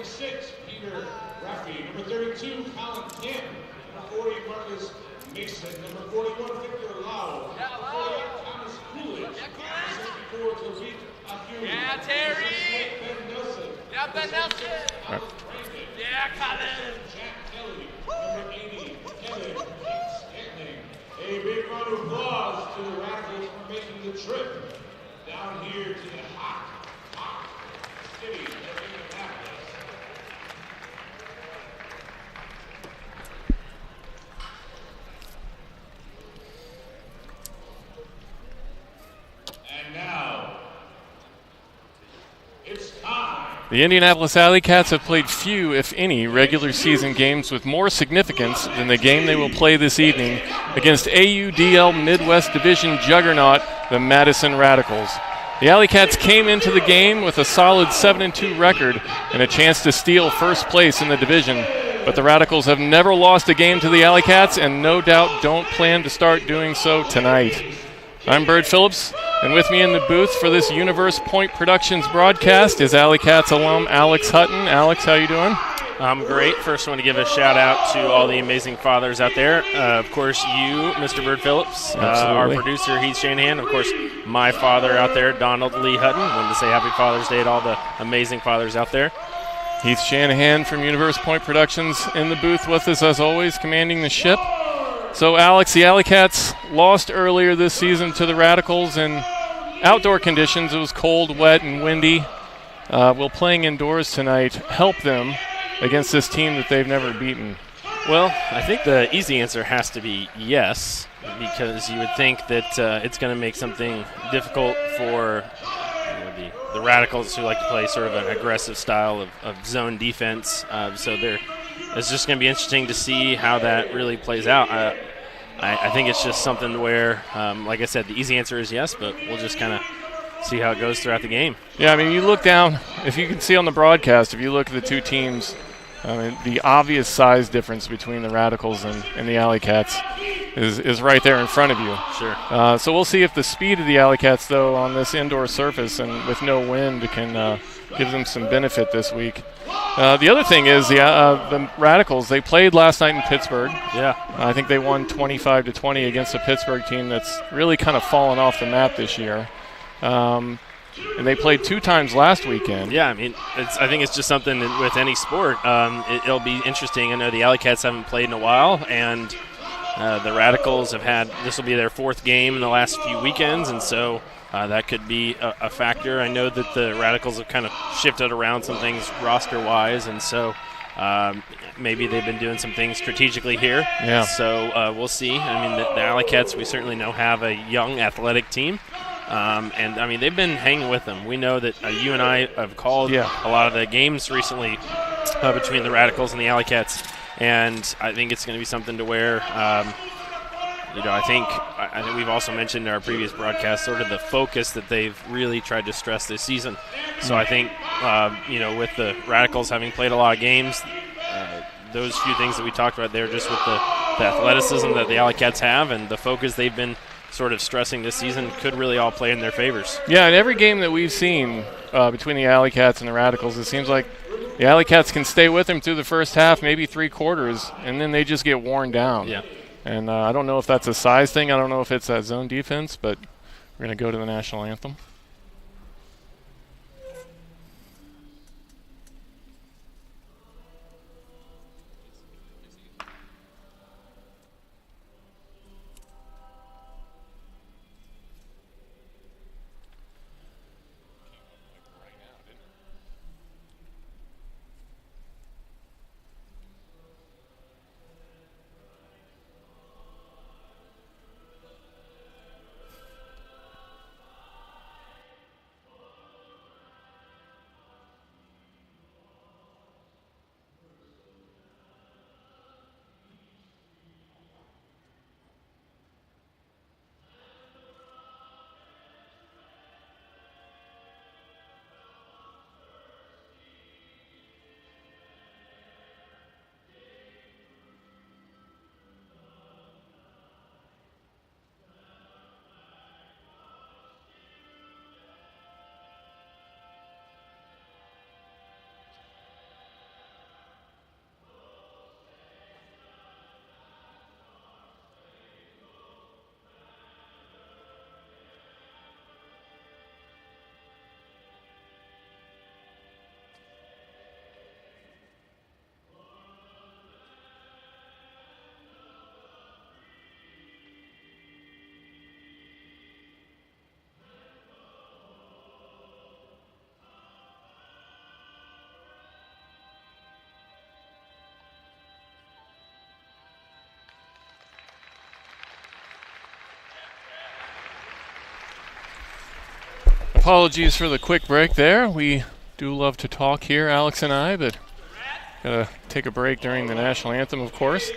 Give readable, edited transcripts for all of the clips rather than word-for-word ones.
36, Peter Raffy. Number 32, Colin Kim. Number 40, Marcus Mason. Number 41, Victor Lau. Number 48, Thomas Coolidge. Number 64, Tariq Akuri. Yeah, Terry. Ben Nelson. Yeah, Ben Nelson. Alex Brandon. Yeah, Colin. Jack Kelly. Number 80, Kevin Stanley. A big round of applause to the Radicals for making the trip down here to the hot city of Indianapolis. And now, it's time. The Indianapolis AlleyCats have played few, if any, regular season games with more significance than the game they will play this evening against AUDL Midwest Division juggernaut, the Madison Radicals. The AlleyCats came into the game with a solid 7-2 record and a chance to steal first place in the division, but the Radicals have never lost a game to the AlleyCats and no doubt don't plan to start doing so tonight. I'm Bird Phillips, and with me in the booth for this Universe Point Productions broadcast is AlleyCats alum Alex Hutton. Alex, how you doing? I'm great. First, I want to give a shout-out to all the amazing fathers out there. Of course, you, Mr. Bird Phillips, our producer, Heath Shanahan. Of course, my father out there, Donald Lee Hutton. I wanted to say Happy Father's Day to all the amazing fathers out there. Heath Shanahan from Universe Point Productions in the booth with us, as always, commanding the ship. So, Alex, the AlleyCats lost earlier this season to the Radicals in outdoor conditions. It was cold, wet, and windy. Will playing indoors tonight help them against this team that they've never beaten? Well, I think the easy answer has to be yes, because you would think that it's going to make something difficult for the Radicals, who like to play sort of an aggressive style of zone defense. So it's just going to be interesting to see how that really plays out. I think it's just something where, like I said, the easy answer is yes, but we'll just kind of see how it goes throughout the game. Yeah, I mean, you look down, if you can see on the broadcast, if you look at the two teams, I mean, the obvious size difference between the Radicals and the AlleyCats is right there in front of you. Sure. So we'll see if the speed of the AlleyCats, though, on this indoor surface and with no wind can give them some benefit this week. The other thing is the Radicals, they played last night in Pittsburgh. Yeah. I think they won 25-20 against a Pittsburgh team that's really kind of fallen off the map this year. And they played 2 times last weekend. Yeah, I mean, I think it's just something with any sport. It'll be interesting. I know the AlleyCats haven't played in a while, and the Radicals this will be their 4th game in the last few weekends, and so that could be a factor. I know that the Radicals have kind of shifted around some things roster-wise, and so maybe they've been doing some things strategically here. Yeah. So we'll see. I mean, the AlleyCats, we certainly know, have a young, athletic team. And, I mean, they've been hanging with them. We know that you and I have called a lot of the games recently between the Radicals and the AlleyCats, and I think it's going to be something to where, I think we've also mentioned in our previous broadcast sort of the focus that they've really tried to stress this season. So I think, with the Radicals having played a lot of games, those few things that we talked about there, just with the athleticism that the AlleyCats have and the focus they've been sort of stressing this season, could really all play in their favors. Yeah, in every game that we've seen between the AlleyCats and the Radicals, it seems like the AlleyCats can stay with them through the first half, maybe 3 quarters, and then they just get worn down. Yeah. And I don't know if that's a size thing. I don't know if it's that zone defense, but we're going to go to the national anthem. apologies for the quick break there. We do love to talk here, Alex and I, but gotta take a break during the national anthem, of course.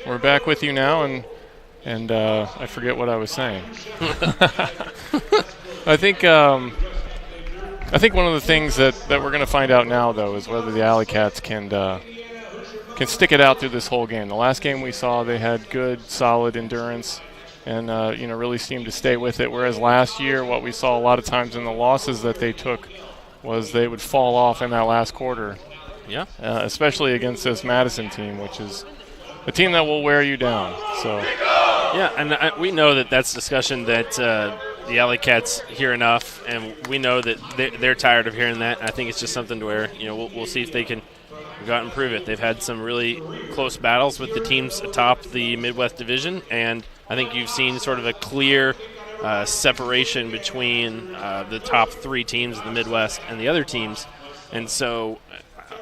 We're back with you now, and I forget what I was saying. I think one of the things that we're going to find out now, though, is whether the AlleyCats can stick it out through this whole game. The last game we saw, they had good, solid endurance, and really seemed to stay with it. Whereas last year, what we saw a lot of times in the losses that they took was they would fall off in that last quarter. Yeah. Especially against this Madison team, which is a team that will wear you down. So. Yeah, and we know that that's discussion that the AlleyCats hear enough, and we know that they're tired of hearing that. I think it's just something to where we'll see if they can go out and prove it. They've had some really close battles with the teams atop the Midwest Division, and I think you've seen sort of a clear separation between the top 3 teams in the Midwest and the other teams. And so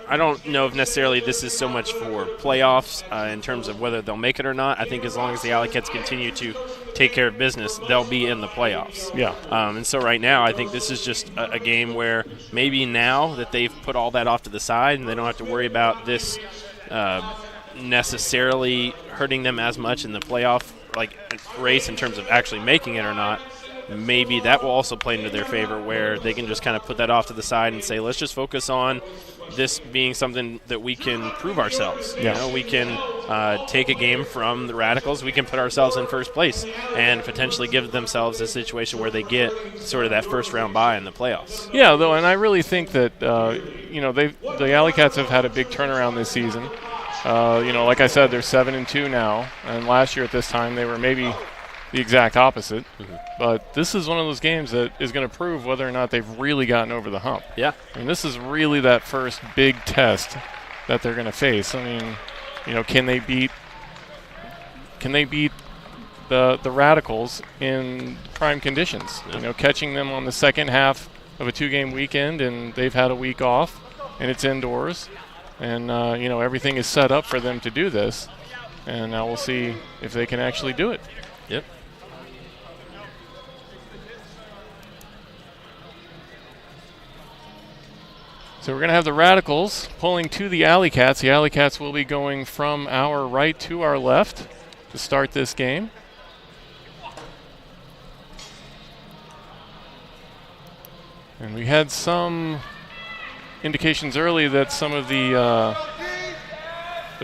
I don't know if necessarily this is so much for playoffs in terms of whether they'll make it or not. I think as long as the AlleyCats continue to take care of business, they'll be in the playoffs. Yeah. And so right now I think this is just a game where maybe now that they've put all that off to the side and they don't have to worry about this necessarily hurting them as much in the playoff race in terms of actually making it or not, maybe that will also play into their favor where they can just kind of put that off to the side and say, let's just focus on this being something that we can prove ourselves. Yeah. We can take a game from the Radicals. We can put ourselves in first place and potentially give themselves a situation where they get sort of that first round bye in the playoffs. Yeah, though, and I really think that the AlleyCats have had a big turnaround this season. Like I said, they're 7-2 now, and last year at this time they were maybe the exact opposite. Mm-hmm. But this is one of those games that is going to prove whether or not they've really gotten over the hump. Yeah. I mean, this is really that first big test that they're going to face. I mean, can they beat the Radicals in prime conditions? Yeah. Catching them on the second half of a 2-game weekend, and they've had a week off, and it's indoors, and everything is set up for them to do this, and now we'll see if they can actually do it. Yep. So we're going to have the Radicals pulling to the AlleyCats. The AlleyCats will be going from our right to our left to start this game. And we had some indications early that some of the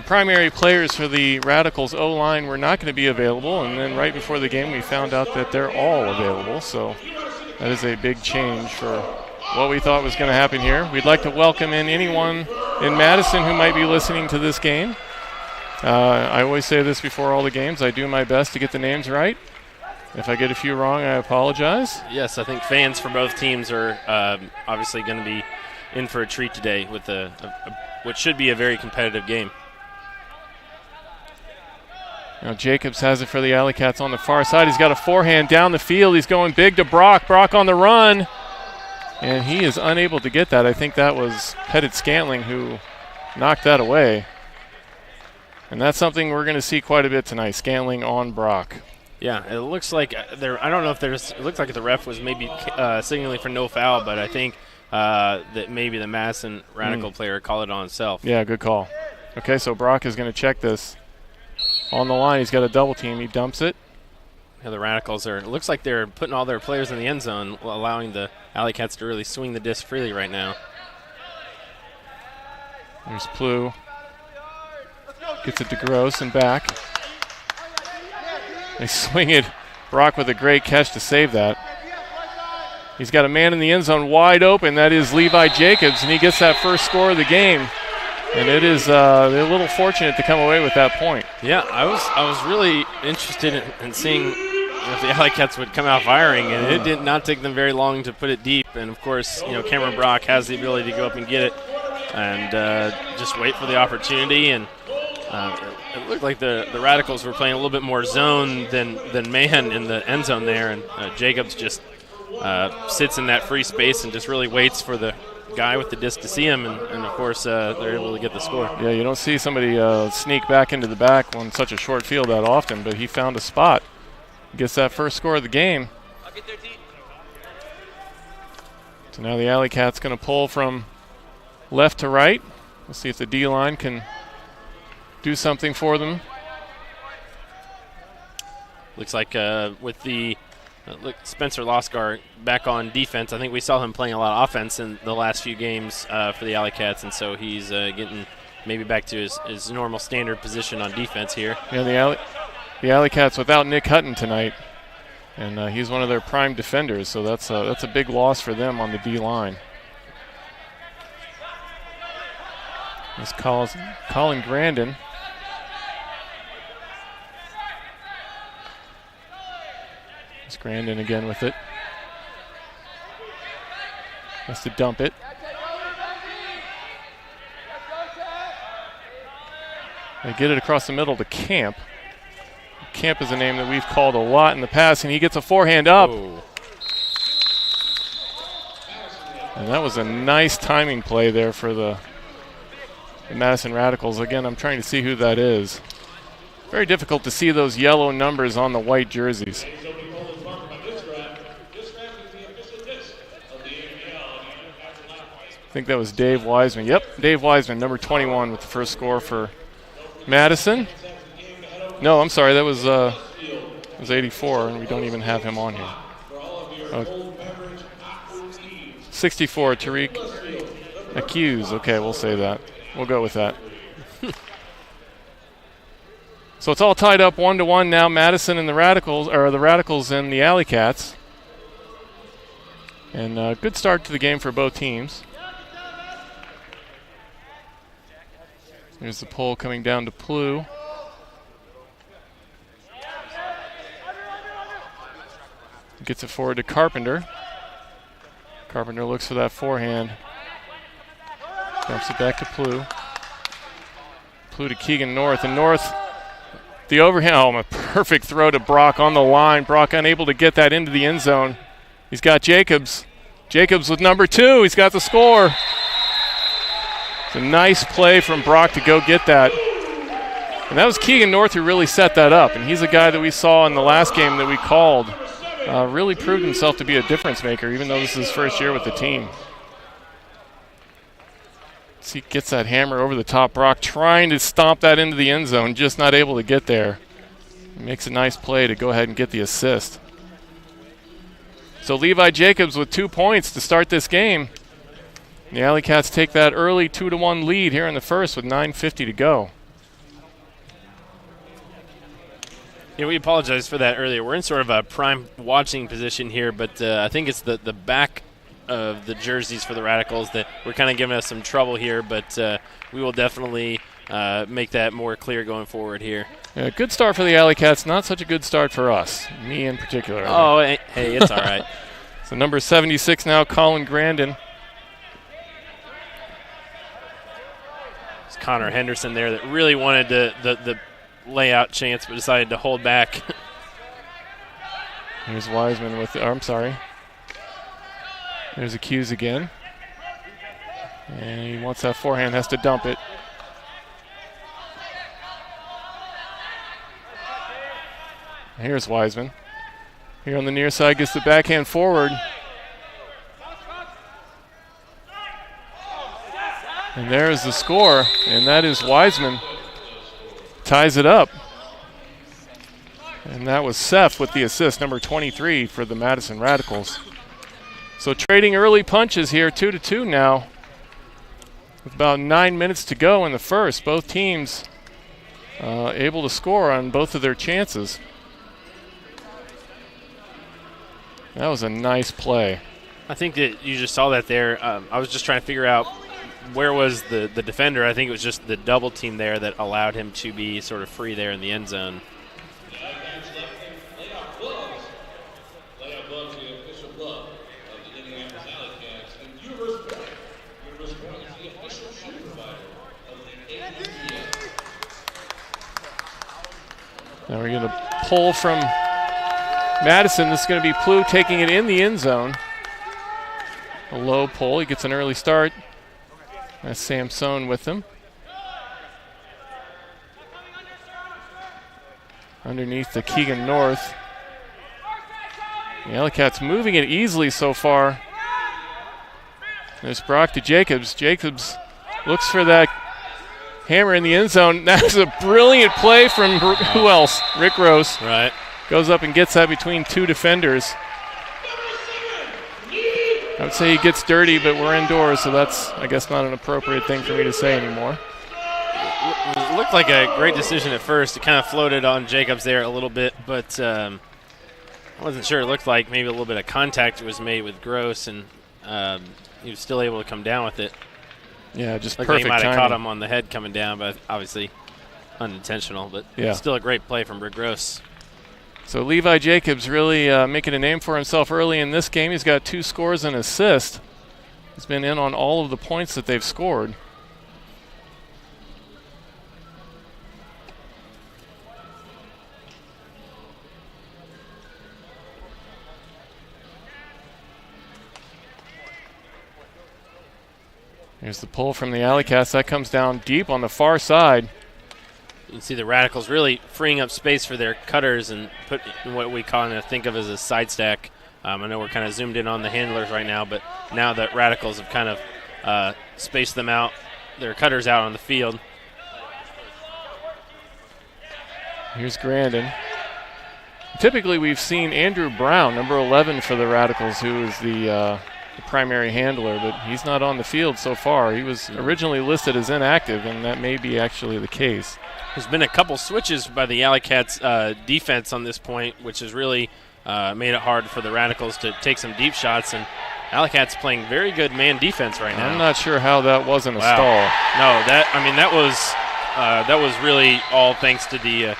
primary players for the Radicals O-line were not going to be available, and then right before the game we found out that they're all available. So that is a big change for what we thought was going to happen here. We'd like to welcome in anyone in Madison who might be listening to this game. I always say this before all the games. I do my best to get the names right. If I get a few wrong, I apologize. Yes, I think fans for both teams are obviously going to be in for a treat today with what should be a very competitive game. Now Jacobs has it for the AlleyCats on the far side. He's got a forehand down the field. He's going big to Brock. Brock on the run. And he is unable to get that. I think that was Pettit Scantling who knocked that away. And that's something we're going to see quite a bit tonight, Scantling on Brock. Yeah, it looks like I don't know if it looks like the ref was maybe signaling for no foul, but I think that maybe the Madison Radical player called it on himself. Yeah, good call. Okay, so Brock is going to check this. On the line, he's got a double team. He dumps it. Yeah, the Radicals it looks like they're putting all their players in the end zone, allowing the AlleyCats to really swing the disc freely right now. There's Plew. Gets it to Gross and back. They swing it. Brock with a great catch to save that. He's got a man in the end zone wide open. That is Levi Jacobs, and he gets that first score of the game. And it is they're a little fortunate to come away with that point. Yeah, I was really interested in seeing if the AlleyCats would come out firing, and it did not take them very long to put it deep. And of course, Cameron Brock has the ability to go up and get it, and just wait for the opportunity. And it looked like the Radicals were playing a little bit more zone than man in the end zone there, and Jacobs just sits in that free space and just really waits for the guy with the disc to see him, and of course they're able to get the score. Yeah, you don't see somebody sneak back into the back on such a short field that often, but he found a spot. Gets that first score of the game. So now the AlleyCats going to pull from left to right. We'll see if the D-line can do something for them. Looks like with the Spencer Losgar back on defense, I think we saw him playing a lot of offense in the last few games for the AlleyCats, and so he's getting maybe back to his normal standard position on defense here. Yeah, the AlleyCats without Nick Hutton tonight, and he's one of their prime defenders, so that's a big loss for them on the D-line. This Colin Grandin. It's Grandin again with it. Has to dump it. They get it across the middle to Camp. Camp is a name that we've called a lot in the past, and he gets a forehand up. Oh. And that was a nice timing play there for the Madison Radicals. Again, I'm trying to see who that is. Very difficult to see those yellow numbers on the white jerseys. I think that was Dave Wiseman. Yep, Dave Wiseman, number 21 with the first score for Madison. No, I'm sorry, that was 84, and we don't even have him on here. 64, Tariq Accuse. Okay, we'll say that. We'll go with that. So it's all tied up 1-1 now. Madison and the Radicals, or the Radicals and the AlleyCats. And a good start to the game for both teams. There's the pull coming down to Plew. Gets it forward to Carpenter. Carpenter looks for that forehand. Dumps it back to Plew. Plew to Keegan North. And North, the overhand. Oh, a perfect throw to Brock on the line. Brock unable to get that into the end zone. He's got Jacobs. Jacobs with number 2. He's got the score. It's a nice play from Brock to go get that. And that was Keegan North who really set that up. And he's a guy that we saw in the last game that we called. Really proved himself to be a difference maker, even though this is his first year with the team. So he gets that hammer over the top. Brock trying to stomp that into the end zone, just not able to get there. He makes a nice play to go ahead and get the assist. So Levi Jacobs with 2 points to start this game. The AlleyCats take that early 2-1 lead here in the first with 9:50 to go. Yeah, we apologize for that earlier. We're in sort of a prime watching position here, but I think it's the back of the jerseys for the Radicals that we're kind of giving us some trouble here, but we will definitely make that more clear going forward here. Yeah, good start for the AlleyCats, not such a good start for us, me in particular. Oh, hey, it's all right. So number 76 now, Colin Grandin. It's Connor Henderson there that really wanted the layout chance but decided to hold back. Here's Wiseman with the, I'm sorry. There's Accuse again. And he wants that forehand, has to dump it. Here's Wiseman. Here on the near side, gets the backhand forward. And there is the score, and that is Wiseman. Ties it up. And that was Seth with the assist, number 23 for the Madison Radicals. So trading early punches here, 2-2 now. With about 9 minutes to go in the first. Both teams able to score on both of their chances. That was a nice play. I think that you just saw that there. I was just trying to figure out where was the defender. I think it was just the double team there that allowed him to be sort of free there in the end zone. Now we're going to pull from Madison. This is going to be Plew taking it in the end zone. A low pull. He gets an early start. That's Samson with him. Underneath the Keegan North. The AlleyCats moving it easily so far. There's Brock to Jacobs. Jacobs looks for that hammer in the end zone. That's a brilliant play from who else? Rick Rose. Right. Goes up and gets that between two defenders. I would say he gets dirty, but we're indoors, so that's, I guess, not an appropriate thing for me to say anymore. It looked like a great decision at first. It kind of floated on Jacobs there a little bit, but I wasn't sure. It looked like maybe a little bit of contact was made with Gross, and he was still able to come down with it. Yeah, just like perfect he might have timing. caught him on the head coming down, but obviously unintentional. But still a great play from Rick Gross. So Levi Jacobs really making a name for himself early in this game. He's got 2 scores and an assist. He's been in on all of the points that they've scored. Here's the pull from the AlleyCats. That comes down deep on the far side. You can see the Radicals really freeing up space for their cutters and put in what we kind of think of as a side stack. I know we're kind of zoomed in on the handlers right now, but now that Radicals have kind of spaced them out, their cutters out on the field. Here's Grandin. Typically we've seen Andrew Brown, number 11 for the Radicals, who is the primary handler, but he's not on the field so far. He was originally listed as inactive, and that may be actually the case. There's been a couple switches by the AlleyCats defense on this point, which has really made it hard for the Radicals to take some deep shots, and AlleyCats playing very good man defense right now. I'm not sure how that wasn't a stall. No, that was really all thanks to the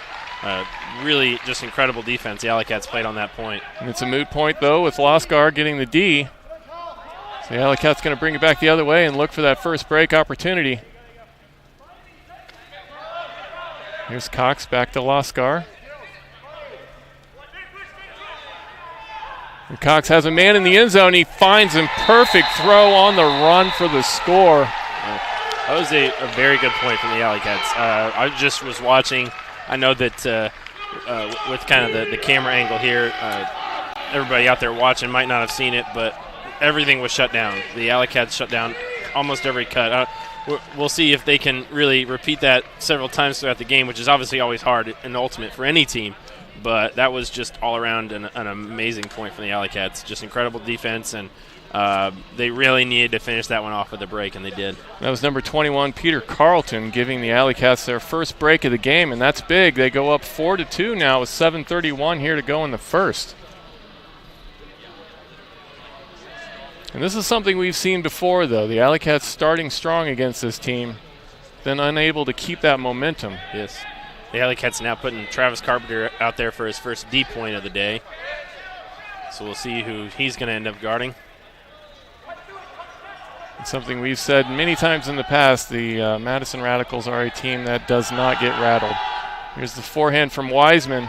really just incredible defense the AlleyCats played on that point. And it's a moot point, though, with Loscar getting the D. So the AlleyCats going to bring it back the other way and look for that first break opportunity. Here's Cox back to Loscar. And Cox has a man in the end zone. He finds him. Perfect throw on the run for the score. That was a very good point from the AlleyCats. I just was watching. I know that with kind of the camera angle here, everybody out there watching might not have seen it, but everything was shut down. The AlleyCats shut down almost every cut. We'll see if they can really repeat that several times throughout the game, which is obviously always hard and ultimate for any team. But that was just all around an amazing point from the AlleyCats. Just incredible defense, and they really needed to finish that one off with a break, and they did. That was number 21, Peter Carlton, giving the AlleyCats their first break of the game, and that's big. They go up 4-2 now with 7:31 here to go in the first. And this is something we've seen before, though. The AlleyCats starting strong against this team, then unable to keep that momentum. Yes. The AlleyCats now putting Travis Carpenter out there for his first D point of the day. So we'll see who he's going to end up guarding. It's something we've said many times in the past. The Madison Radicals are a team that does not get rattled. Here's the forehand from Wiseman.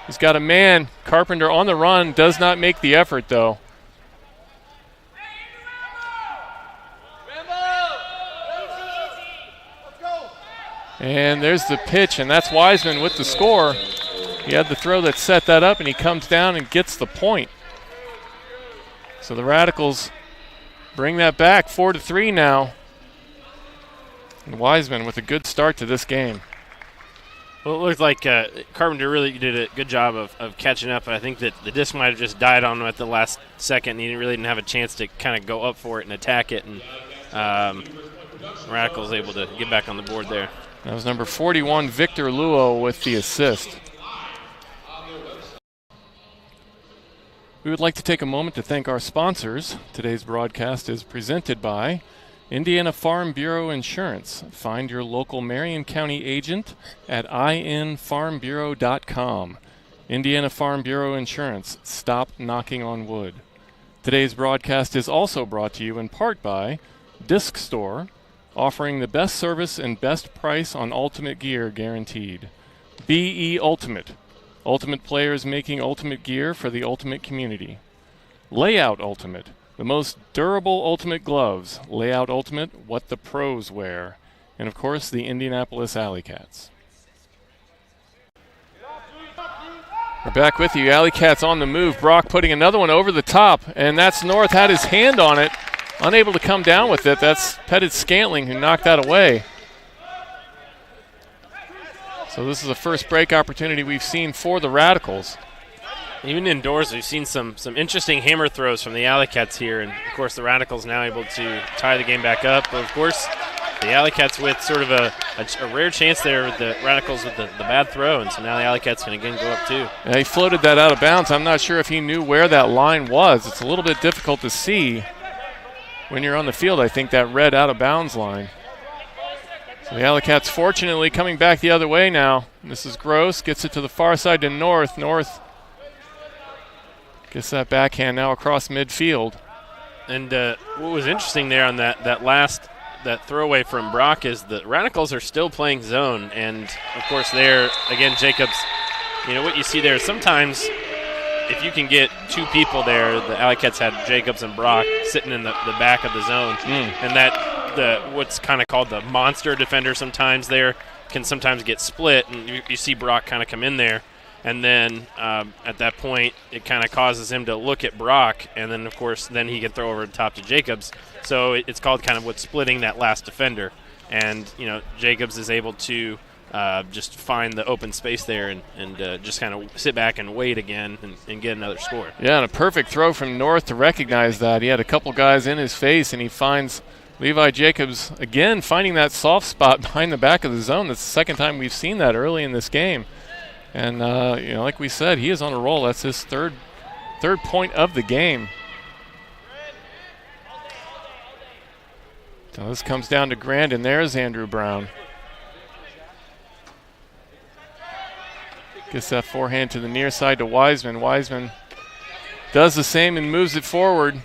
He's got a man. Carpenter on the run, does not make the effort, though. And there's the pitch, and that's Wiseman with the score. He had the throw that set that up, and he comes down and gets the point. So the Radicals bring that back, 4-3 now. And Wiseman with a good start to this game. Well, it looked like Carpenter really did a good job of catching up. I think that the disc might have just died on him at the last second, and he really didn't have a chance to kind of go up for it and attack it. And Radicals able to get back on the board there. That was number 41, Victor Luo, with the assist. We would like to take a moment to thank our sponsors. Today's broadcast is presented by Indiana Farm Bureau Insurance. Find your local Marion County agent at infarmbureau.com. Indiana Farm Bureau Insurance. Stop knocking on wood. Today's broadcast is also brought to you in part by Disc Store, offering the best service and best price on ultimate gear guaranteed. BE Ultimate. Ultimate players making ultimate gear for the ultimate community. Layout Ultimate. The most durable ultimate gloves. Layout Ultimate, what the pros wear. And of course, the Indianapolis AlleyCats. We're back with you. AlleyCats on the move. Brock putting another one over the top, and that's North. Had his hand on it. unable to come down with it. That's Pettit Scantling who knocked that away. So this is the first break opportunity we've seen for the Radicals. Even indoors, we've seen some interesting hammer throws from the AlleyCats here, and of course the Radicals now able to tie the game back up. But of course, the AlleyCats with sort of a rare chance there with the Radicals with the bad throw, and so now the AlleyCats can again go up too. Yeah, he floated that out of bounds. I'm not sure if he knew where that line was. It's a little bit difficult to see when you're on the field, I think, that red out of bounds line. So the AlleyCats fortunately coming back the other way now. This is Gross, gets it to the far side to North. North gets that backhand now across midfield. And what was interesting there on that throwaway from Brock is the Radicals are still playing zone, and of course there again Jacobs. You know what you see there sometimes if you can get two people there. The AlleyCats had Jacobs and Brock sitting in the back of the zone, and that what's kind of called the monster defender sometimes there can sometimes get split, and you see Brock kind of come in there. And then at that point, it kind of causes him to look at Brock, and then, of course, then he can throw over the top to Jacobs. So it's called kind of what's splitting that last defender. And, you know, Jacobs is able to just find the open space there and just kind of sit back and wait again and get another score. Yeah, and a perfect throw from North to recognize that. He had a couple guys in his face, and he finds Levi Jacobs, again, finding that soft spot behind the back of the zone. That's the second time we've seen that early in this game. And, you know, like we said, he is on a roll. That's his third point of the game. So this comes down to Grandin. There's Andrew Brown. Gets that forehand to the near side to Wiseman. Wiseman does the same and moves it forward.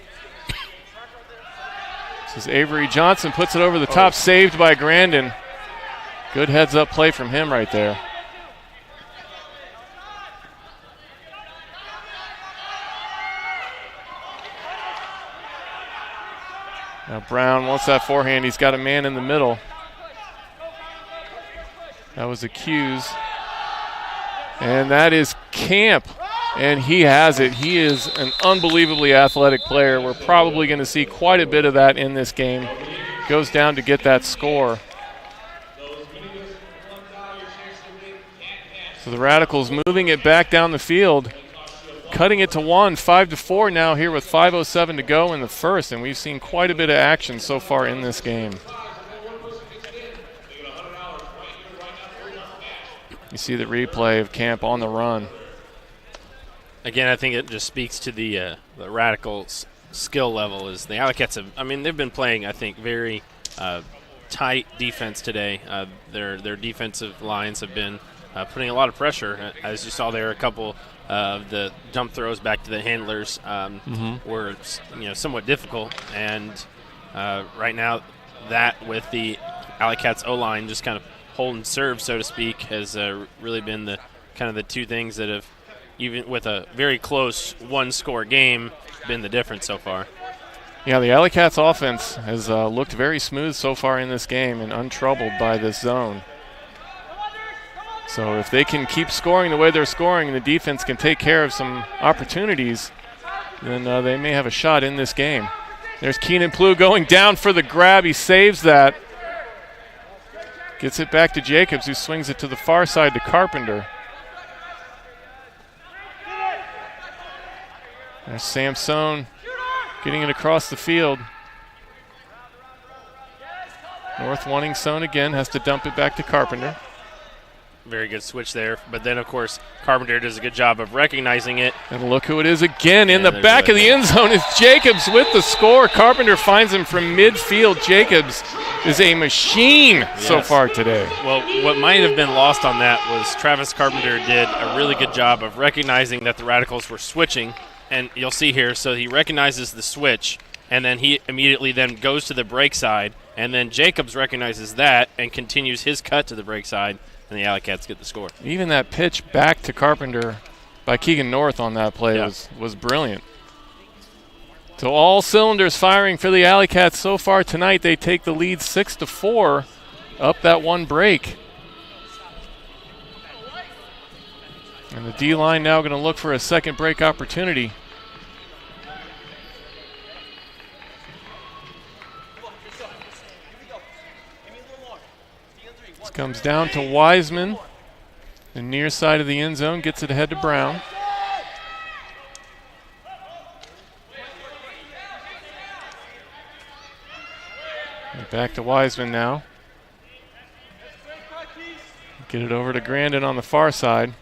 This is Avery Johnson, puts it over the top, saved by Grandin. Good heads-up play from him right there. Now Brown wants that forehand. He's got a man in the middle. That was a Hughes. And that is Camp. And he has it. He is an unbelievably athletic player. We're probably going to see quite a bit of that in this game. Goes down to get that score. So the Radicals moving it back down the field. Cutting it to 1, 5-4 now here with 5:07 to go in the first, and we've seen quite a bit of action so far in this game. You see the replay of Camp on the run. Again, I think it just speaks to the Radicals' skill level. Is the AlleyCats have, I mean, they've been playing, I think, very tight defense today. Their defensive lines have been putting a lot of pressure. As you saw there, a couple of the dump throws back to the handlers were, you know, somewhat difficult. And right now, that with the AlleyCats O-line just kind of holding serve, so to speak, has really been the kind of the two things that have, even with a very close one-score game, been the difference so far. Yeah, the AlleyCats offense has looked very smooth so far in this game and untroubled by this zone. So if they can keep scoring the way they're scoring and the defense can take care of some opportunities, then they may have a shot in this game. There's Keenan Plew going down for the grab. He saves that. Gets it back to Jacobs, who swings it to the far side to Carpenter. There's Samson getting it across the field. North wanting zone again, has to dump it back to Carpenter. Very good switch there, but then, of course, Carpenter does a good job of recognizing it. And look who it is again in the back of the end zone. It's Jacobs with the score. Carpenter finds him from midfield. Jacobs is a machine so far today. Well, what might have been lost on that was Travis Carpenter did a really good job of recognizing that the Radicals were switching, and you'll see here, so he recognizes the switch, and then he immediately then goes to the break side, and then Jacobs recognizes that and continues his cut to the break side, and the AlleyCats get the score. Even that pitch back to Carpenter by Keegan North on that play was brilliant. So all cylinders firing for the AlleyCats so far tonight. They take the lead 6-4 up that one break. And the D-line now going to look for a second break opportunity. Comes down to Wiseman. The near side of the end zone, gets it ahead to Brown. And back to Wiseman now. Get it over to Grandin on the far side.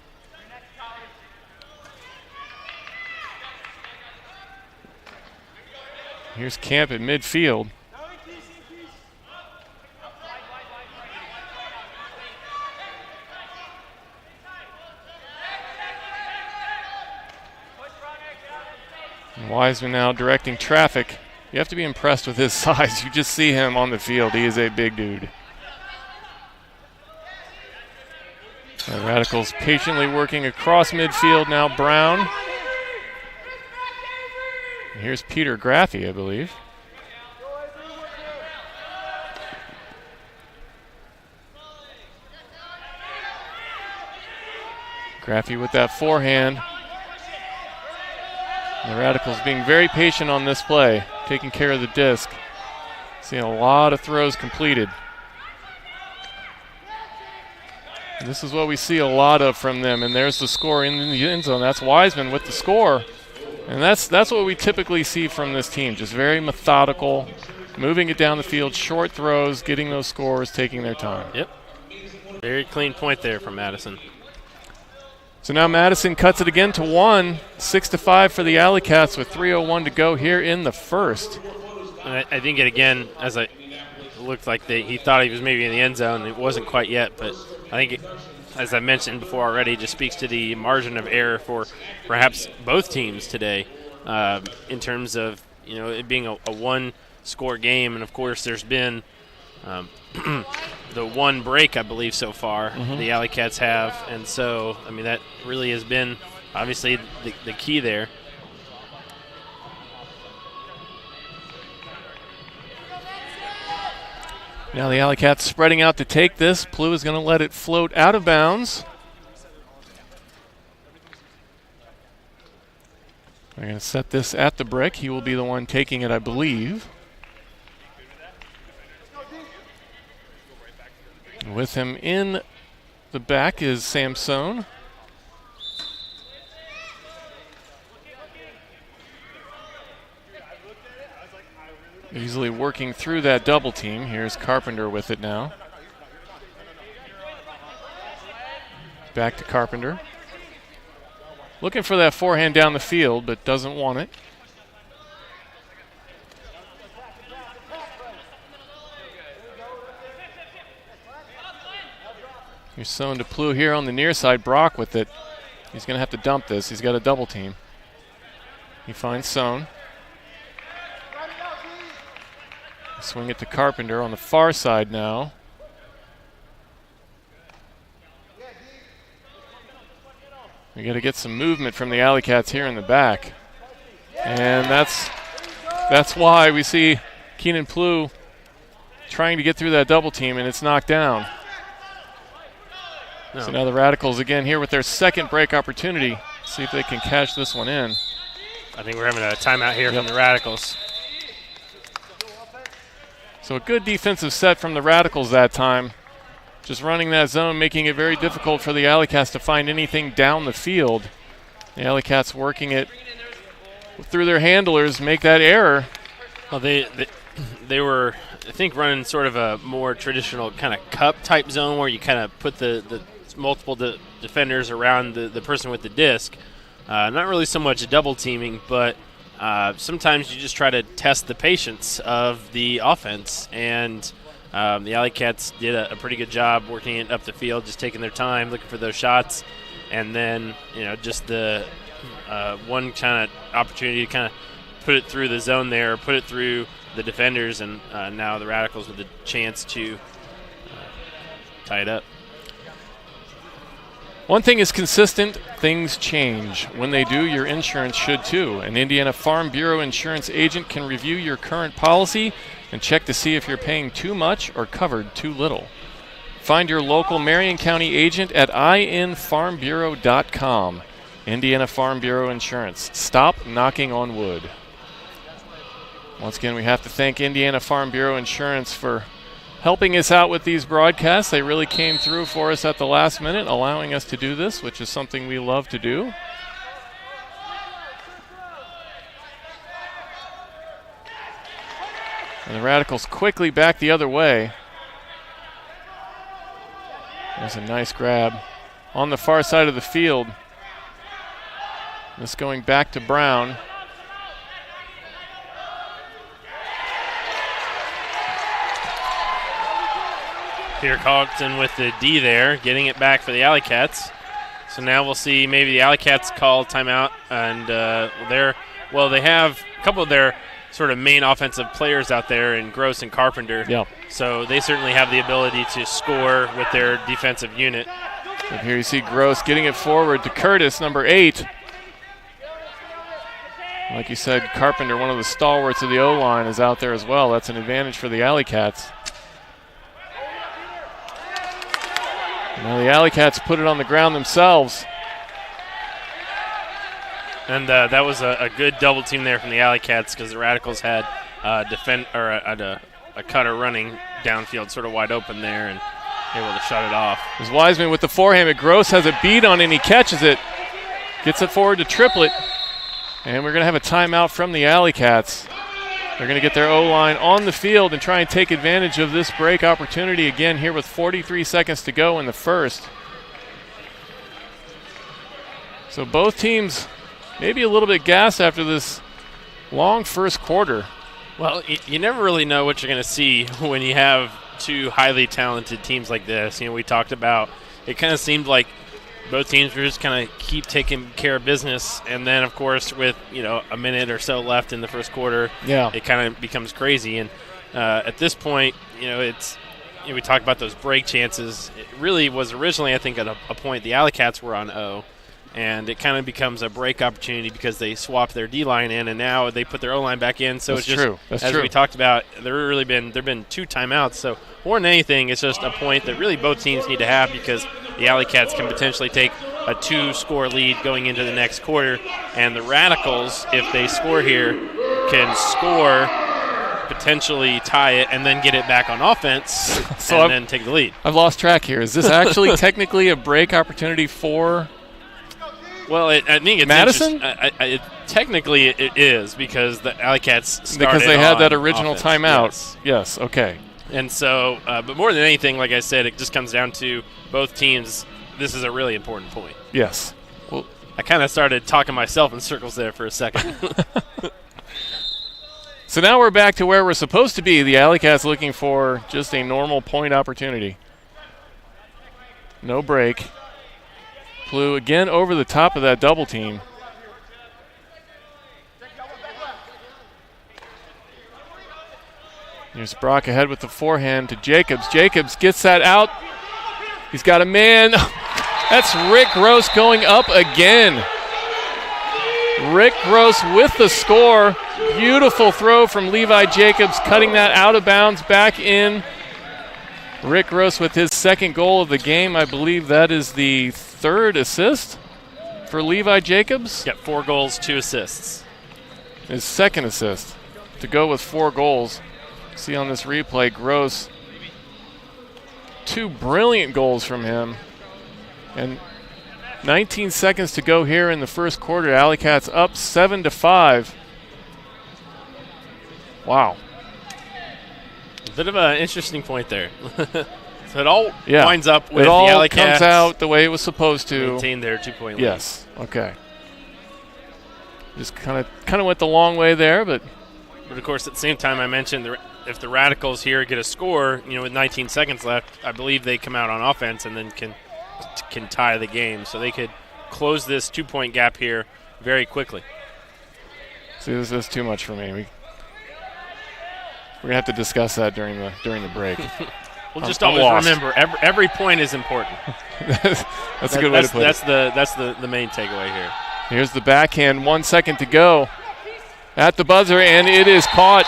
Here's Camp at midfield. And Wiseman now directing traffic. You have to be impressed with his size. You just see him on the field. He is a big dude. The Radicals patiently working across midfield now. Brown. And here's Peter Graffey, I believe. Graffey with that forehand. And the Radicals being very patient on this play, taking care of the disc. Seeing a lot of throws completed. And this is what we see a lot of from them, and there's the score in the end zone. That's Wiseman with the score. And that's what we typically see from this team, just very methodical, moving it down the field, short throws, getting those scores, taking their time. Yep. Very clean point there from Madison. So now Madison cuts it again to 1, 6-5 for the AlleyCats with 3:01 to go here in the first. And I think it again, as it looked like he thought he was maybe in the end zone. It wasn't quite yet, but I think, as I mentioned before already, just speaks to the margin of error for perhaps both teams today in terms of it being a one-score game. And, of course, there's been the one break, I believe, so far the AlleyCats have. And so, I mean, that really has been obviously the key there. Now the AlleyCats spreading out to take this. Plew is going to let it float out of bounds. They're going to set this at the brick. He will be the one taking it, I believe. With him in the back is Samson. Easily working through that double team. Here's Carpenter with it now. Back to Carpenter. Looking for that forehand down the field, but doesn't want it. Here's Sohn to Plew here on the near side. Brock with it. He's going to have to dump this. He's got a double team. He finds Sohn. Swing it to Carpenter on the far side now. We got to get some movement from the AlleyCats here in the back. And that's why we see Keenan Plew trying to get through that double team, and it's knocked down. No. So now the Radicals again here with their second break opportunity. See if they can cash this one in. I think we're having a timeout here from the Radicals. So a good defensive set from the Radicals that time. Just running that zone, making it very difficult for the AlleyCats to find anything down the field. The AlleyCats working it through their handlers, make that error. Well, they were, I think, running sort of a more traditional kind of cup type zone where you kind of put the multiple defenders around the person with the disc. Not really so much double teaming, but sometimes you just try to test the patience of the offense, and the AlleyCats did a pretty good job working it up the field, just taking their time, looking for those shots, and then just the one kind of opportunity to kind of put it through the zone there, put it through the defenders, and now the Radicals with the chance to tie it up. One thing is consistent, things change. When they do, your insurance should too. An Indiana Farm Bureau insurance agent can review your current policy and check to see if you're paying too much or covered too little. Find your local Marion County agent at infarmbureau.com. Indiana Farm Bureau Insurance. Stop knocking on wood. Once again, we have to thank Indiana Farm Bureau Insurance for helping us out with these broadcasts. They really came through for us at the last minute, allowing us to do this, which is something we love to do. And the Radicals quickly back the other way. There's a nice grab on the far side of the field. This going back to Brown. Peter Collington with the D there, getting it back for the AlleyCats. So now we'll see maybe the AlleyCats call timeout, and they have a couple of their sort of main offensive players out there in Gross and Carpenter. Yep. So they certainly have the ability to score with their defensive unit. And here you see Gross getting it forward to Curtis, number 8. Like you said, Carpenter, one of the stalwarts of the O-line, is out there as well. That's an advantage for the AlleyCats. Now the AlleyCats put it on the ground themselves. And that was a good double team there from the AlleyCats because the Radicals had a cutter running downfield sort of wide open there and able to shut it off. There's Wiseman with the forehand, but Gross has a beat on it and he catches it. Gets it forward to Triplett. And we're going to have a timeout from the AlleyCats. They're going to get their O-line on the field and try and take advantage of this break opportunity again here with 43 seconds to go in the first. So both teams maybe a little bit gassed after this long first quarter. Well, you never really know what you're going to see when you have two highly talented teams like this. You know, we talked about it kind of seemed like both teams were just kind of keep taking care of business, and then, of course, with a minute or so left in the first quarter, it kind of becomes crazy. And at this point, we talked about those break chances. It really was originally, I think, at a point the AlleyCats were on O, and it kind of becomes a break opportunity because they swapped their D-line in, and now they put their O-line back in. So That's it's just, true. That's as true. we talked about, there have been 2 timeouts. So more than anything, it's just a point that really both teams need to have because the AlleyCats can potentially take a 2-score lead going into the next quarter, and the Radicals, if they score here, can score, potentially tie it, and then get it back on offense then take the lead. I've lost track here. Is this actually technically a break opportunity for Well, I think it's Madison? Technically, it is because the AlleyCats started because they had on that original offense. timeout. Yes, okay. And so, but more than anything, like I said, it just comes down to both teams. This is a really important point. Yes. Well, I kind of started talking myself in circles there for a second. So now we're back to where we're supposed to be. The AlleyCats looking for just a normal point opportunity. No break. Flew again over the top of that double team. Here's Brock ahead with the forehand to Jacobs. Jacobs gets that out. He's got a man. That's Rick Gross going up again. Rick Gross with the score. Beautiful throw from Levi Jacobs, cutting that out of bounds back in. Rick Gross with his second goal of the game. I believe that is the 3rd assist for Levi Jacobs. Got 4 goals, 2 assists. His second assist to go with 4 goals. See on this replay, Gross, 2 brilliant goals from him. And 19 seconds to go here in the first quarter. AlleyCats up 7-5. Wow. A bit of an interesting point there. So it all winds up with it all the AlleyCats comes out the way it was supposed to. maintain their 2-point lead. Yes. Okay. Just kind of went the long way there, but of course, at the same time, I mentioned if the Radicals here get a score, with 19 seconds left, I believe they come out on offense and then can tie the game. So they could close this 2-point gap here very quickly. See, this is too much for me. We're gonna have to discuss that during the break. Well, just always remember, every point is important. That's a good way to put it. That's the main takeaway here. Here's the backhand, 1 second to go at the buzzer, and it is caught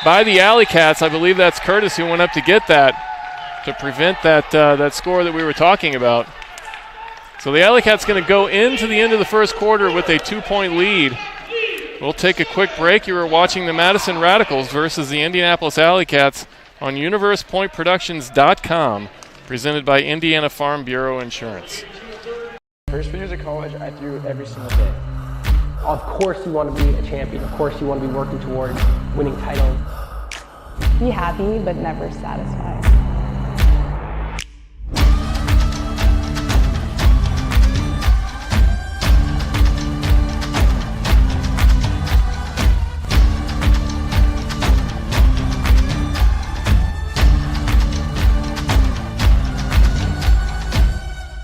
by the AlleyCats. I believe that's Curtis who went up to get that to prevent that score that we were talking about. So the AlleyCats going to go into the end of the first quarter with a 2-point lead. We'll take a quick break. You were watching the Madison Radicals versus the Indianapolis AlleyCats on UniversePointProductions.com, presented by Indiana Farm Bureau Insurance. First 3 years of college, I threw every single day. Of course you want to be a champion. Of course you want to be working towards winning titles. Be happy, but never satisfied.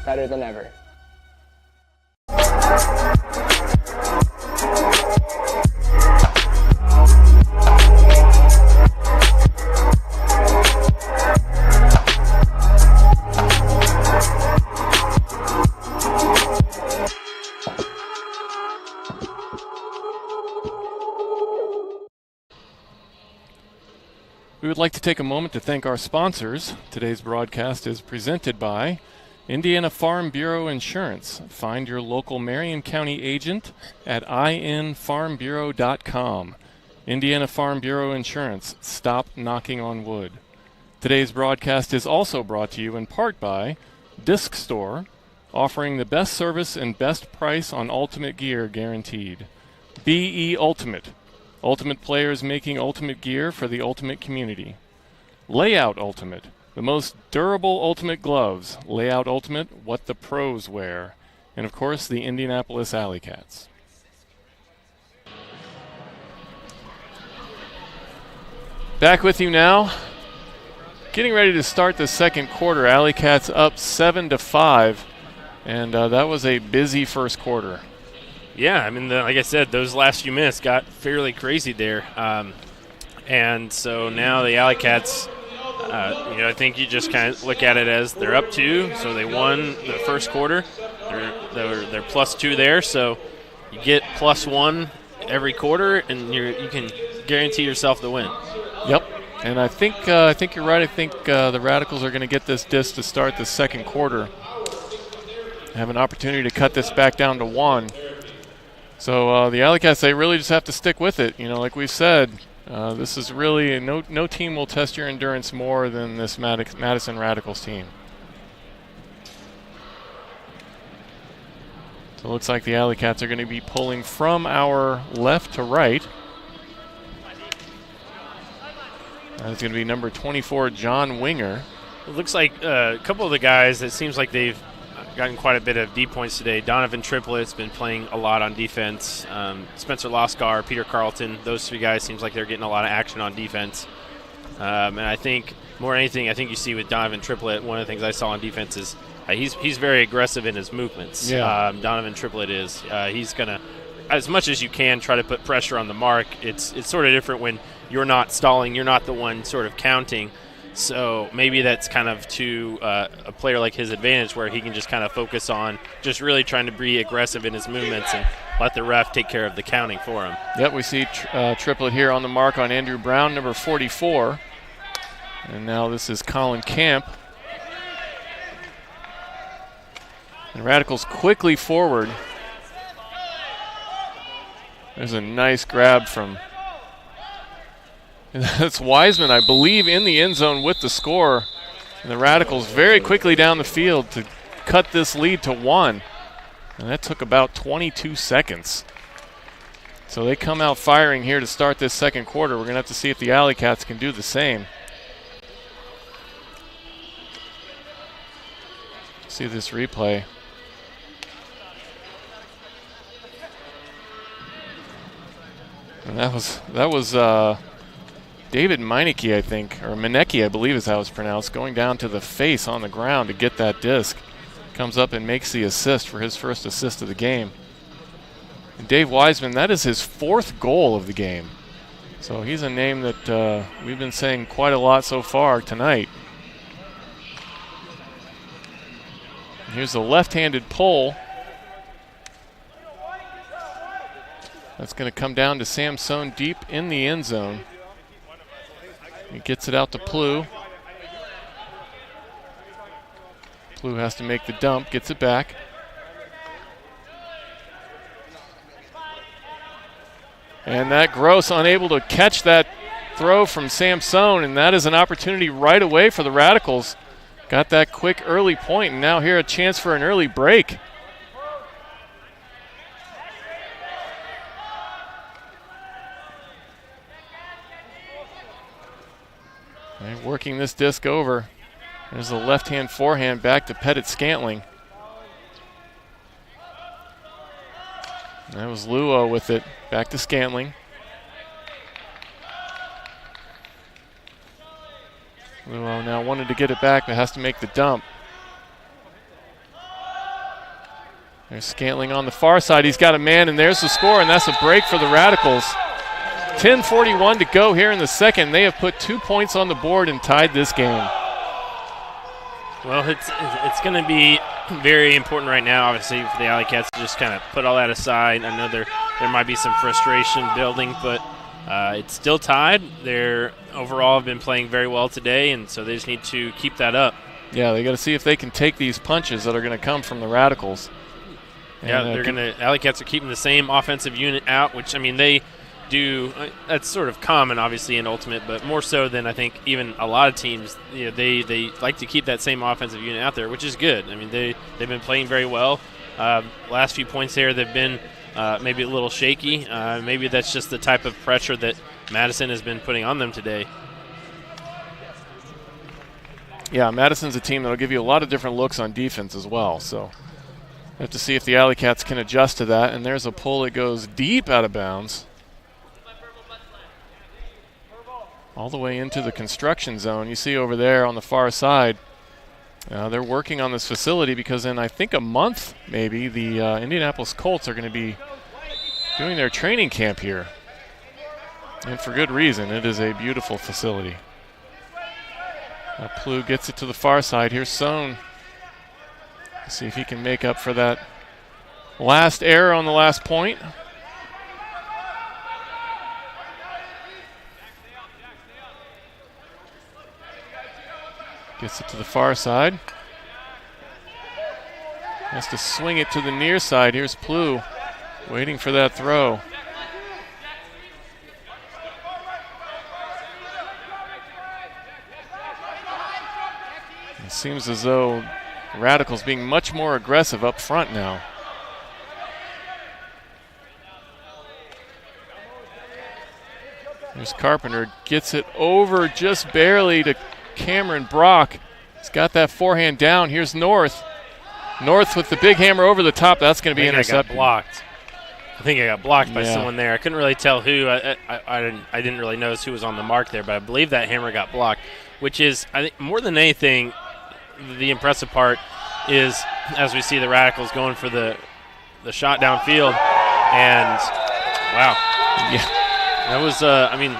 Better than ever. We would like to take a moment to thank our sponsors. Today's broadcast is presented by Indiana Farm Bureau Insurance. Find your local Marion County agent at infarmbureau.com. Indiana Farm Bureau Insurance. Stop knocking on wood. Today's broadcast is also brought to you in part by Disc Store, offering the best service and best price on ultimate gear guaranteed. BE Ultimate. Ultimate players making ultimate gear for the ultimate community. Layout Ultimate. The most durable ultimate gloves. Layout Ultimate, what the pros wear. And of course, the Indianapolis AlleyCats. Back with you now. Getting ready to start the second quarter. AlleyCats up 7-5. And that was a busy first quarter. Yeah, I mean, like I said, those last few minutes got fairly crazy there. And so now the AlleyCats, I think you just kind of look at it as they're up 2, so they won the first quarter. They're +2 there, so you get +1 every quarter, and you can guarantee yourself the win. Yep, and I think you're right. I think the Radicals are going to get this disc to start the second quarter. Have an opportunity to cut this back down to 1. So the AlleyCats, they really just have to stick with it. Like we said, this is really no team will test your endurance more than this Madison Radicals team. So it looks like the AlleyCats are going to be pulling from our left to right. That's going to be number 24, John Winger. It looks like a couple of the guys, it seems like they've gotten quite a bit of D points today. Donovan Triplett's been playing a lot on defense. Spencer Loscar, Peter Carlton, those 3 guys seems like they're getting a lot of action on defense. And I think more than anything, I think you see with Donovan Triplett, one of the things I saw on defense is he's very aggressive in his movements. Yeah. Donovan Triplett is. He's going to, as much as you can, try to put pressure on the mark. It's sort of different when you're not stalling, you're not the one sort of counting. So maybe that's kind of to a player like his advantage, where he can just kind of focus on just really trying to be aggressive in his movements and let the ref take care of the counting for him. Yep, we see Triplett here on the mark on Andrew Brown, number 44. And now this is Colin Camp. And Radicals quickly forward. There's a nice grab from... That's Wiseman, I believe, in the end zone with the score. And the Radicals very quickly down the field to cut this lead to 1. And that took about 22 seconds. So they come out firing here to start this second quarter. We're going to have to see if the AlleyCats can do the same. See this replay. And that was David Meineke, I think, or Manecki, I believe is how it's pronounced, going down to the face on the ground to get that disc. Comes up and makes the assist for his first assist of the game. And Dave Wiseman, that is his 4th goal of the game. So he's a name that we've been saying quite a lot so far tonight. Here's the left-handed pull. That's going to come down to Samson deep in the end zone. He gets it out to Plu. Plu has to make the dump, gets it back. And that Gross unable to catch that throw from Samson, and that is an opportunity right away for the Radicals. Got that quick early point, and now here a chance for an early break. They're working this disc over. There's a left-hand forehand back to Pettit-Scantling. That was Luo with it. Back to Scantling. Luo now wanted to get it back, but has to make the dump. There's Scantling on the far side. He's got a man, and there's the score, and that's a break for the Radicals. 10:41 to go here in the second. They have put 2 points on the board and tied this game. Well, it's going to be very important right now, obviously, for the AlleyCats to just kind of put all that aside. I know there might be some frustration building, but it's still tied. They're overall have been playing very well today, and so they just need to keep that up. Yeah, they got to see if they can take these punches that are going to come from the Radicals. Yeah, AlleyCats are keeping the same offensive unit out, which, I mean, they do. That's sort of common, obviously, in Ultimate, but more so than I think even a lot of teams. You know, they like to keep that same offensive unit out there, which is good. I mean, they've been playing very well. Last few points there, they've been maybe a little shaky. Maybe that's just the type of pressure that Madison has been putting on them today. Yeah, Madison's a team that will give you a lot of different looks on defense as well. So we have to see if the AlleyCats can adjust to that. And there's a pull that goes deep out of bounds. All the way into the construction zone. You see over there on the far side, they're working on this facility because in, I think, a month maybe, the Indianapolis Colts are going to be doing their training camp here. And for good reason. It is a beautiful facility. Plough gets it to the far side. Here's Sohn. Let's see if he can make up for that last error on the last point. Gets it to the far side. Has to swing it to the near side. Here's Plough waiting for that throw. It seems as though Radicals being much more aggressive up front now. Here's Carpenter, gets it over just barely to Cameron Brock. He's got that forehand down. Here's North. North with the big hammer over the top. That's going to be intercepted. I think I got blocked by someone there. I couldn't really tell who. I didn't really notice who was on the mark there, but I believe that hammer got blocked, which is, I think, more than anything, the impressive part is as we see the Radicals going for the shot downfield. And, wow. Yeah. That was, I mean,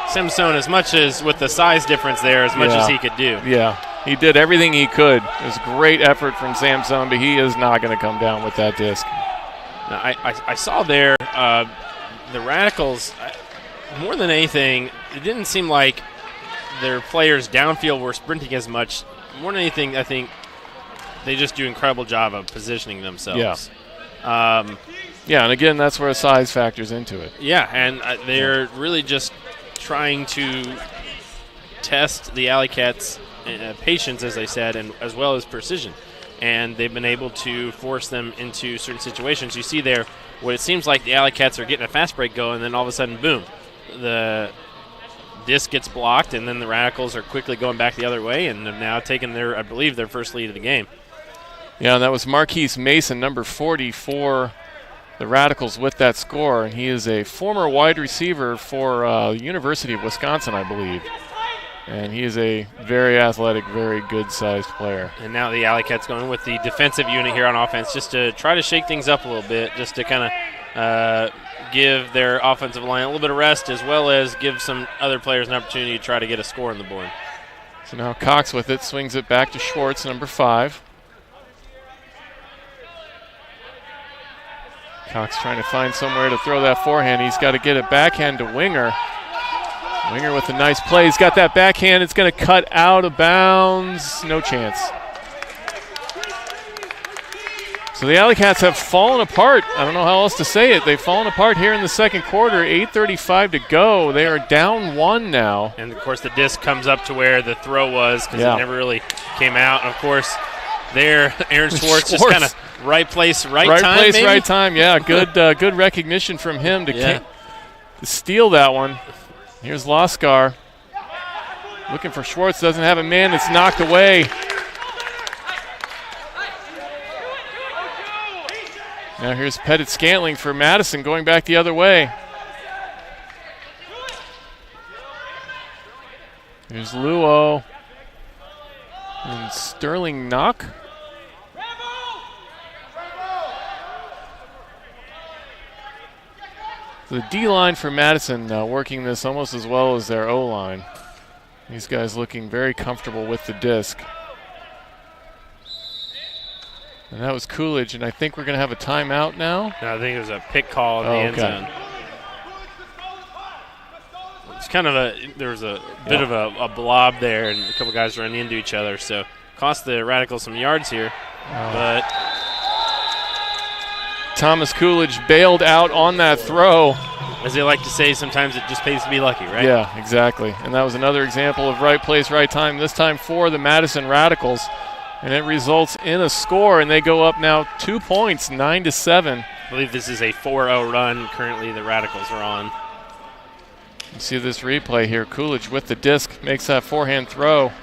Samson, as much as with the size difference there, as much as he could do. Yeah, he did everything he could. It was great effort from Samson, but he is not going to come down with that disc. Now, I saw there the Radicals, more than anything, it didn't seem like their players downfield were sprinting as much. More than anything, I think they just do an incredible job of positioning themselves. Yeah. Yeah, and again, that's where size factors into it. Yeah, and they're really just trying to test the AlleyCats' patience, as I said, and as well as precision. And they've been able to force them into certain situations. You see there what it seems like the AlleyCats are getting a fast break going, and then all of a sudden, boom, the disc gets blocked, and then the Radicals are quickly going back the other way and have now taken their, I believe, their first lead of the game. Yeah, and that was Marquise Mason, number 40 for the Radicals with that score, and he is a former wide receiver for the University of Wisconsin, I believe. And he is a very athletic, very good-sized player. And now the AlleyCats going with the defensive unit here on offense just to try to shake things up a little bit, just to kind of give their offensive line a little bit of rest, as well as give some other players an opportunity to try to get a score on the board. So now Cox with it, swings it back to Schwartz, number 5. Cox trying to find somewhere to throw that forehand. He's got to get it backhand to Winger. Winger with a nice play. He's got that backhand. It's going to cut out of bounds. No chance. So the AlleyCats have fallen apart. I don't know how else to say it. They've fallen apart here in the second quarter. 8:35 to go. They are down 1 now. And, of course, the disc comes up to where the throw was because it never really came out. And, of course, there, Aaron Schwartz just kind of right place, right time. Right place, maybe? right time. Yeah, good recognition from him to steal that one. Here's Loskar. Looking for Schwartz. Doesn't have a man. It's knocked away. Now here's Pettit-Scantling for Madison going back the other way. Here's Luo. And Sterling Knock. The D-line for Madison working this almost as well as their O-line. These guys looking very comfortable with the disc. And that was Coolidge, and I think we're going to have a timeout now. No, I think it was a pick call in the end zone. It's kind of there was a bit of a blob there, and a couple guys running into each other, so cost the Radicals some yards here. But Thomas Coolidge bailed out on that throw. As they like to say, sometimes it just pays to be lucky, right? Yeah, exactly. And that was another example of right place, right time, this time for the Madison Radicals. And it results in a score, and they go up now 2 points, 9-7. I believe this is a 4-0 run currently the Radicals are on. You see this replay here. Coolidge with the disc makes that forehand throw.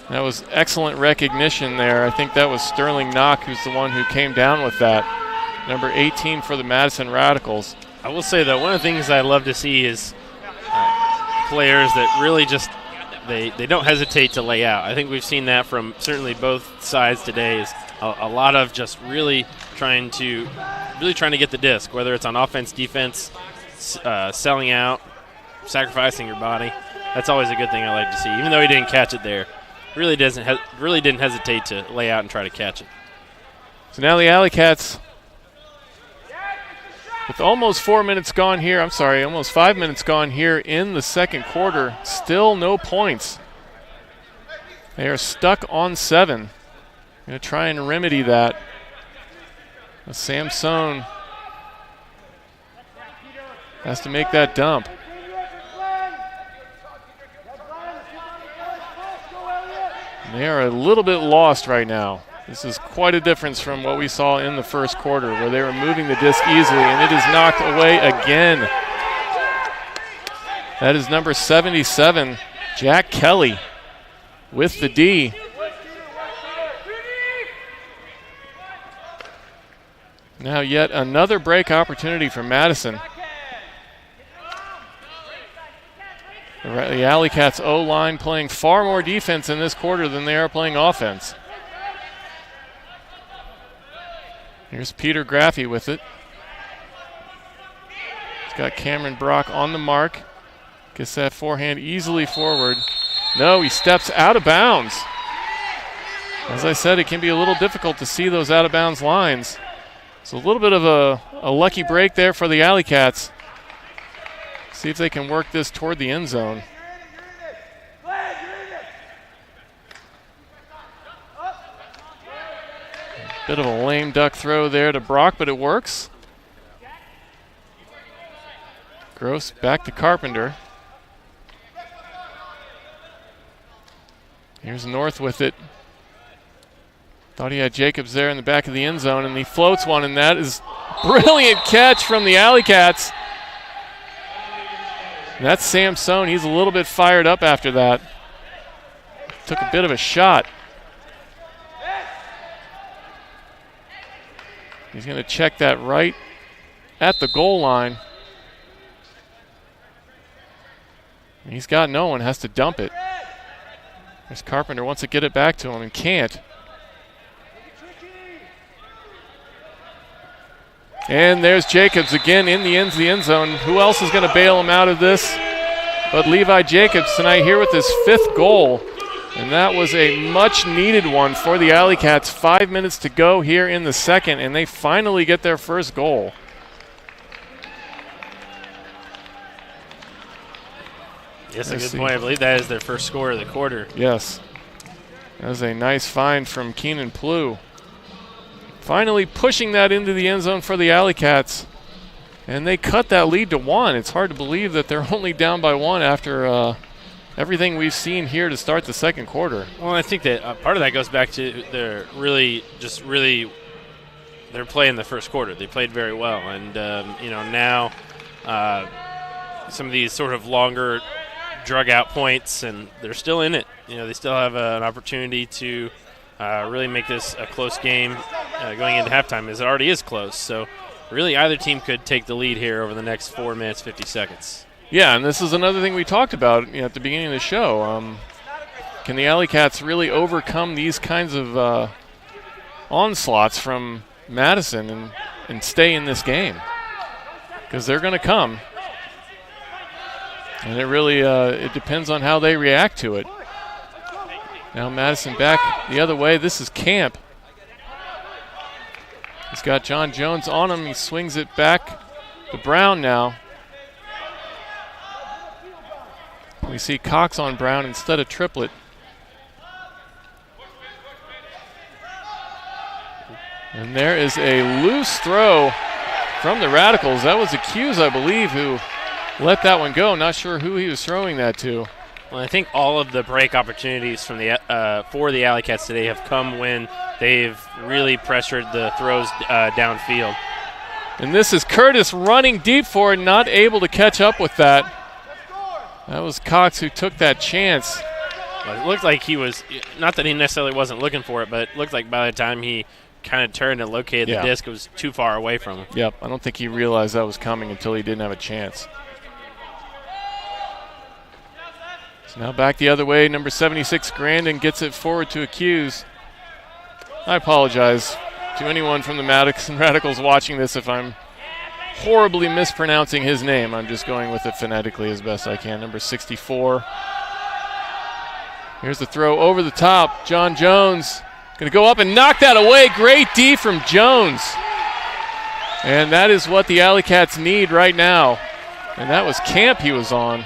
That was excellent recognition there. I think that was Sterling Knock who's the one who came down with that. Number 18 for the Madison Radicals. I will say, though, one of the things I love to see is players that really just they don't hesitate to lay out. I think we've seen that from certainly both sides today. Is a lot of just really trying to get the disc, whether it's on offense, defense, selling out, sacrificing your body. That's always a good thing I like to see. Even though he didn't catch it there, really didn't hesitate to lay out and try to catch it. So now the AlleyCats, with almost 4 minutes gone here, almost 5 minutes gone here in the second quarter, still no points. They are stuck on 7. Going to try and remedy that. Samson has to make that dump. And they are a little bit lost right now. This is quite a difference from what we saw in the first quarter, where they were moving the disc easily, and it is knocked away again. That is number 77, Jack Kelly, with the D. Now yet another break opportunity for Madison. The AlleyCats O-line playing far more defense in this quarter than they are playing offense. Here's Peter Graffey with it. He's got Cameron Brock on the mark. Gets that forehand easily forward. No, he steps out of bounds. As I said, it can be a little difficult to see those out of bounds lines. So a little bit of a lucky break there for the AlleyCats. See if they can work this toward the end zone. Bit of a lame duck throw there to Brock, but it works. Gross back to Carpenter. Here's North with it. Thought he had Jacobs there in the back of the end zone, and he floats one, and that is brilliant catch from the AlleyCats. And that's Samson. He's a little bit fired up after that. Took a bit of a shot. He's going to check that right at the goal line. And he's got no one, has to dump it. There's Carpenter, wants to get it back to him and can't. And there's Jacobs again in the end zone. Who else is going to bail him out of this but Levi Jacobs tonight here with his 5th goal. And that was a much-needed one for the AlleyCats. 5 minutes to go here in the second, and they finally get their first goal. Yes, a good point. I believe that is their first score of the quarter. Yes. That was a nice find from Keenan Plew. finally pushing that into the end zone for the AlleyCats. And they cut that lead to 1. It's hard to believe that they're only down by 1 after everything we've seen here to start the second quarter. Well, I think that part of that goes back to they're playing the first quarter. They played very well. And, now some of these sort of longer drug-out points, and they're still in it. They still have an opportunity to really make this a close game going into halftime, as it already is close. So really either team could take the lead here over the next 4 minutes, 50 seconds. Yeah, and this is another thing we talked about at the beginning of the show. Can the AlleyCats really overcome these kinds of onslaughts from Madison and stay in this game? Because they're going to come. And it really it depends on how they react to it. Now Madison back the other way. This is Camp. He's got John Jones on him. He swings it back to Brown now. We see Cox on Brown instead of Triplett. And there is a loose throw from the Radicals. That was the Q's, I believe, who let that one go. Not sure who he was throwing that to. Well, I think all of the break opportunities from for the AlleyCats today have come when they've really pressured the throws downfield. And this is Curtis running deep for it, not able to catch up with that. That was Cox who took that chance. Well, it looked like he was, not that he necessarily wasn't looking for it, but it looked like by the time he kind of turned and located the disc, it was too far away from him. Yep, I don't think he realized that was coming until he didn't have a chance. So now back the other way, number 76, Grandin gets it forward to Accuse. I apologize to anyone from the Madison Radicals watching this if I'm horribly mispronouncing his name. I'm just going with it phonetically as best I can. Number 64. Here's the throw over the top. John Jones going to go up and knock that away. Great D from Jones. And that is what the AlleyCats need right now. And that was Camp he was on.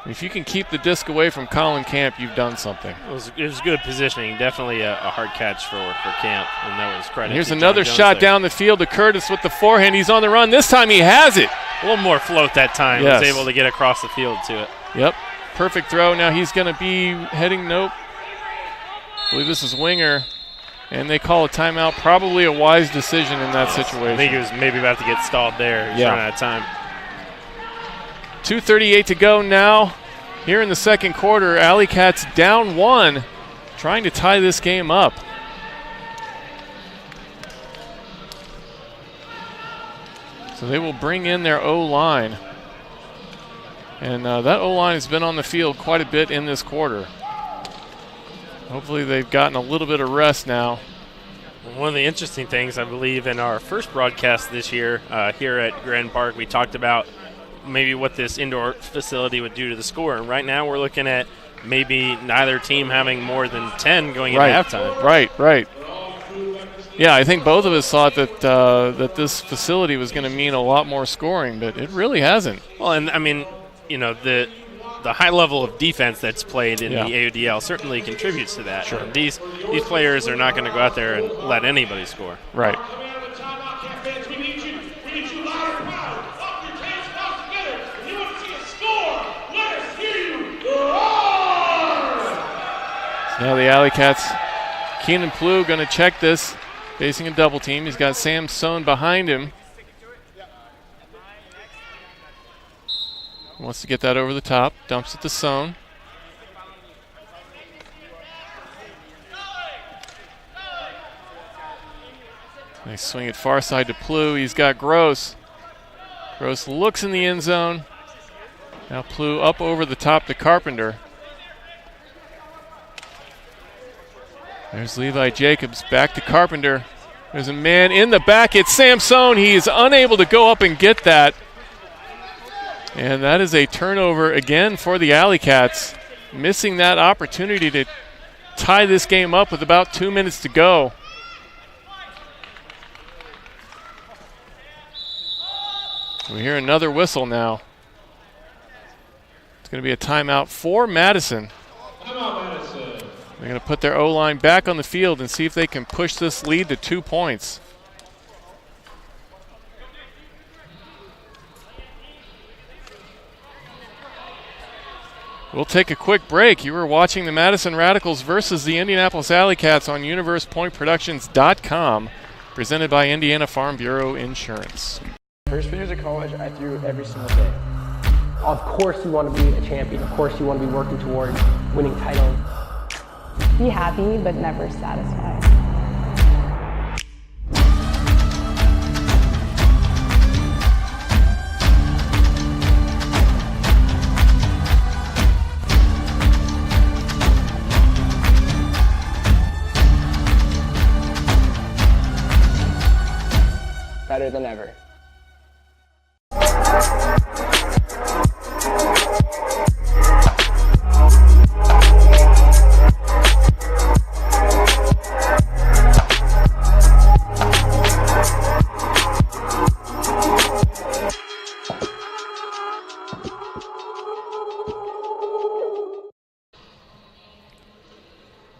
If you can keep the disc away from Colin Camp, you've done something. It was good positioning. Definitely a hard catch for Camp, and that was credit. Here's another shot down the field to Curtis with the forehand. He's on the run. This time he has it. A little more float that time. Yes. He was able to get across the field to it. Yep. Perfect throw. Now he's going to be heading, nope. I believe this is Winger. And they call a timeout. Probably a wise decision in that situation. I think he was maybe about to get stalled there. He's running out of time. 2:38 to go now here in the second quarter. AlleyCats down 1, trying to tie this game up. So they will bring in their O-line. And that O-line has been on the field quite a bit in this quarter. Hopefully they've gotten a little bit of rest now. One of the interesting things, I believe, in our first broadcast this year here at Grand Park, we talked about maybe what this indoor facility would do to the score. And right now we're looking at maybe neither team having more than 10 going into halftime. Right. Yeah, I think both of us thought that that this facility was going to mean a lot more scoring, but it really hasn't. Well, and I mean, the high level of defense that's played in the AUDL certainly contributes to that. Sure. These players are not going to go out there and let anybody score. Right. Now the AlleyCats, Keenan Plew going to check this, facing a double team. He's got Sam Sohn behind him. Wants to get that over the top, dumps it to Sohn. They swing it far side to Plew. He's got Gross. Gross looks in the end zone. Now Plew up over the top to Carpenter. There's Levi Jacobs back to Carpenter. There's a man in the back. It's Sam Sohn. He is unable to go up and get that. And that is a turnover again for the AlleyCats, missing that opportunity to tie this game up with about 2 minutes to go. We hear another whistle now. It's going to be a timeout for Madison. Timeout, Madison. They're going to put their O-line back on the field and see if they can push this lead to 2 points. We'll take a quick break. You are watching the Madison Radicals versus the Indianapolis AlleyCats on UniversePointProductions.com, presented by Indiana Farm Bureau Insurance. First few years of college, I threw every single day. Of course you want to be a champion. Of course you want to be working towards winning titles. Be happy, but never satisfied. Better than ever.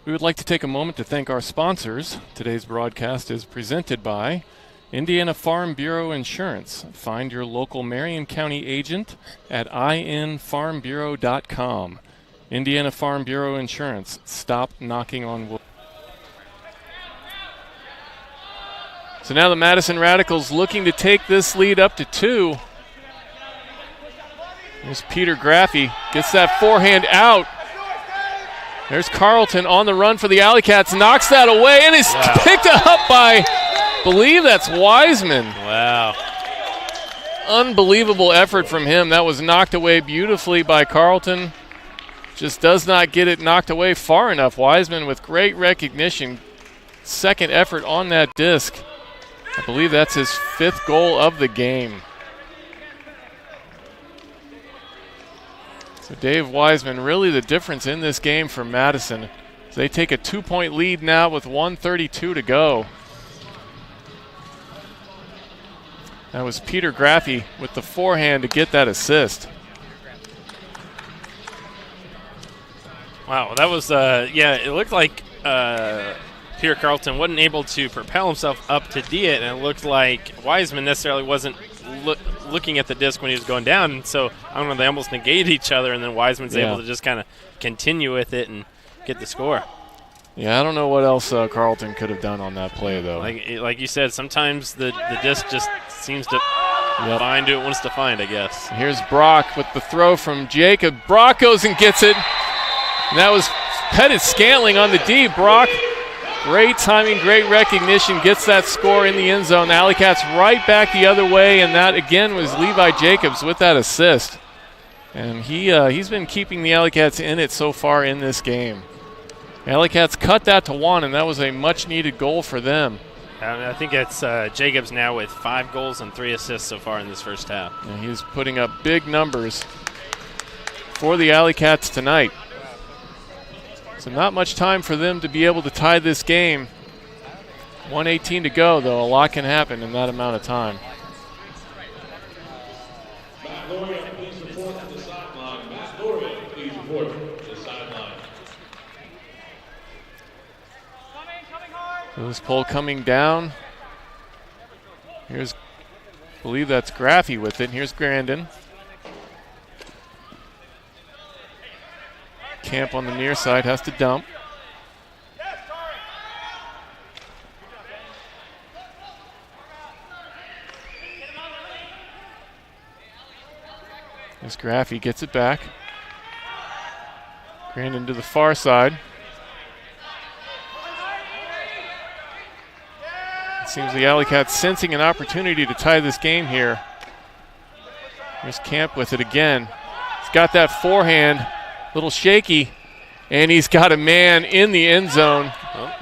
We would like to take a moment to thank our sponsors. Today's broadcast is presented by Indiana Farm Bureau Insurance. Find your local Marion County agent at infarmbureau.com. Indiana Farm Bureau Insurance. Stop knocking on wood. So now the Madison Radicals looking to take this lead up to 2. There's Peter Graffey. Gets that forehand out. There's Carlton on the run for the AlleyCats. Knocks that away and is picked up by, I believe that's Wiseman. Wow. Unbelievable effort from him. That was knocked away beautifully by Carlton. Just does not get it knocked away far enough. Wiseman with great recognition. Second effort on that disc. I believe that's his 5th goal of the game. So Dave Wiseman, really the difference in this game for Madison. So they take a 2-point lead now with 1:32 to go. That was Peter Graffey with the forehand to get that assist. Wow, that was, it looked like Peter Carlton wasn't able to propel himself up to D it, and it looked like Wiseman necessarily wasn't looking at the disc when he was going down. So, I don't know, they almost negate each other, and then Wiseman's able to just kind of continue with it and get the score. Yeah, I don't know what else Carlton could have done on that play, though. Like you said, sometimes the disc just seems to find who it wants to find, I guess. Here's Brock with the throw from Jacob. Brock goes and gets it. And that was Pettit Scantling on the D. Brock, great timing, great recognition, gets that score in the end zone. The AlleyCats right back the other way, and that again was Levi Jacobs with that assist. And he's been keeping the AlleyCats in it so far in this game. The AlleyCats cut that to 1, and that was a much-needed goal for them. I think it's Jacobs now with 5 goals and 3 assists so far in this first half. And he's putting up big numbers for the AlleyCats tonight. So not much time for them to be able to tie this game. 1:18 to go, though. A lot can happen in that amount of time. Matt Lauria, please report to the sideline. Matt Lauria, please report to the sideline. So this pole coming down. Here's, I believe that's Graffey with it. Here's Grandin. Camp on the near side has to dump. As Graffey gets it back. Grandin to the far side. It seems the AlleyCats sensing an opportunity to tie this game here. Here's Camp with it again. He's got that forehand. Little shaky, and he's got a man in the end zone.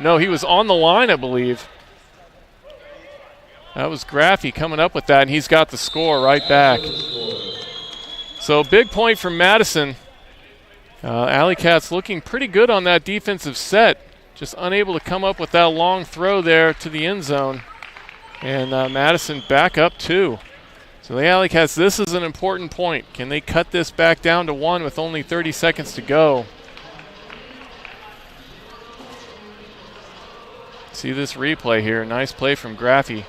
No, he was on the line, I believe. That was Graffey coming up with that, and he's got the score right back. So big point for Madison. AlleyCats looking pretty good on that defensive set, just unable to come up with that long throw there to the end zone. And Madison back up 2. So the AlleyCats, this is an important point. Can they cut this back down to 1 with only 30 seconds to go? See this replay here. Nice play from Graffy.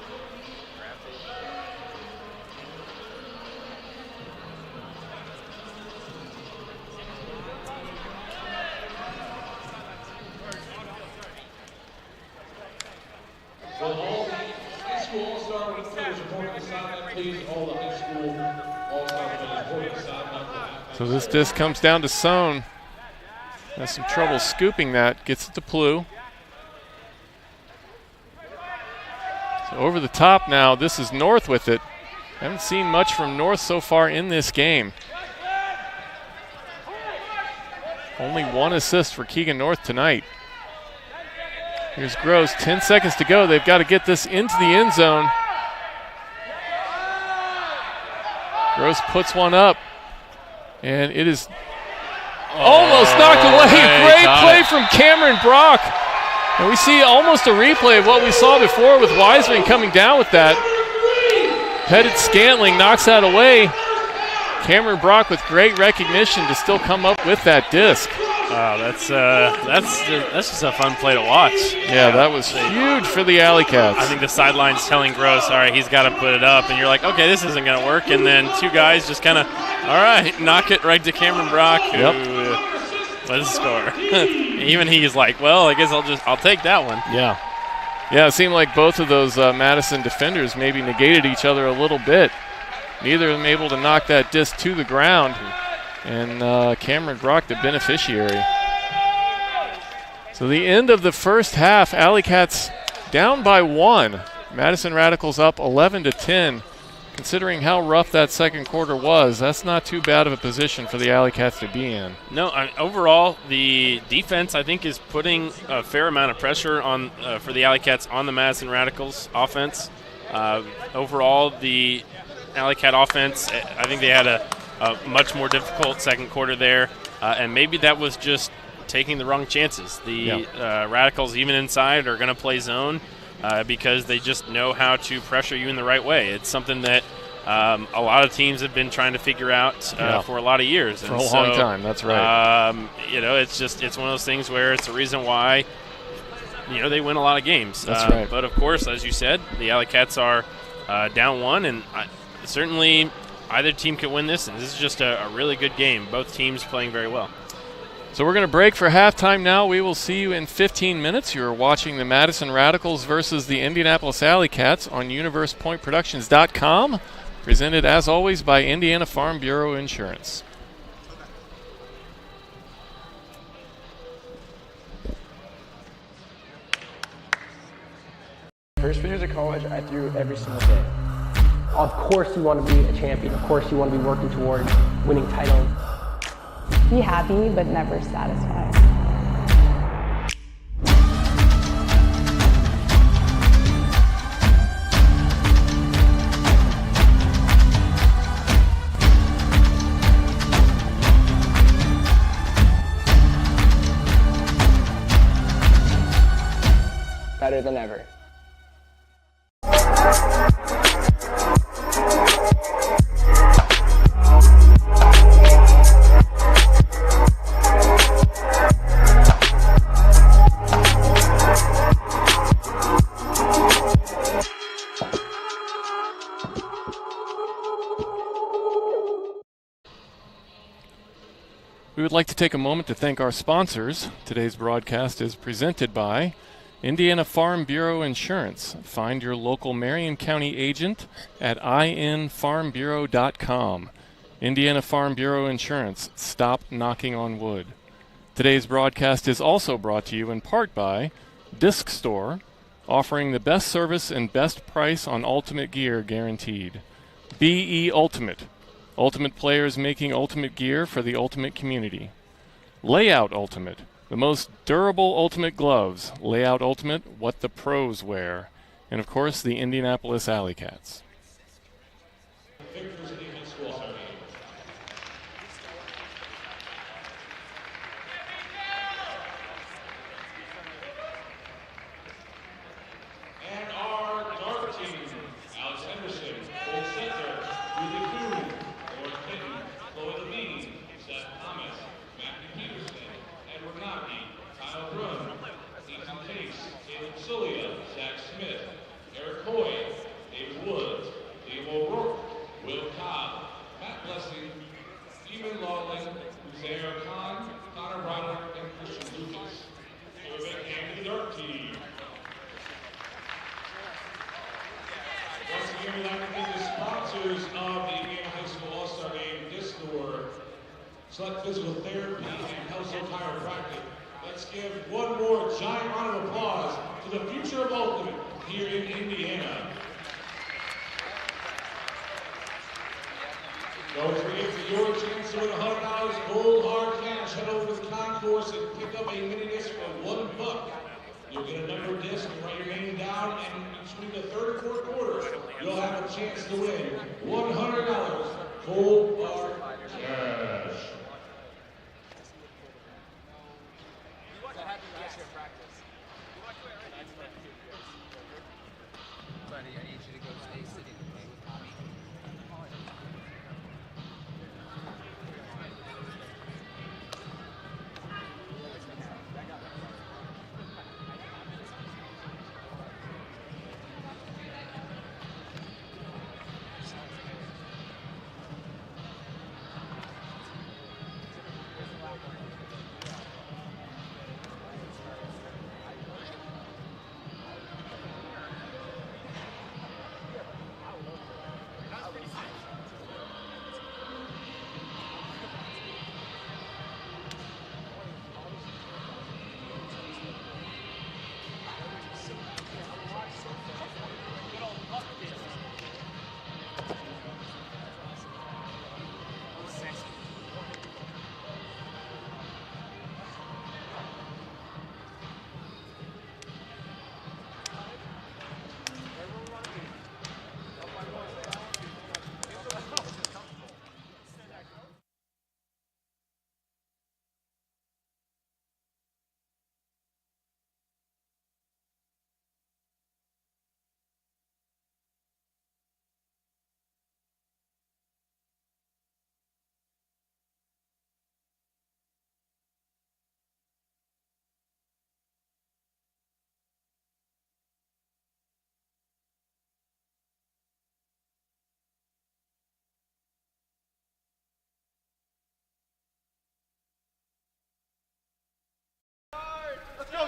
So this disc comes down to Sohn. Has some trouble scooping that. Gets it to Plough. So over the top now. This is North with it. Haven't seen much from North so far in this game. Only one assist for Keegan North tonight. Here's Gross. 10 seconds to go. They've got to get this into the end zone. Gross puts one up. And it is almost knocked away. Great play from Cameron Brock. And we see almost a replay of what we saw before with Wiseman coming down with that. Pettit Scantling knocks that away. Cameron Brock with great recognition to still come up with that disc. Wow, that's just a fun play to watch. Yeah, that was huge for the AlleyCats. I think the sideline's telling Gross, all right, he's got to put it up. And you're like, okay, this isn't going to work. And then two guys just kind of, all right, knock it right to Cameron Brock. Let's score. Even he's like, well, I guess I'll take that one. Yeah. Yeah, it seemed like both of those Madison defenders maybe negated each other a little bit. Neither of them able to knock that disc to the ground. And Cameron Brock, the beneficiary. So the end of the first half, AlleyCats down by 1. Madison Radicals up 11-10. Considering how rough that second quarter was, that's not too bad of a position for the AlleyCats to be in. No, overall, the defense, I think, is putting a fair amount of pressure on for the AlleyCats on the Madison Radicals offense. Overall, the AlleyCat offense, I think they had a much more difficult second quarter there, and maybe that was just taking the wrong chances. The Radicals, even inside, are going to play zone because they just know how to pressure you in the right way. It's something that a lot of teams have been trying to figure out for a lot of years. For a long time, that's right. It's one of those things where it's the reason why they win a lot of games. That's right. But, of course, as you said, the AlleyCats are down 1, and certainly – either team can win this, and this is just a really good game. Both teams playing very well. So we're going to break for halftime now. We will see you in 15 minutes. You're watching the Madison Radicals versus the Indianapolis AlleyCats on UniversePointProductions.com. Presented, as always, by Indiana Farm Bureau Insurance. First few years of college, I threw every single day. Of course you want to be a champion. Of course you want to be working towards winning titles. Be happy, but never satisfied. Better than ever. We would like to take a moment to thank our sponsors. Today's broadcast is presented by Indiana Farm Bureau Insurance. Find your local Marion County agent at infarmbureau.com. Indiana Farm Bureau Insurance. Stop knocking on wood. Today's broadcast is also brought to you in part by Disc Store, offering the best service and best price on ultimate gear guaranteed. BE Ultimate. Ultimate players making ultimate gear for the ultimate community. Layout Ultimate. The most durable ultimate gloves. Layout Ultimate, what the pros wear. And of course, the Indianapolis AlleyCats. And our dart team, Alex Henderson, Old Center, Rudy Kuhn, Lauren Clinton, Chloe Levine, Seth Thomas, Matthew Peterson, Edward Naki, Kyle Brun, Ethan Case, Caleb Cilia, select physical therapy, and household chiropractic. Let's give one more giant round of applause to the future of Oakland here in Indiana. Don't forget, for your chance to win $100 gold hard cash, head over to the concourse and pick up a mini disc for $1. You'll get a numbered disc and write your name down, and between the third and fourth quarters, you'll have a chance to win $100 gold hard cash.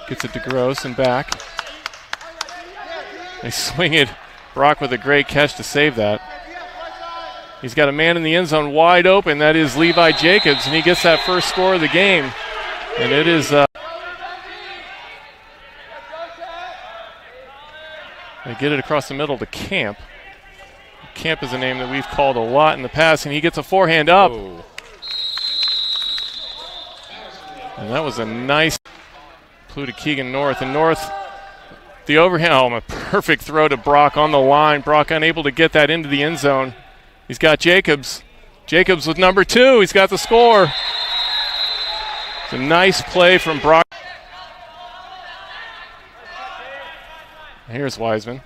Gets it to Gross and back. They swing it. Brock with a great catch to save that. He's got a man in the end zone wide open. That is Levi Jacobs, and he gets that first score of the game. And it is they get it across the middle to Camp. Camp is a name that we've called a lot in the past, and he gets a forehand up. Oh. And that was a nice clue to Keegan North. And North, the overhand, a perfect throw to Brock on the line. Brock unable to get that into the end zone. He's got Jacobs. Jacobs with number 2. He's got the score. It's a nice play from Brock. Here's Wiseman.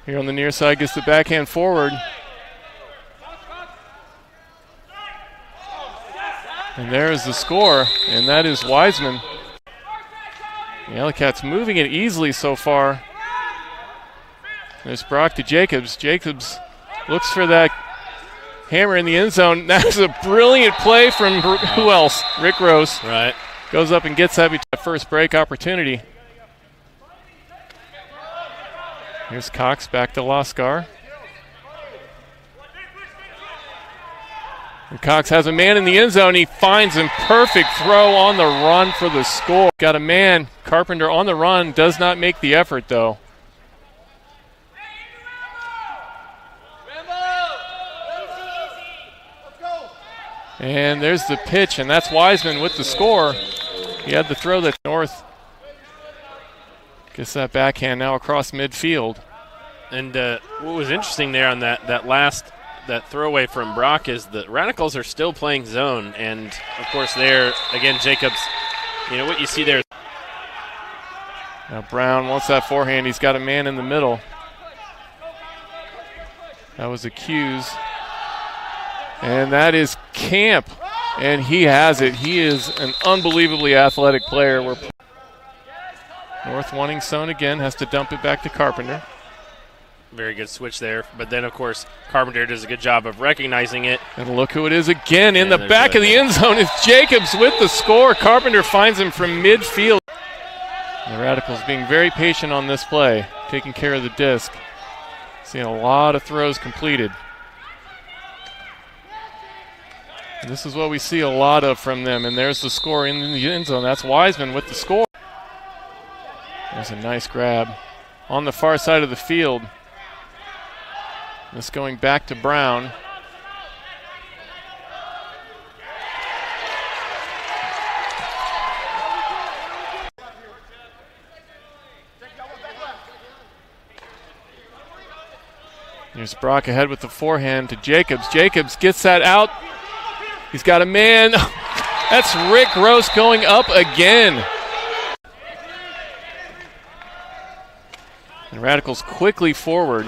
Here on the near side, gets the backhand forward. And there's the score, and that is Wiseman. The AlleyCats moving it easily so far. There's Brock to Jacobs. Jacobs looks for that hammer in the end zone. That's a brilliant play from who else? Rick Rose. Right. Goes up and gets that first break opportunity. Here's Cox back to Lascar. And Cox has a man in the end zone. He finds him. Perfect throw on the run for the score. Got a man. Carpenter on the run. Does not make the effort, though. And there's the pitch, and that's Wiseman with the score. He had the throw that North gets that backhand now across midfield. And what was interesting there on that throwaway from Brock is the Radicals are still playing zone, and of course there again Jacobs. You know what you see there. Now Brown wants that forehand. He's got a man in the middle. That was a Hughes. And that is Camp, and he has it. He is an unbelievably athletic player. North wanting zone again, has to dump it back to Carpenter. Very good switch there, but then of course Carpenter does a good job of recognizing it. And look who it is again in the back of the end zone. It's Jacobs with the score. Carpenter finds him from midfield. The Radicals being very patient on this play, taking care of the disc. Seeing a lot of throws completed. And this is what we see a lot of from them, and there's the score in the end zone. That's Wiseman with the score. There's a nice grab on the far side of the field. This going back to Brown. Here's Brock ahead with the forehand to Jacobs. Jacobs gets that out. He's got a man. That's Rick Gross going up again. And Radicals quickly forward.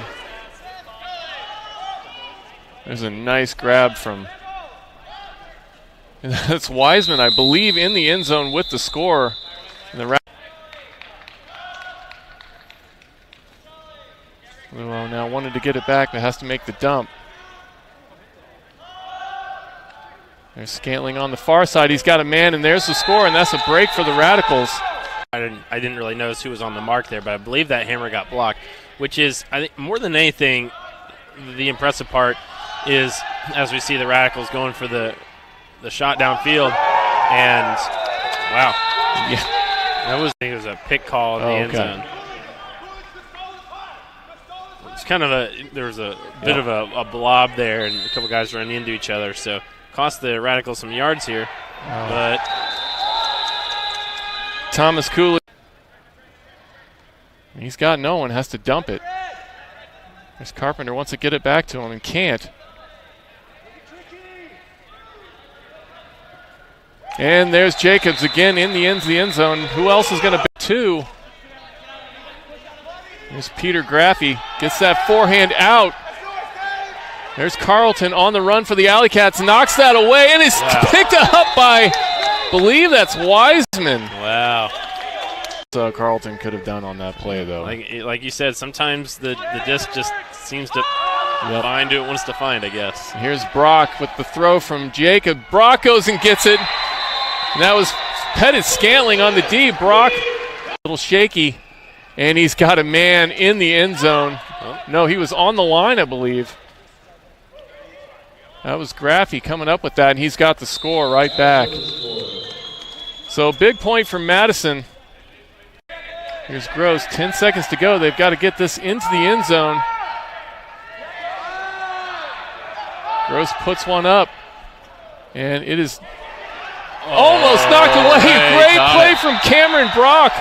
There's a nice grab from, and that's Wiseman, I believe, in the end zone with the score. And the Luo now wanted to get it back, but has to make the dump. There's Scantling on the far side. He's got a man, and there's the score, and that's a break for the Radicals. I didn't really notice who was on the mark there, but I believe that hammer got blocked, which is, I think, more than anything, the impressive part is as we see the Radicals going for the shot downfield, and wow, yeah, I think it was a pick call in the end zone. It's kind of there was a bit of a blob there, and a couple guys running into each other, so cost the Radicals some yards here, but Thomas Cooley, he's got no one, has to dump it. There's Carpenter, wants to get it back to him and can't. And there's Jacobs again in the end zone. Who else is going to bet two? There's Peter Graffey, gets that forehand out. There's Carlton on the run for the AlleyCats, knocks that away, and is picked up by, I believe that's Wiseman. Wow. So Carlton could have done on that play, though. Like you said, sometimes the disc just seems to find who it wants to find, I guess. Here's Brock with the throw from Jacob. Brock goes and gets it. And that was Pettit Scantling on the D. Brock, a little shaky, and he's got a man in the end zone. Oh. No, he was on the line, I believe. That was Graffey coming up with that, and he's got the score right back. So big point for Madison. Here's Gross, 10 seconds to go. They've got to get this into the end zone. Gross puts one up, and it is almost knocked away. Great play from Cameron Brock.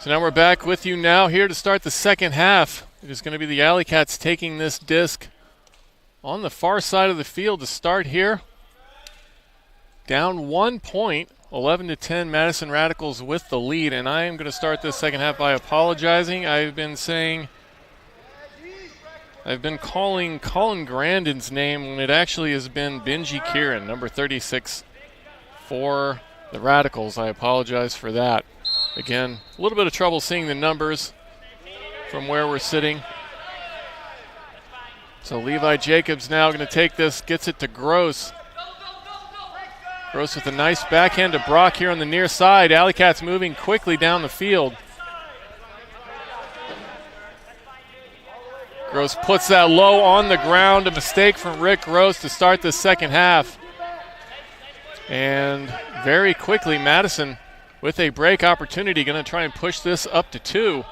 So now we're back with you now here to start the second half. It is going to be the AlleyCats taking this disc on the far side of the field to start here. Down 1 point, 11-10, Madison Radicals with the lead, and I am going to start this second half by apologizing. I've been calling Colin Grandin's name when it actually has been Benji Kieran, number 36 for the Radicals. I apologize for that. Again, a little bit of trouble seeing the numbers from where we're sitting. So Levi Jacobs now going to take this, gets it to Gross. Gross with a nice backhand to Brock here on the near side. AlleyCats moving quickly down the field. Gross puts that low on the ground. A mistake from Rick Gross to start the second half. And very quickly, Madison with a break opportunity, going to try and push this up to 2.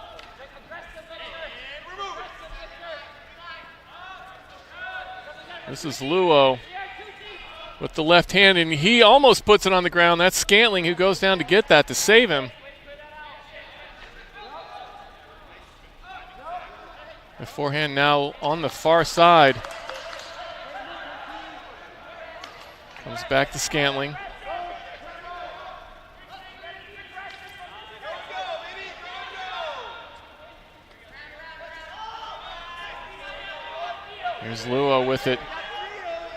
This is Luo with the left hand, and he almost puts it on the ground. That's Scantling who goes down to get that to save him. The forehand now on the far side. Comes back to Scantling. Here's Luo with it.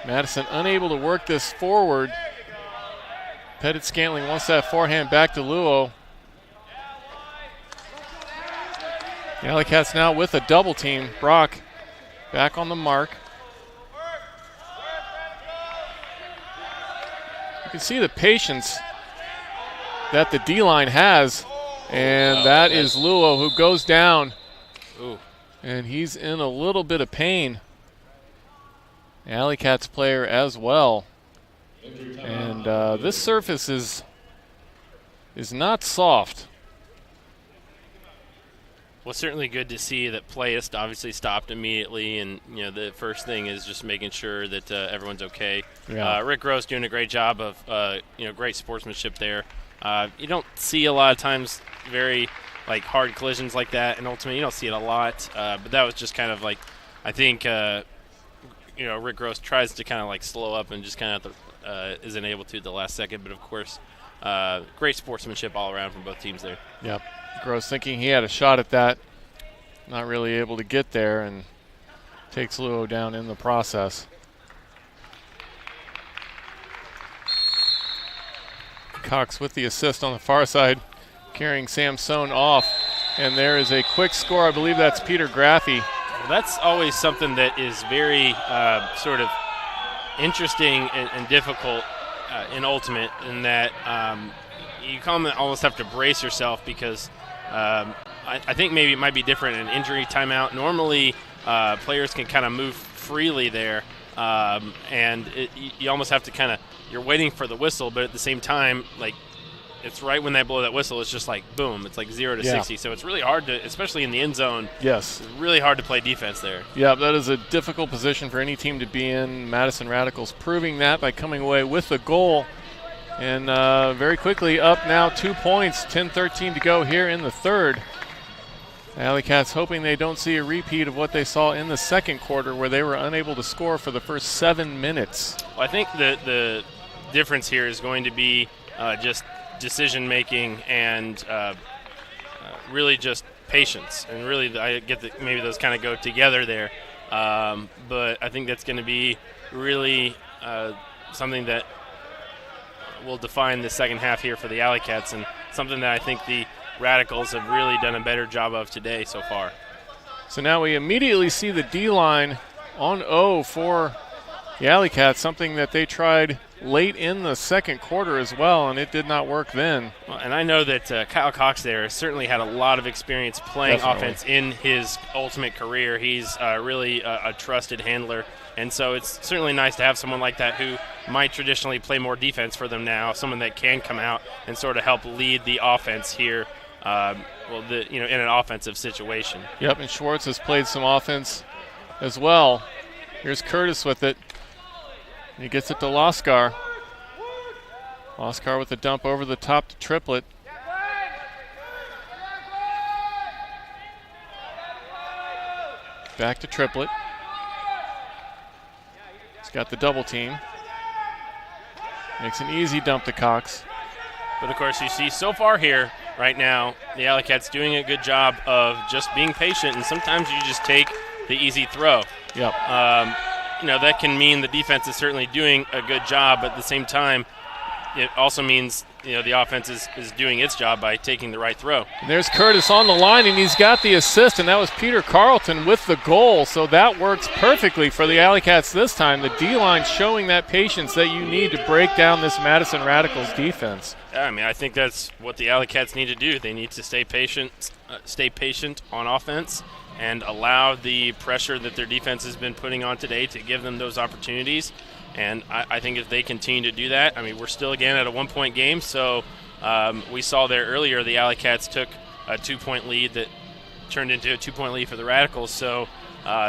Madison unable to work this forward. Pettit Scantling wants that forehand back to Luo. The AlleyCats now with a double team. Brock back on the mark. You can see the patience that the D-line has, and that is Luo who goes down. Ooh. And he's in a little bit of pain. The AlleyCats player as well. And this surface is not soft. Well, certainly good to see that Playist obviously stopped immediately, and the first thing is just making sure that everyone's okay. Yeah. Rick Gross doing a great job of great sportsmanship there. You don't see a lot of times very hard collisions like that, and ultimately you don't see it a lot. But that was just kind of I think Rick Gross tries to kind of slow up and just kind of isn't able to at the last second. But of course, great sportsmanship all around from both teams there. Yep. Gross thinking he had a shot at that, not really able to get there, and takes Luo down in the process. Cox with the assist on the far side, carrying Samson off, and there is a quick score. I believe that's Peter Graffey. Well, that's always something that is very sort of interesting and difficult in Ultimate, in that you almost have to brace yourself because I think maybe it might be different in injury timeout. Normally, players can kind of move freely there, and you almost have to you're waiting for the whistle, but at the same time, it's right when they blow that whistle, it's just boom, it's 0 to 60. So it's really hard to, especially in the end zone. Yes. It's really hard to play defense there. Yeah, that is a difficult position for any team to be in. Madison Radicals proving that by coming away with a goal. And very quickly up now 2 points, 10-13 to go here in the third. The AlleyCats hoping they don't see a repeat of what they saw in the second quarter, where they were unable to score for the first 7 minutes. Well, I think the difference here is going to be just decision making and really just patience. And really, I get that maybe those kind of go together there. But I think that's going to be really something that will define the second half here for the AlleyCats, and something that I think the Radicals have really done a better job of today so far. So now we immediately see the D-line on O for the AlleyCats, something that they tried late in the second quarter as well, and it did not work then. Well, and I know that Kyle Cox there certainly had a lot of experience playing offense in his Ultimate career. He's really a trusted handler, and so it's certainly nice to have someone like that who might traditionally play more defense for them now, someone that can come out and sort of help lead the offense here. In an offensive situation. Yep, and Schwartz has played some offense as well. Here's Curtis with it. He gets it to Loskar. Loskar with a dump over the top to Triplett. Back to Triplett. He's got the double team. Makes an easy dump to Cox. But of course, you see so far here, right now, the AlleyCats doing a good job of just being patient, and sometimes you just take the easy throw. Yep. That can mean the defense is certainly doing a good job, but at the same time, it also means the offense is doing its job by taking the right throw. And there's Curtis on the line, and he's got the assist, and that was Peter Carlton with the goal. So that works perfectly for the AlleyCats this time. The D-line showing that patience that you need to break down this Madison Radicals defense. Yeah, I think that's what the AlleyCats need to do. They need to stay patient on offense and allow the pressure that their defense has been putting on today to give them those opportunities. And I think if they continue to do that, we're still again at a 1-point game. So we saw there earlier the AlleyCats took a 2-point lead that turned into a 2-point lead for the Radicals. So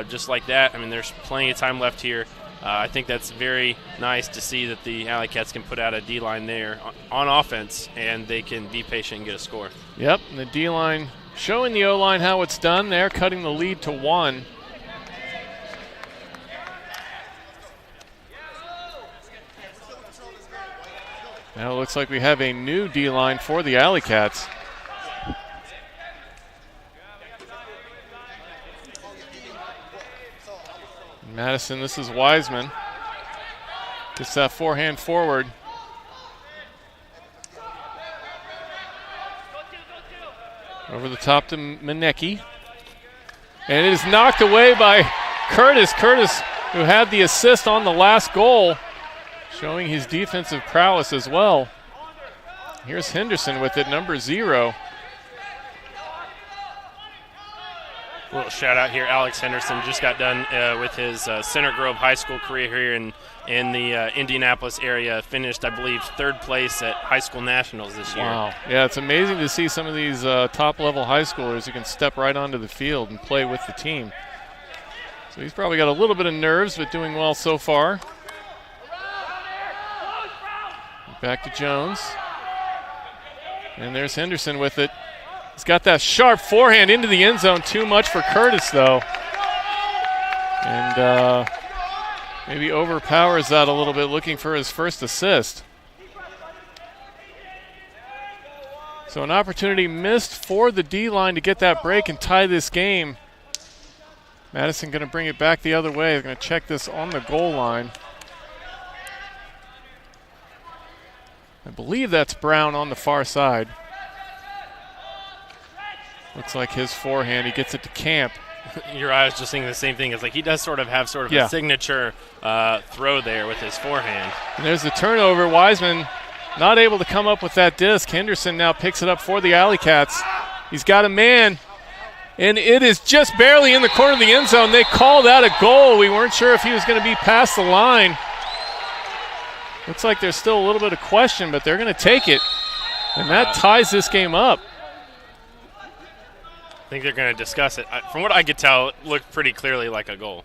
just like that, there's plenty of time left here. I think that's very nice to see that the AlleyCats can put out a D-line there on offense, and they can be patient and get a score. Yep, and the D-line showing the O-line how it's done there, cutting the lead to 1. Now it looks like we have a new D-line for the AlleyCats. Madison, this is Wiseman. Gets that forehand forward. Over the top to Manecki. And it is knocked away by Curtis. Curtis, who had the assist on the last goal, showing his defensive prowess as well. Here's Henderson with it, number 0. A little shout out here. Alex Henderson just got done with his Center Grove High School career here in the Indianapolis area. Finished, I believe, 3rd place at high school nationals this year. Wow. Yeah, it's amazing to see some of these top-level high schoolers who can step right onto the field and play with the team. So he's probably got a little bit of nerves, but doing well so far. Back to Jones. And there's Henderson with it. He's got that sharp forehand into the end zone. Too much for Curtis, though. And maybe overpowers that a little bit, looking for his first assist. So an opportunity missed for the D-line to get that break and tie this game. Madison going to bring it back the other way. They're going to check this on the goal line. I believe that's Brown on the far side. Looks like his forehand. He gets it to Camp. Uriah was just saying the same thing. It's like he does sort of have a signature throw there with his forehand. And there's the turnover. Wiseman not able to come up with that disc. Henderson now picks it up for the AlleyCats. He's got a man, and it is just barely in the corner of the end zone. They called that a goal. We weren't sure if he was going to be past the line. Looks like there's still a little bit of question, but they're going to take it. And that ties this game up. I think they're going to discuss it. From what I could tell, it looked pretty clearly like a goal.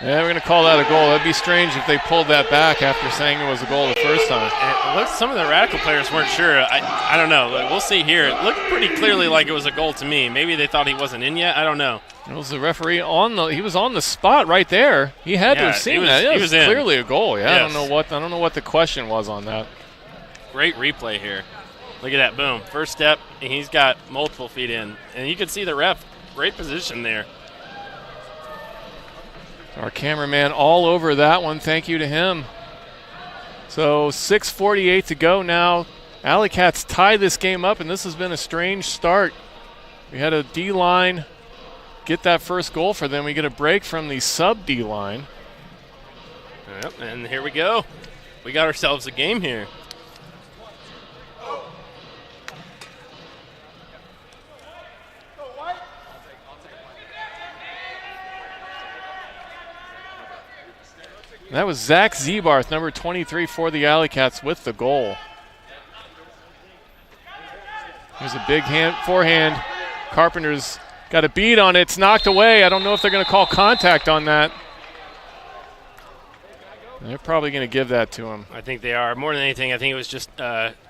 Yeah, we're going to call that a goal. That'd be strange if they pulled that back after saying it was a goal the first time. And it looks, some of the Radical players weren't sure. I don't know. We'll see here. It looked pretty clearly like it was a goal to me. Maybe they thought he wasn't in yet. I don't know. It was the referee he was on the spot right there. He had to have seen that. It was clearly a goal. Yeah, yes. I don't know what the question was on that. Great replay here. Look at that, boom. First step, and he's got multiple feet in. And you can see the ref, great position there. Our cameraman all over that one. Thank you to him. So 6:48 to go now. AlleyCats tie this game up, and this has been a strange start. We had a D-line get that first goal for them. We get a break from the sub-D-line. Yep, and here we go. We got ourselves a game here. That was Zach Zebarth, number 23 for the AlleyCats, with the goal. There's a big forehand. Carpenter's got a beat on it. It's knocked away. I don't know if they're going to call contact on that. They're probably going to give that to him. I think they are. More than anything, I think it was just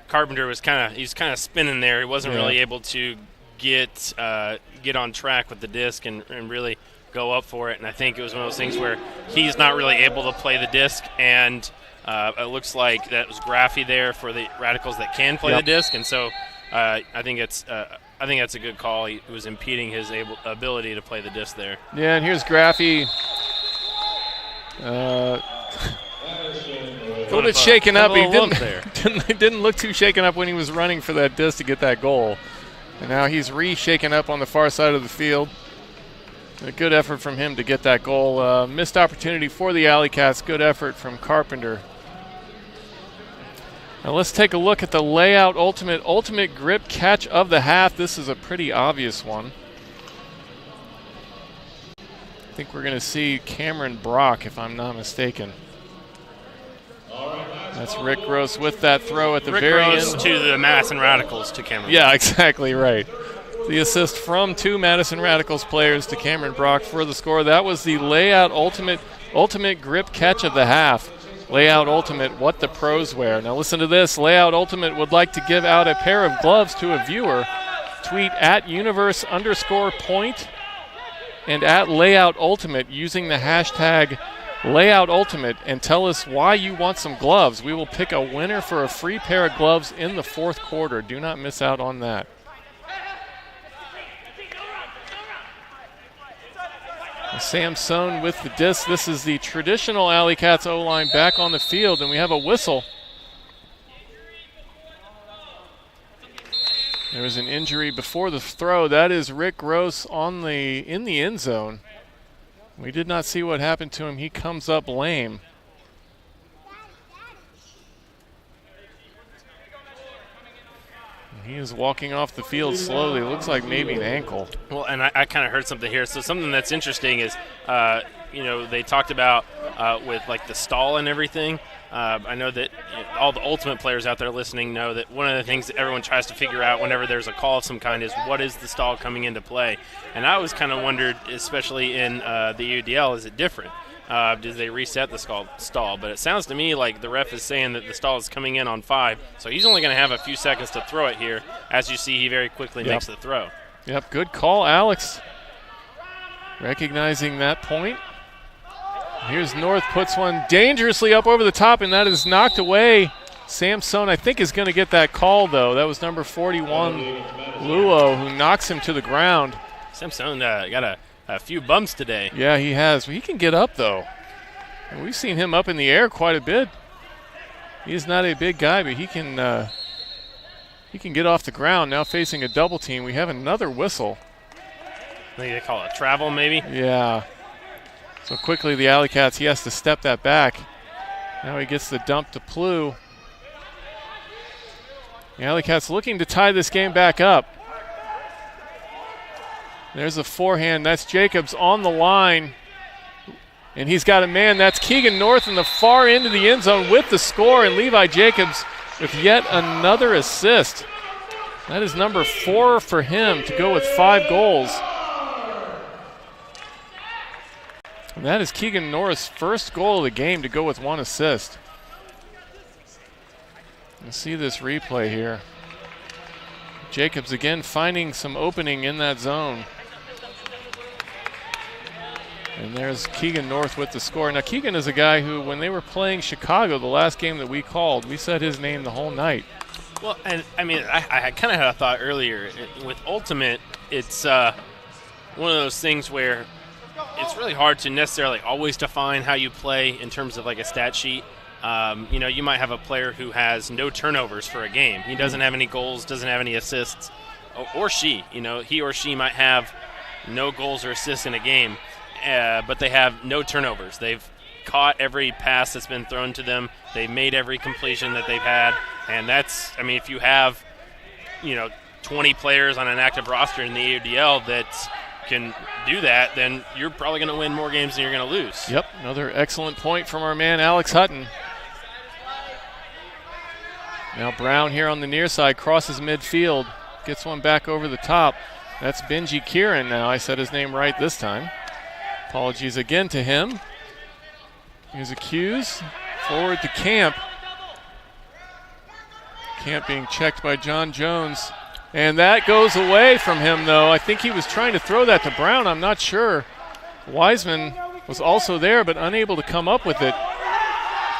Carpenter was kind of spinning there. He wasn't really able to get on track with the disc and really go up for it, and I think it was one of those things where he's not really able to play the disc, and it looks like that was Graffy there for the Radicals that can play the disc, and so I think that's a good call. He was impeding his ability to play the disc there. Yeah, and here's Graffy. A little bit shaken up. He didn't look too shaken up when he was running for that disc to get that goal, and now he's shaken up on the far side of the field. A good effort from him to get that goal. Missed opportunity for the AlleyCats. Good effort from Carpenter. Now let's take a look at the layout ultimate grip catch of the half. This is a pretty obvious one. I think we're going to see Cameron Brock, if I'm not mistaken. That's Rick Gross with that throw at the very end. Rick Gross to the Madison Radicals to Cameron. Yeah, exactly right. The assist from 2 Madison Radicals players to Cameron Brock for the score. That was the layout ultimate grip catch of the half. Layout Ultimate, what the pros wear. Now listen to this. Layout Ultimate would like to give out a pair of gloves to a viewer. Tweet at universe_point and at Layout Ultimate using the hashtag Layout Ultimate and tell us why you want some gloves. We will pick a winner for a free pair of gloves in the 4th quarter. Do not miss out on that. Samson with the disc. This is the traditional AlleyCats O-line back on the field, and we have a whistle. There was an injury before the throw. That is Rick Gross in the end zone. We did not see what happened to him. He comes up lame. He is walking off the field slowly. Looks like maybe an ankle. Well, and I kind of heard something here. So something that's interesting is, they talked about with like the stall and everything. I know that all the Ultimate players out there listening know that one of the things that everyone tries to figure out whenever there's a call of some kind is what is the stall coming into play. And I always kind of wondered, especially in the AUDL, is it different? Did they reset the stall? But it sounds to me like the ref is saying that the stall is coming in on 5, so he's only going to have a few seconds to throw it here. As you see, he very quickly makes the throw. Yep, good call, Alex. Recognizing that point. Here's North, puts one dangerously up over the top, and that is knocked away. Samson, I think, is going to get that call, though. That was number 41, Luo, who knocks him to the ground. Samson got a few bumps today. Yeah, he has. He can get up, though. And we've seen him up in the air quite a bit. He is not a big guy, but he can get off the ground. Now facing a double team. We have another whistle. I think they call it travel, maybe? Yeah. So quickly the AlleyCats, he has to step that back. Now he gets the dump to Plu. The AlleyCats looking to tie this game back up. There's a forehand. That's Jacobs on the line. And he's got a man. That's Keegan North in the far end of the end zone with the score. And Levi Jacobs with yet another assist. That is number 4 for him to go with 5 goals. And that is Keegan North's first goal of the game to go with 1 assist. Let's see this replay here. Jacobs again finding some opening in that zone. And there's Keegan North with the score. Now, Keegan is a guy who, when they were playing Chicago, the last game that we called, we said his name the whole night. Well, and I mean, I kind of had a thought earlier. With Ultimate, it's one of those things where it's really hard to necessarily always define how you play in terms of like a stat sheet. You might have a player who has no turnovers for a game. He doesn't have any goals, doesn't have any assists, or she. He or she might have no goals or assists in a game. But they have no turnovers. They've caught every pass that's been thrown to them. They've made every completion that they've had. And that's, if you have, 20 players on an active roster in the AUDL that can do that, then you're probably going to win more games than you're going to lose. Yep, another excellent point from our man Alex Hutton. Now Brown here on the near side crosses midfield, gets one back over the top. That's Benji Kieran now. I said his name right this time. Apologies again to him. Here's a Hughes. Forward to Camp. Camp being checked by John Jones. And that goes away from him, though. I think he was trying to throw that to Brown. I'm not sure. Wiseman was also there, but unable to come up with it.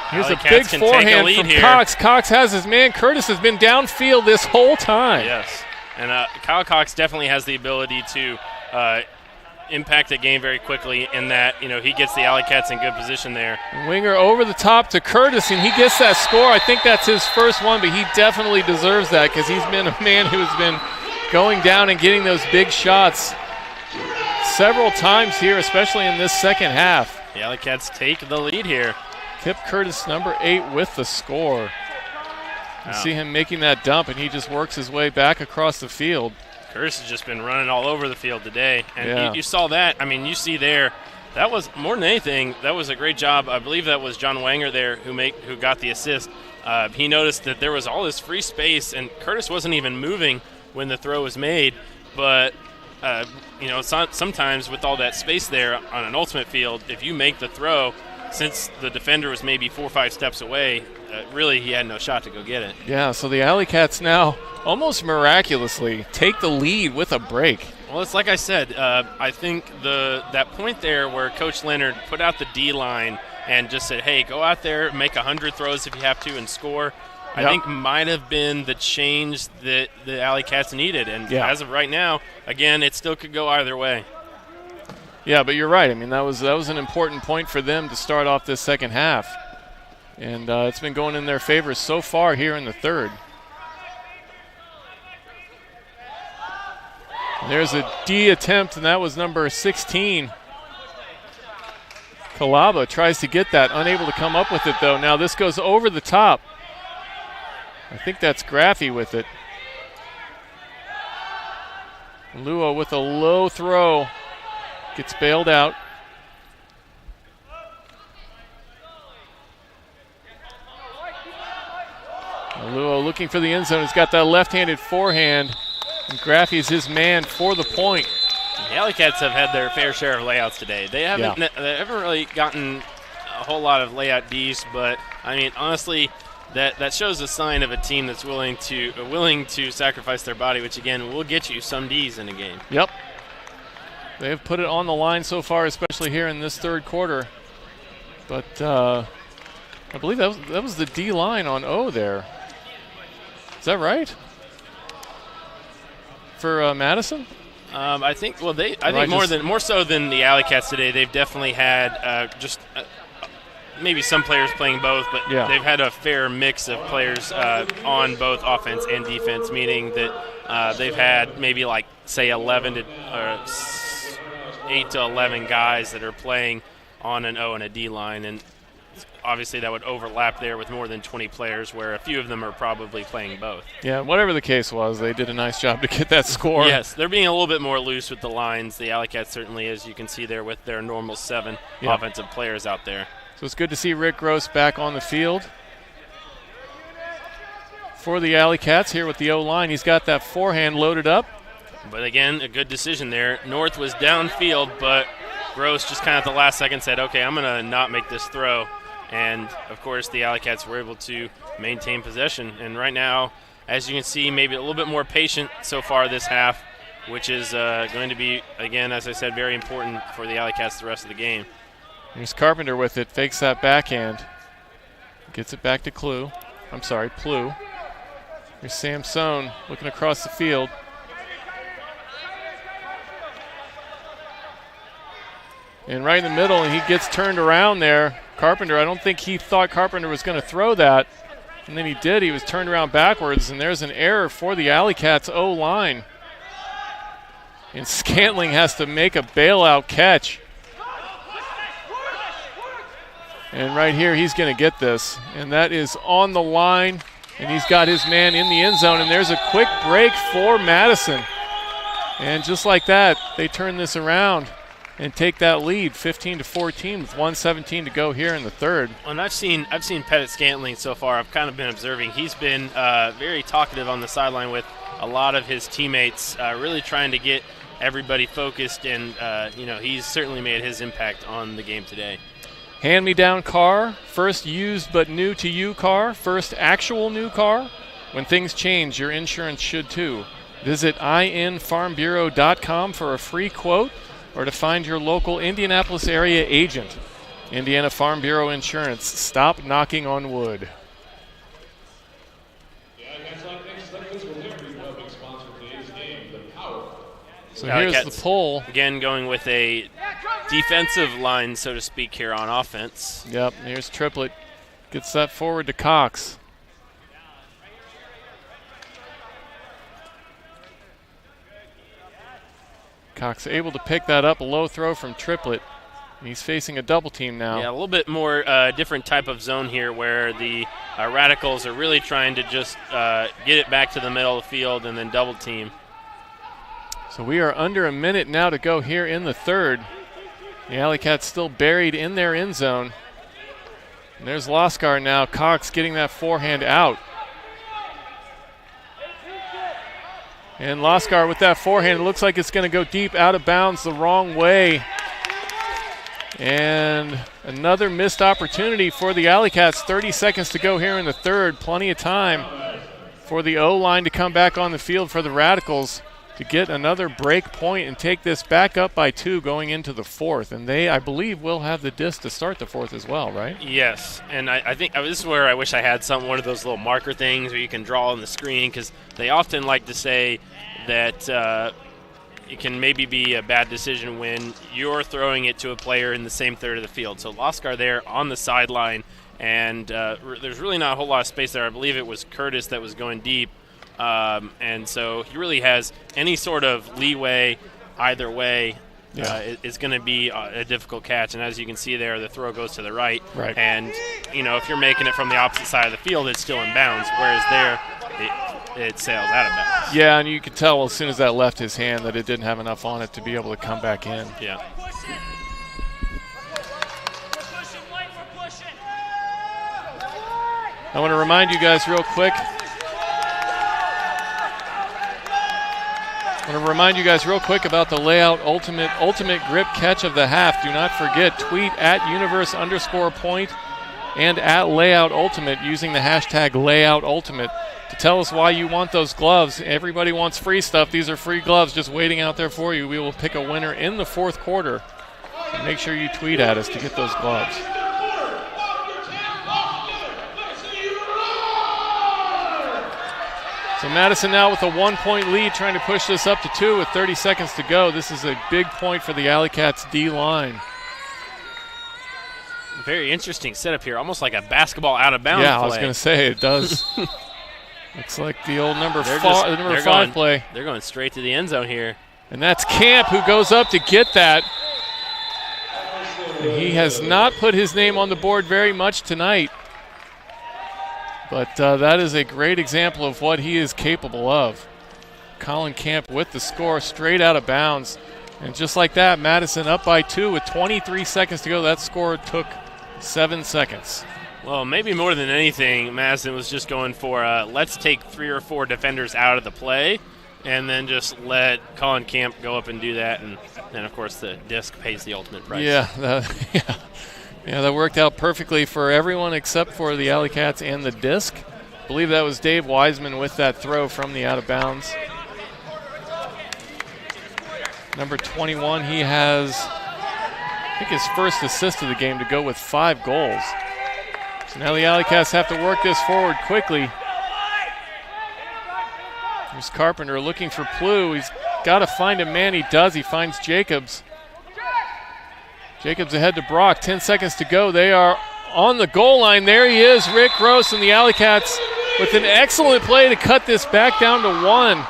Here's a big forehand from Cox. Cox has his man. Curtis has been downfield this whole time. Yes. And Kyle Cox definitely has the ability to impact the game very quickly in that, he gets the AlleyCats in good position there. Winger over the top to Curtis, and he gets that score. I think that's his first one, but he definitely deserves that because he's been a man who's been going down and getting those big shots several times here, especially in this second half. The AlleyCats take the lead here. Kip Curtis, number 8, with the score. You see him making that dump, and he just works his way back across the field. Curtis has just been running all over the field today. And you saw that. You see there, that was, more than anything, that was a great job. I believe that was John Wanger there who got the assist. He noticed that there was all this free space, and Curtis wasn't even moving when the throw was made. But, sometimes with all that space there on an Ultimate field, if you make the throw, since the defender was maybe 4 or 5 steps away, really he had no shot to go get it. Yeah, so the AlleyCats now almost miraculously take the lead with a break. Well, it's like I said, I think that point there where Coach Leonard put out the D-line and just said, hey, go out there, make 100 throws if you have to and score, I think might have been the change that the AlleyCats needed. And as of right now, again, it still could go either way. Yeah, but you're right. I mean, that was an important point for them to start off this second half. And it's been going in their favor so far here in the third. And there's a D attempt, and that was number 16. Kalaba tries to get that, unable to come up with it, though. Now this goes over the top. I think that's Graffy with it. Luo with a low throw. Gets bailed out. Luo looking for the end zone. He's got that left-handed forehand. And Graffy is his man for the point. The AlleyCats have had their fair share of layouts today. They haven't really gotten a whole lot of layout Ds, but I mean, honestly, that shows a sign of a team that's willing to sacrifice their body, which again will get you some Ds in a game. Yep. They have put it on the line so far, especially here in this third quarter. But I believe that was the D line on O there. Is that right? For Madison? I think more so than the AlleyCats today. They've definitely had maybe some players playing both, but they've had a fair mix of players on both offense and defense, meaning that they've had maybe like say 8 to 11 guys that are playing on an O and a D line, and obviously that would overlap there with more than 20 players, where a few of them are probably playing both. Yeah, whatever the case was, they did a nice job to get that score. Yes, they're being a little bit more loose with the lines. The AlleyCats certainly, as you can see there, with their normal 7 offensive players out there. So it's good to see Rick Gross back on the field for the AlleyCats here with the O-line. He's got that forehand loaded up. But again, a good decision there. North was downfield, but Gross just kind of at the last second said, okay, I'm going to not make this throw. And, of course, the AlleyCats were able to maintain possession. And right now, as you can see, maybe a little bit more patient so far this half, which is going to be, again, as I said, very important for the AlleyCats the rest of the game. Here's Carpenter with it, fakes that backhand. Gets it back to Plu. Here's Samson looking across the field. And right in the middle, and he gets turned around there. Carpenter, I don't think he thought Carpenter was going to throw that. And then he did. He was turned around backwards, and there's an error for the AlleyCats O-line. And Scantling has to make a bailout catch. And right here, he's going to get this. And that is on the line, and he's got his man in the end zone. And there's a quick break for Madison. And just like that, they turn this around and take that lead, 15-14, with 1:17 to go here in the third. And I've seen Pettit Scantling so far. I've kind of been observing. He's been very talkative on the sideline with a lot of his teammates, really trying to get everybody focused, and he's certainly made his impact on the game today. Hand-me-down car, first used but new to you car, first actual new car. When things change, your insurance should too. Visit infarmbureau.com for a free quote or to find your local Indianapolis area agent. Indiana Farm Bureau Insurance. Stop knocking on wood. So here's the pull. Again, going with a defensive line, so to speak, here on offense. Yep, here's Triplett. Gets that forward to Cox. Cox able to pick that up, a low throw from Triplett. He's facing a double team now. Yeah, a little bit more different type of zone here, where the Radicals are really trying to just get it back to the middle of the field and then double team. So we are under a minute now to go here in the third. The AlleyCats still buried in their end zone. And there's Loskar now. Cox getting that forehand out. And Loskar with that forehand. It looks like it's going to go deep, out of bounds, the wrong way. And another missed opportunity for the AlleyCats. 30 seconds to go here in the third. Plenty of time for the O-line to come back on the field for the Radicals to get another break point and take this back up by 2 going into the fourth. And they, I believe, will have the disc to start the fourth as well, right? Yes, and I think this is where I wish I had one of those little marker things where you can draw on the screen, because they often like to say that it can maybe be a bad decision when you're throwing it to a player in the same third of the field. So Loskar there on the sideline, and there's really not a whole lot of space there. I believe it was Curtis that was going deep, and so he really has any sort of leeway either way. It's going to be a difficult catch, and as you can see there, the throw goes to the right. And, if you're making it from the opposite side of the field, it's still in bounds, whereas there it sails out of bounds. Yeah, and you could tell as soon as that left his hand that it didn't have enough on it to be able to come back in. Yeah. I want to remind you guys real quick. About the layout ultimate grip catch of the half. Do not forget, tweet at @universe_point and at layout ultimate using the hashtag layout ultimate to tell us why you want those gloves. Everybody wants free stuff. These are free gloves just waiting out there for you. We will pick a winner in the fourth quarter. So make sure you tweet at us to get those gloves. So Madison now with a 1-point lead, trying to push this up to 2 with 30 seconds to go. This is a big point for the AlleyCats D-line. Very interesting setup here, almost like a basketball out-of-bounds play. Yeah, I was going to say, it does. Looks like the old number 5 play. They're going straight to the end zone here. And that's Camp who goes up to get that. And he has not put his name on the board very much tonight. But that is a great example of what he is capable of. Colin Camp with the score straight out of bounds. And just like that, Madison up by 2 with 23 seconds to go. That score took 7 seconds. Well, maybe more than anything, Madison was just going for let's take 3 or 4 defenders out of the play and then just let Colin Camp go up and do that. And then, of course, the disc pays the ultimate price. Yeah, that worked out perfectly for everyone except for the AlleyCats and the disc. I believe that was Dave Wiseman with that throw from the out of bounds. Number 21, he has, I think, his first assist of the game to go with 5 goals. So now the AlleyCats have to work this forward quickly. Here's Carpenter looking for Plew. He's got to find a man. He does. He finds Jacobs. Jacobs ahead to Brock. 10 seconds to go. They are on the goal line. There he is, Rick Gross, and the AlleyCats with an excellent play to cut this back down to 1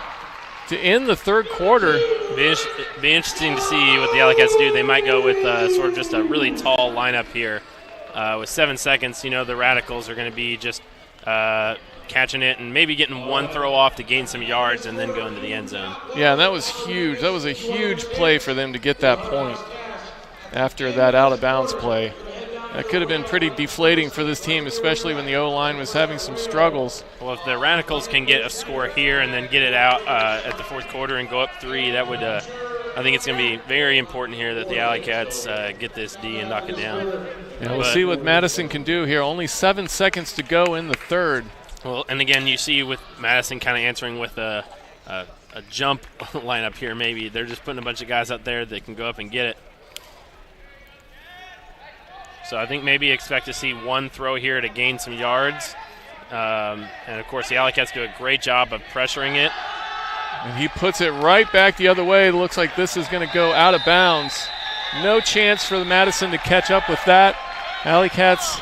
to end the third quarter. Be interesting to see what the AlleyCats do. They might go with sort of just a really tall lineup here. With 7 seconds, the Radicals are going to be just catching it and maybe getting one throw off to gain some yards and then go into the end zone. Yeah, and that was huge. That was a huge play for them to get that point after that out-of-bounds play. That could have been pretty deflating for this team, especially when the O-line was having some struggles. Well, if the Radicals can get a score here and then get it out at the fourth quarter and go up 3, that would I think it's going to be very important here that the AlleyCats get this D and knock it down. Yeah, we'll see what Madison can do here. Only 7 seconds to go in the third. Well, and again, you see with Madison kind of answering with a jump lineup here maybe. They're just putting a bunch of guys out there that can go up and get it. So I think maybe expect to see one throw here to gain some yards. And, of course, the AlleyCats do a great job of pressuring it. And he puts it right back the other way. It looks like this is going to go out of bounds. No chance for the Madison to catch up with that. AlleyCats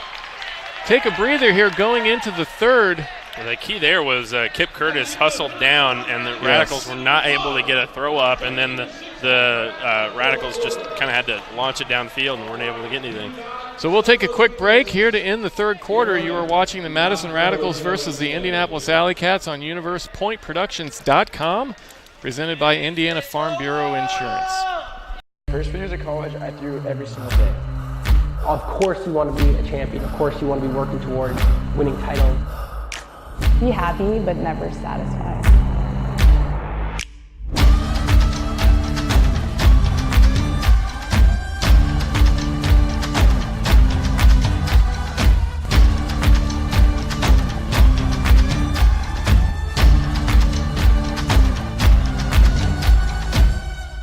take a breather here going into the third. Well, the key there was Kip Curtis hustled down, and the Radicals were not able to get a throw up, and then the Radicals just kind of had to launch it downfield and weren't able to get anything. So we'll take a quick break here to end the third quarter. You are watching the Madison Radicals versus the Indianapolis AlleyCats on UniversePointProductions.com, presented by Indiana Farm Bureau Insurance. First years of college, I threw every single day. Of course you want to be a champion. Of course you want to be working towards winning titles. Be happy, but never satisfied.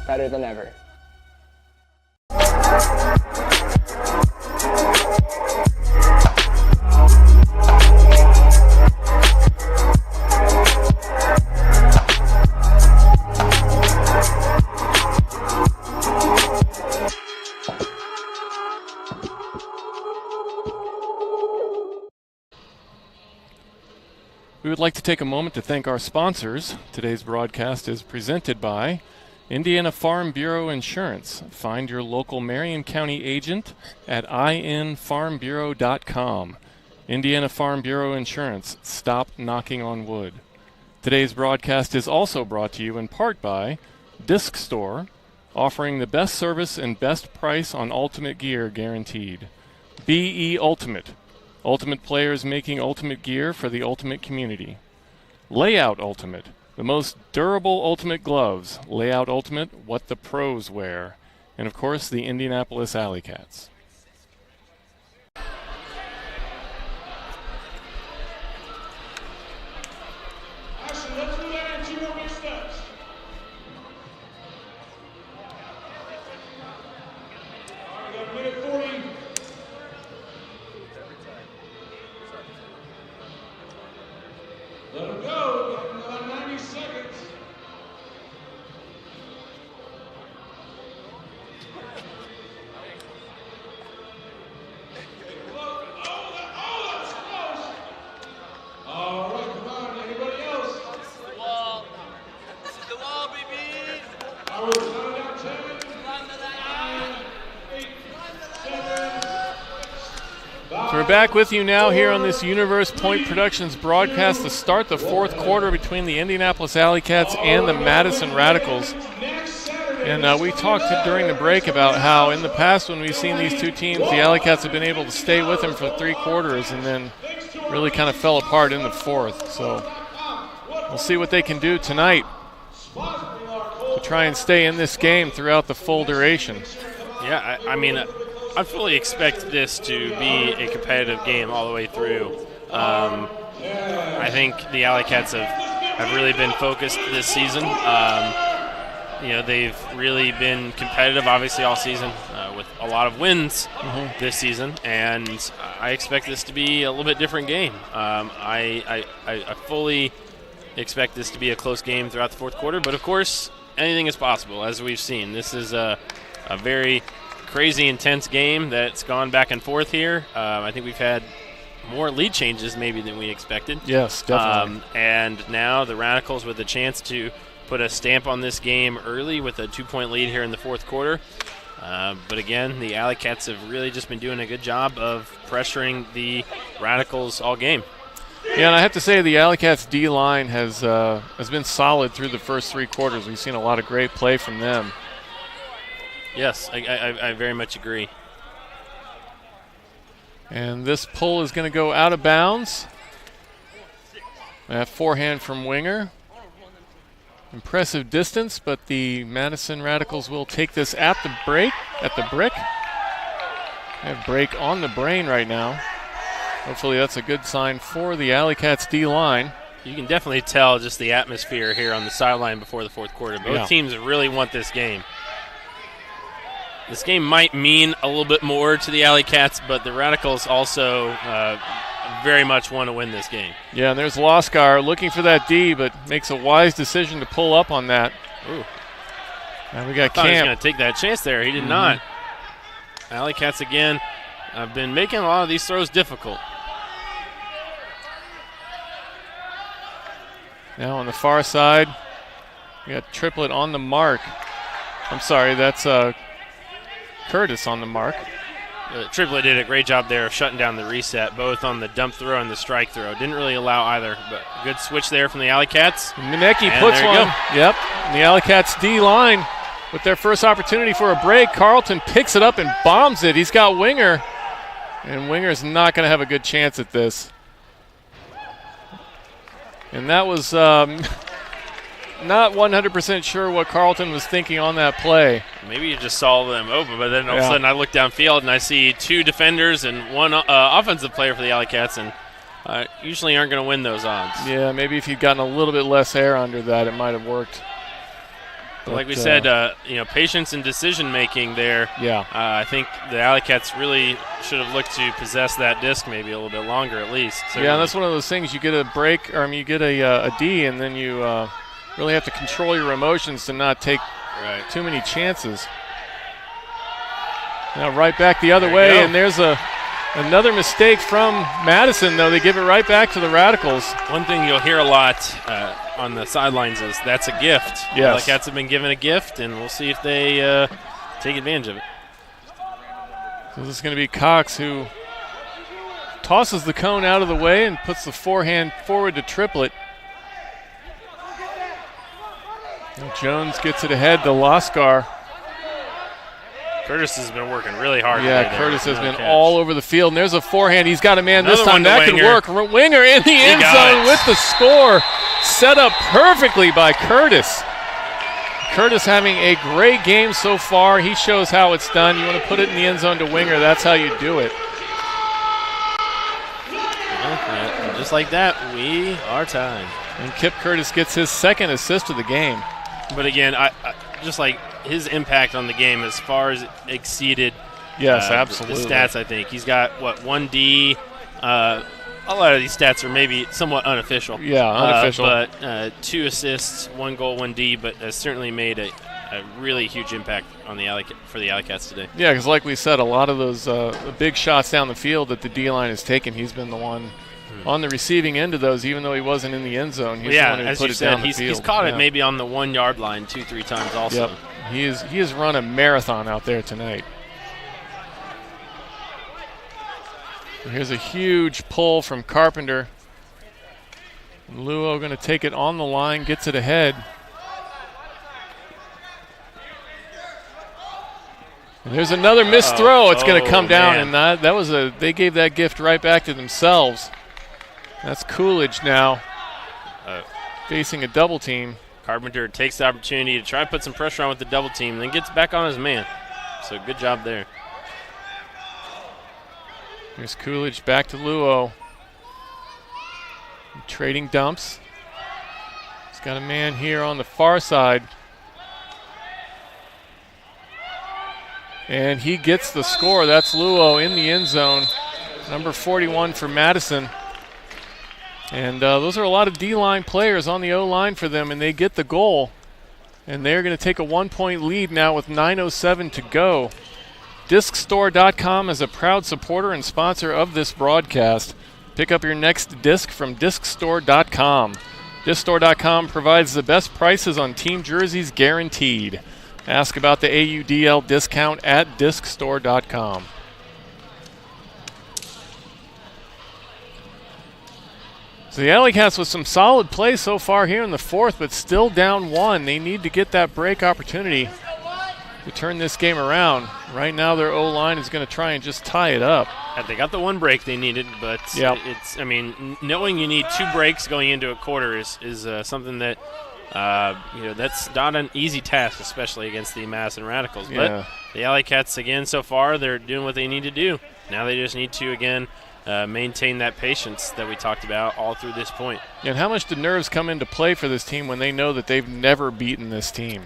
Better than ever. We would like to take a moment to thank our sponsors. Today's broadcast is presented by Indiana Farm Bureau Insurance. Find your local Marion County agent at infarmbureau.com. Indiana Farm Bureau Insurance. Stop knocking on wood. Today's broadcast is also brought to you in part by Disc Store, offering the best service and best price on ultimate gear guaranteed. BE Ultimate. Ultimate players making ultimate gear for the ultimate community. Layout Ultimate. The most durable ultimate gloves. Layout Ultimate, what the pros wear. And of course, the Indianapolis AlleyCats. Actually, let's do that in 2 more big steps. All right, we got a minute 40. Let him go. About 90 seconds. That's close. All right, come on. Anybody else? The wall. This is the wall, baby. All right, we're counting down 10, 9, 8, 7, So we're back with you now here on this Universe Point Productions broadcast to start the fourth quarter between the Indianapolis AlleyCats and the Madison Radicals. And we talked during the break about how in the past when we've seen these two teams, the AlleyCats have been able to stay with them for 3 quarters and then really kind of fell apart in the fourth. So we'll see what they can do tonight to try and stay in this game throughout the full duration. Yeah, I mean, I fully expect this to be a competitive game all the way through. I think the AlleyCats have really been focused this season. They've really been competitive, obviously, all season with a lot of wins this season, and I expect this to be a little bit different game. I fully expect this to be a close game throughout the fourth quarter, but of course, anything is possible, as we've seen. This is a very crazy, intense game that's gone back and forth here. I think we've had more lead changes maybe than we expected. Yes, definitely. And now the Radicals with a chance to put a stamp on this game early with a 2-point lead here in the fourth quarter. But again, the AlleyCats have really just been doing a good job of pressuring the Radicals all game. Yeah, and I have to say the AlleyCats D-line has been solid through the first 3 quarters. We've seen a lot of great play from them. Yes, I very much agree. And this pull is going to go out of bounds. That forehand from Winger. Impressive distance, but the Madison Radicals will take this at the brick. They have break on the brain right now. Hopefully that's a good sign for the AlleyCats D-line. You can definitely tell just the atmosphere here on the sideline before the fourth quarter. Both teams really want this game. This game might mean a little bit more to the AlleyCats, but the Radicals also very much want to win this game. Yeah, and there's Loskar looking for that D, but makes a wise decision to pull up on that. Ooh. Now we got I thought he was Camp. going to take that chance there. He did not. AlleyCats, again, have been making a lot of these throws difficult. Now on the far side, we got Triplett on the mark. I'm sorry, that's Curtis on the mark. Triplett did a great job there of shutting down the reset, both on the dump throw and the strike throw. Didn't really allow either, but good switch there from the AlleyCats. Minecki puts one. Yep. And the AlleyCats D-line with their first opportunity for a break. Carlton picks it up and bombs it. He's got Winger, and Winger's not going to have a good chance at this. And that was not 100% sure what Carlton was thinking on that play. Maybe you just saw them open, but then all of a sudden I look downfield and I see 2 defenders and 1 offensive player for the AlleyCats, and usually aren't going to win those odds. Yeah, maybe if he'd gotten a little bit less air under that, it might have worked. But like we said, patience and decision-making there. Yeah. I think the AlleyCats really should have looked to possess that disc maybe a little bit longer at least. Certainly. Yeah, and that's one of those things. You get a break, or you get a D, and then you really have to control your emotions to not take too many chances. Now right back the other way, and there's a Another mistake from Madison, though. They give it right back to the Radicals. One thing you'll hear a lot on the sidelines is that's a gift. Yes. The Cats have been given a gift, and we'll see if they take advantage of it. So this is going to be Cox, who tosses the cone out of the way and puts the forehand forward to triplet. And Jones gets it ahead to Lascar. Curtis has been working really hard. Yeah, Curtis has been all over the field. And there's a forehand. He's got a man this time. That could work. Winger in the end zone with the score. Set up perfectly by Curtis. Curtis having a great game so far. He shows how it's done. You want to put it in the end zone to Winger. That's how you do it. Yeah, just like that, we are tied. And Kip Curtis gets his second assist of the game. But again, I just like his impact on the game as far as exceeded absolutely. The stats, I think. He's got, 1D. A lot of these stats are maybe somewhat unofficial. Yeah, unofficial. But 2 assists, 1 goal, 1D, but has certainly made a really huge impact on for the AlleyCats today. Yeah, because like we said, a lot of those big shots down the field that the D-line has taken, he's been the one on the receiving end of those, even though he wasn't in the end zone. He's the one who put it down the field. He's caught it maybe on the 1 yard line 2-3 times also. Yep. He has run a marathon out there tonight. Here's a huge pull from Carpenter. Luo going to take it on the line, gets it ahead. And there's another missed throw. It's going to come down, and that was they gave that gift right back to themselves. That's Coolidge now facing a double team. Carpenter takes the opportunity to try to put some pressure on with the double team, and then gets back on his man. So good job there. Here's Coolidge back to Luo. Trading dumps. He's got a man here on the far side. And he gets the score. That's Luo in the end zone. Number 41 for Madison. And those are a lot of D-line players on the O-line for them, and they get the goal. And they're going to take a 1-point lead now with 9:07 to go. DiscStore.com is a proud supporter and sponsor of this broadcast. Pick up your next disc from DiscStore.com. DiscStore.com provides the best prices on team jerseys guaranteed. Ask about the AUDL discount at DiscStore.com. So the AlleyCats with some solid play so far here in the fourth, but still down 1. They need to get that break opportunity to turn this game around. Right now their O-line is going to try and just tie it up. They got the 1 break they needed, but knowing you need 2 breaks going into a quarter is something that that's not an easy task, especially against the Madison Radicals. Yeah. But the AlleyCats, again, so far, they're doing what they need to do. Now they just need to, again, maintain that patience that we talked about all through this point. And how much do nerves come into play for this team when they know that they've never beaten this team?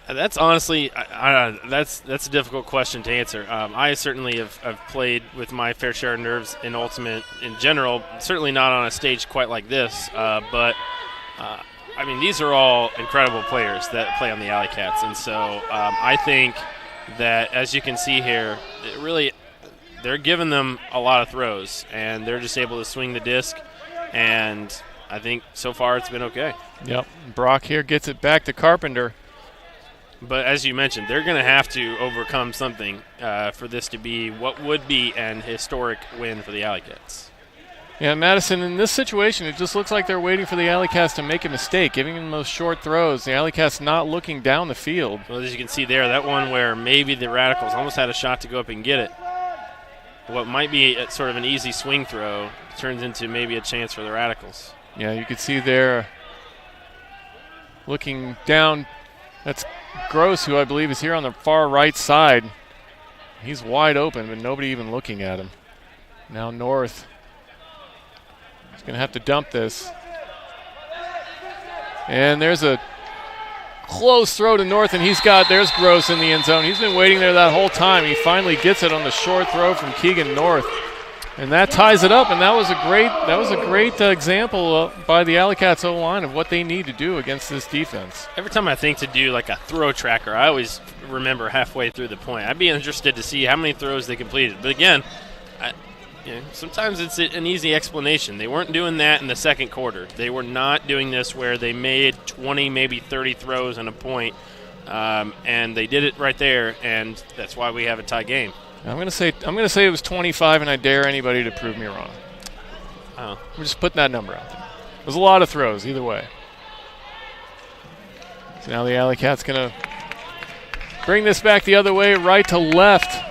That's honestly, that's a difficult question to answer. I certainly have played with my fair share of nerves in Ultimate in general, certainly not on a stage quite like this, but these are all incredible players that play on the AlleyCats, and so I think that, as you can see here, they're giving them a lot of throws, and they're just able to swing the disc, and I think so far it's been okay. Yep. Brock here gets it back to Carpenter. But as you mentioned, they're going to have to overcome something for this to be what would be an historic win for the AlleyCats. Yeah, Madison, in this situation, it just looks like they're waiting for the AlleyCats to make a mistake, giving them those short throws. The AlleyCats not looking down the field. Well, as you can see there, that one where maybe the Radicals almost had a shot to go up and get it. What might be sort of an easy swing throw turns into maybe a chance for the Radicals. Yeah, you can see there looking down. That's Gross, who I believe is here on the far right side. He's wide open, but nobody even looking at him. Now North. He's going to have to dump this. And there's a close throw to North, and there's Gross in the end zone. He's been waiting there that whole time. He finally gets it on the short throw from Keegan North. And that ties it up, and that was a great example by the AlleyCats O-line of what they need to do against this defense. Every time I think to do like a throw tracker, I always remember halfway through the point. I'd be interested to see how many throws they completed. But again, sometimes it's an easy explanation. They weren't doing that in the second quarter. They were not doing this where they made 20, maybe 30 throws and a point, and they did it right there, and that's why we have a tie game. I'm gonna say it was 25, and I dare anybody to prove me wrong. Oh. I'm just putting that number out there. There's a lot of throws either way. So now the AlleyCats gonna bring this back the other way, right to left.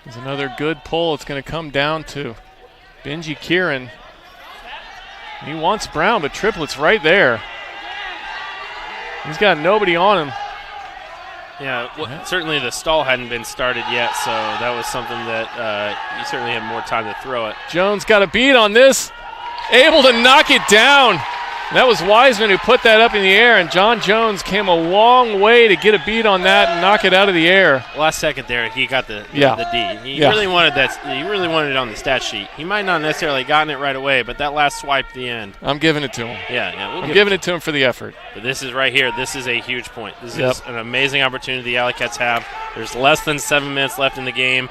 There's another good pull. It's going to come down to Benji Kieran. He wants Brown, but Triplett's right there. He's got nobody on him. Yeah, certainly the stall hadn't been started yet, so that was something that you certainly had more time to throw it. Jones got a beat on this. Able to knock it down. That was Wiseman who put that up in the air, and John Jones came a long way to get a beat on that and knock it out of the air. Last second there, he got the D. He really wanted that. He really wanted it on the stat sheet. He might not necessarily gotten it right away, but that last swipe at the end. I'm giving it to him. I'm giving it to him for the effort. But this is right here. This is a huge point. This is an amazing opportunity the AlleyCats have. There's less than 7 minutes left in the game.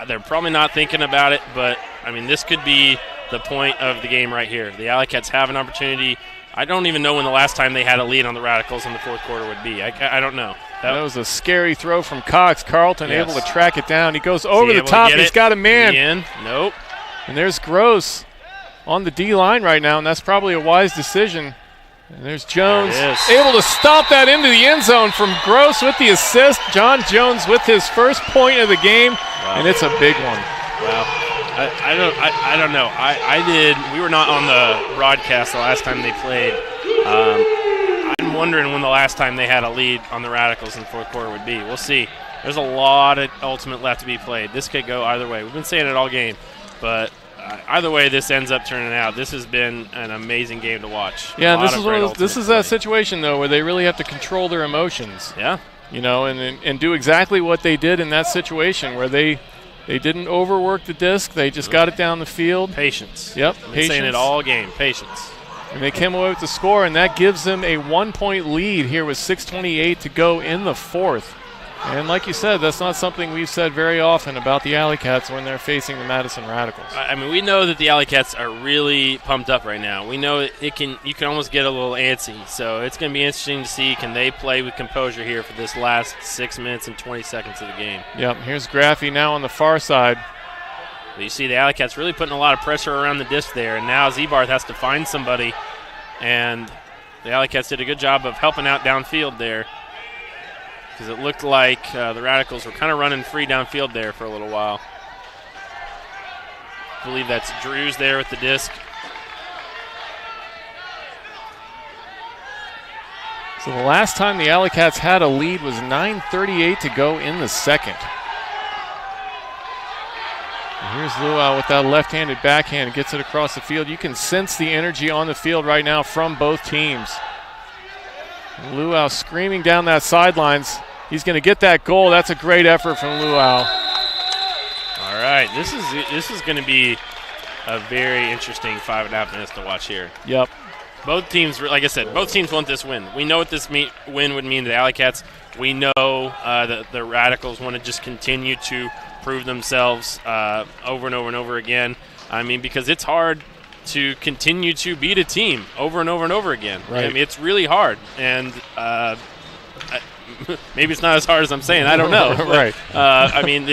They're probably not thinking about it, but, I mean, this could be the point of the game right here. The AlleyCats have an opportunity. I don't even know when the last time they had a lead on the Radicals in the fourth quarter would be. I don't know. That was a scary throw from Cox. Carlton able to track it down. He goes over the top. He's got a man. Nope. And there's Gross on the D line right now, and that's probably a wise decision. And there's Jones able to stomp that into the end zone from Gross with the assist. John Jones with his first point of the game, and it's a big one. Wow. I don't know. I did. We were not on the broadcast the last time they played. I'm wondering when the last time they had a lead on the Radicals in the fourth quarter would be. We'll see. There's a lot of ultimate left to be played. This could go either way. We've been saying it all game, but either way this ends up turning out, this has been an amazing game to watch. Yeah, this is that situation though where they really have to control their emotions. Yeah. You know, and do exactly what they did in that situation where they didn't overwork the disc. They just got it down the field. Patience. Yep, I've been saying it all game. Patience. And they came away with the score, and that gives them a 1-point lead here with 6:28 to go in the fourth. And like you said, that's not something we've said very often about the AlleyCats when they're facing the Madison Radicals. I mean, we know that the AlleyCats are really pumped up right now. We know you can almost get a little antsy. So it's going to be interesting to see, can they play with composure here for this last 6 minutes and 20 seconds of the game. Yep, here's Graffy now on the far side. But you see the AlleyCats really putting a lot of pressure around the disc there, and now Zebarth has to find somebody. And the AlleyCats did a good job of helping out downfield there, because it looked like the Radicals were kind of running free downfield there for a little while. I believe that's Drews there with the disc. So the last time the AlleyCats had a lead was 9:38 to go in the second. And here's Luau with that left-handed backhand, gets it across the field. You can sense the energy on the field right now from both teams. Luau screaming down that sidelines. He's going to get that goal. That's a great effort from Luau. All right, this is going to be a very interesting 5.5 minutes to watch here. Yep. Both teams, like I said, both teams want this win. We know what this win would mean to the AlleyCats. We know that the Radicals want to just continue to prove themselves over and over and over again. I mean, because it's hard to continue to beat a team over and over and over again. Right. I mean, it's really hard, and maybe it's not as hard as I'm saying. I don't know. Right. I mean,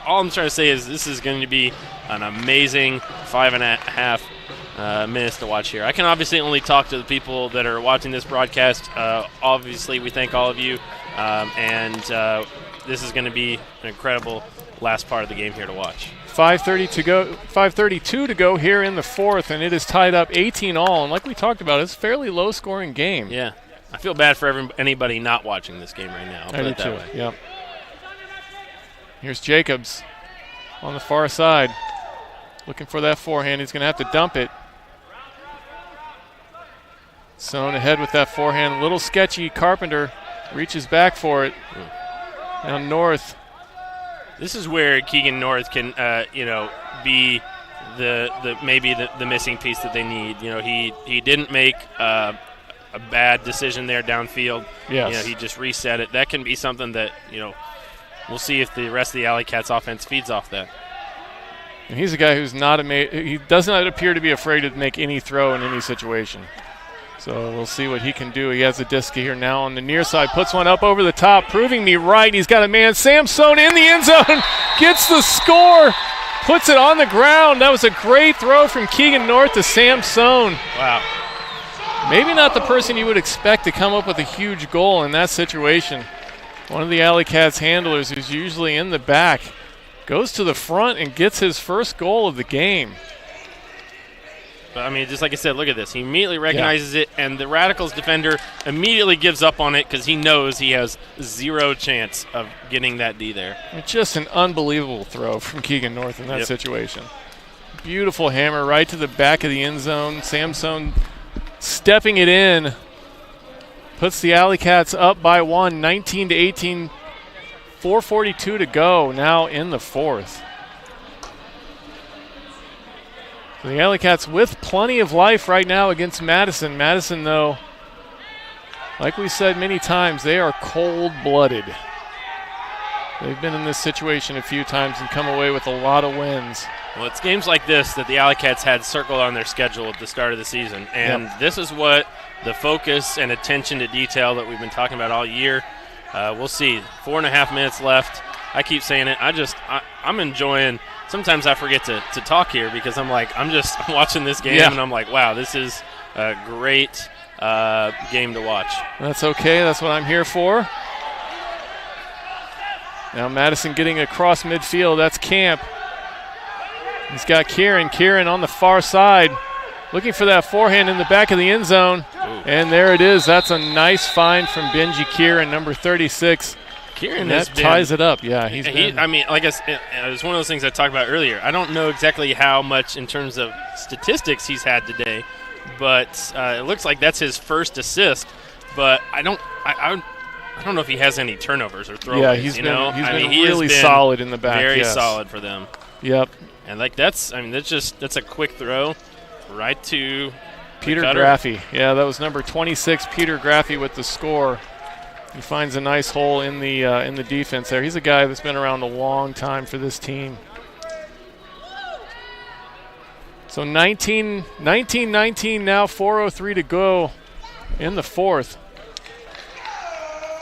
all I'm trying to say is this is going to be an amazing 5.5 minutes to watch here. I can obviously only talk to the people that are watching this broadcast. Obviously, we thank all of you, and this is going to be an incredible last part of the game here to watch. 5:32 to go here in the fourth, and it is tied up 18-all. And like we talked about, it's a fairly low-scoring game. Yeah. I feel bad for anybody not watching this game right now. I'll put it that way. Yep. Here's Jacobs on the far side, looking for that forehand. He's going to have to dump it. Sewn ahead with that forehand. A little sketchy. Carpenter reaches back for it. Now North. This is where Keegan North can, be the missing piece that they need. You know, he didn't make a bad decision there downfield. Yes. He just reset it. That can be something that, we'll see if the rest of the AlleyCats offense feeds off that. And he's a guy who's he does not appear to be afraid to make any throw in any situation. So we'll see what he can do. He has a disc here now on the near side, puts one up over the top, proving me right. He's got a man. Samson in the end zone, gets the score, puts it on the ground. That was a great throw from Keegan North to Samson. Wow. Maybe not the person you would expect to come up with a huge goal in that situation. One of the AlleyCats handlers, who's usually in the back, goes to the front and gets his first goal of the game. But, just like I said, look at this. He immediately recognizes it, and the Radicals defender immediately gives up on it because he knows he has zero chance of getting that D there. Just an unbelievable throw from Keegan North in that situation. Beautiful hammer right to the back of the end zone. Samson stepping it in. Puts the AlleyCats up by 1, 19-18. 4:42 to go now in the fourth. So the AlleyCats with plenty of life right now against Madison. Madison, though, like we said many times, they are cold-blooded. They've been in this situation a few times and come away with a lot of wins. Well, it's games like this that the AlleyCats had circled on their schedule at the start of the season. And this is what the focus and attention to detail that we've been talking about all year. We'll see. 4.5 minutes left. I keep saying it. I'm enjoying. Sometimes I forget to talk here because I'm watching this game and I'm like, wow, this is a great game to watch. That's okay. That's what I'm here for. Now Madison getting across midfield. That's Camp. He's got Kieran on the far side, looking for that forehand in the back of the end zone. Ooh. And there it is. That's a nice find from Benji Kieran, number 36. Kieran that ties it up. Yeah, like I said, it was one of those things I talked about earlier. I don't know exactly how much in terms of statistics he's had today, but it looks like that's his first assist. But I don't know if he has any turnovers or throwaways. Yeah, he's been really solid in the back. Very solid for them. Yep. And that's a quick throw right to Peter Graffey. Yeah, that was number 26, Peter Graffey, with the score. He finds a nice hole in the defense there. He's a guy that's been around a long time for this team. So 19-19 now, 4:03 to go in the fourth.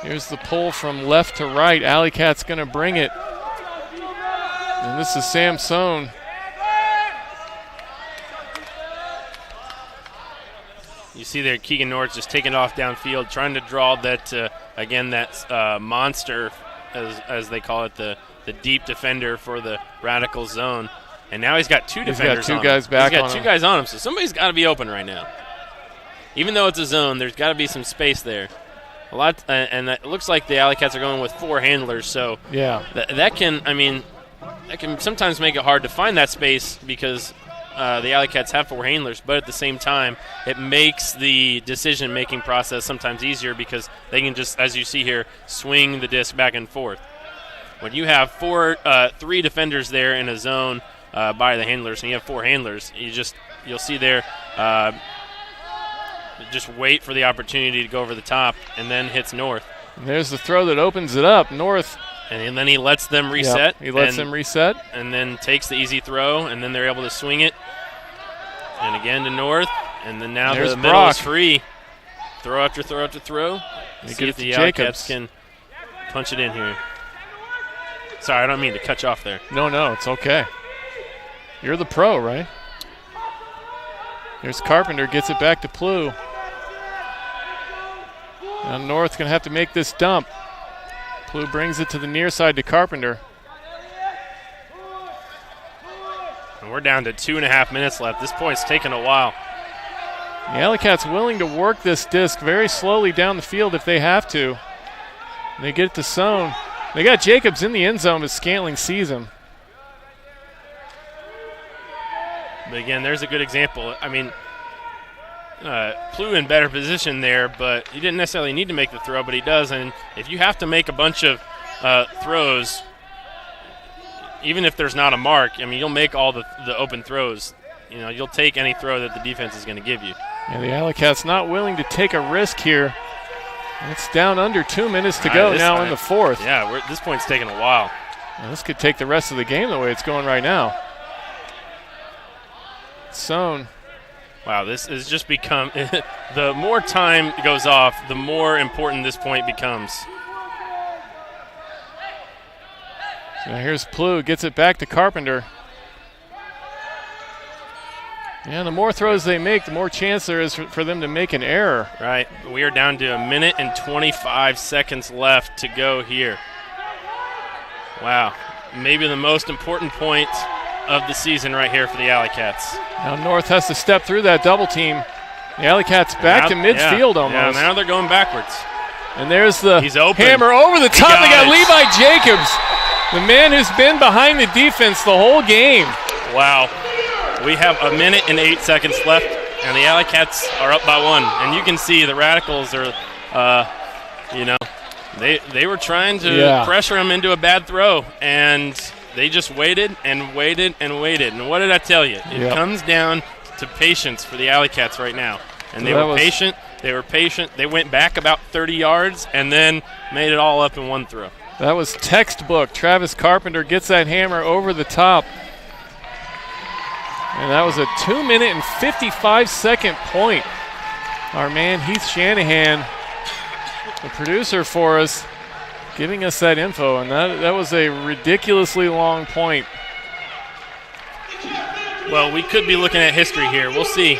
Here's the pull from left to right. AlleyCats going to bring it. And this is Samson. You see there Keegan North just taking off downfield, trying to draw that, that monster, as they call it, the deep defender for the Radical zone. And now he's got two defenders on him. He's got two guys back on him. He's got two guys on him, so somebody's got to be open right now. Even though it's a zone, there's got to be some space there. And it looks like the AlleyCats are going with 4 handlers, so that can sometimes make it hard to find that space because the AlleyCats have 4 handlers, but at the same time, it makes the decision-making process sometimes easier because they can just, as you see here, swing the disc back and forth. When you have 3 defenders there in a zone by the handlers, and you have 4 handlers, you'll see there, just wait for the opportunity to go over the top, and then hits North. And there's the throw that opens it up. North. And then he lets them reset. He lets them reset. And then takes the easy throw, and then they're able to swing it. And again to North. And then now there's the middle is free. Throw after throw after throw. See if the AlleyCats can punch it in here. Sorry, I don't mean to cut you off there. No, it's okay. You're the pro, right? There's Carpenter, gets it back to Plew. Now North's going to have to make this dump. Plew brings it to the near side to Carpenter. And we're down to 2.5 minutes left. This point's taken a while. The AlleyCats willing to work this disc very slowly down the field if they have to. And they get it to Sohn. They got Jacobs in the end zone, but Scantling sees him. But again, there's a good example. Plew in better position there, but he didn't necessarily need to make the throw, but he does. And if you have to make a bunch of throws, even if there's not a mark, you'll make all the open throws. You'll take any throw that the defense is going to give you. And the AlleyCats not willing to take a risk here. It's down under 2 minutes to go now in the fourth. Yeah, this point's taking a while. Now this could take the rest of the game the way it's going right now. Sohn. Wow, this has just become – the more time goes off, the more important this point becomes. So now here's Plough, gets it back to Carpenter. Yeah, the more throws they make, the more chance there is for them to make an error. Right. We are down to 1 minute and 25 seconds left to go here. Wow. Maybe the most important point of the season right here for the AlleyCats. Now North has to step through that double team. The AlleyCats back to midfield almost. Yeah, now they're going backwards. And there's the open. Hammer over the top. They got Levi Jacobs, the man who's been behind the defense the whole game. Wow. We have 1 minute and 8 seconds left, and the AlleyCats are up by 1. And you can see the Radicals are, they were trying to pressure them into a bad throw, and they just waited and waited and waited. And what did I tell you? It comes down to patience for the AlleyCats right now. And they were patient. They were patient. They went back about 30 yards and then made it all up in one throw. That was textbook. Travis Carpenter gets that hammer over the top. And that was a 2 minute and 55 second point. Our man Heath Shanahan, the producer for us, giving us that info, and that was a ridiculously long point. Well, we could be looking at history here. We'll see.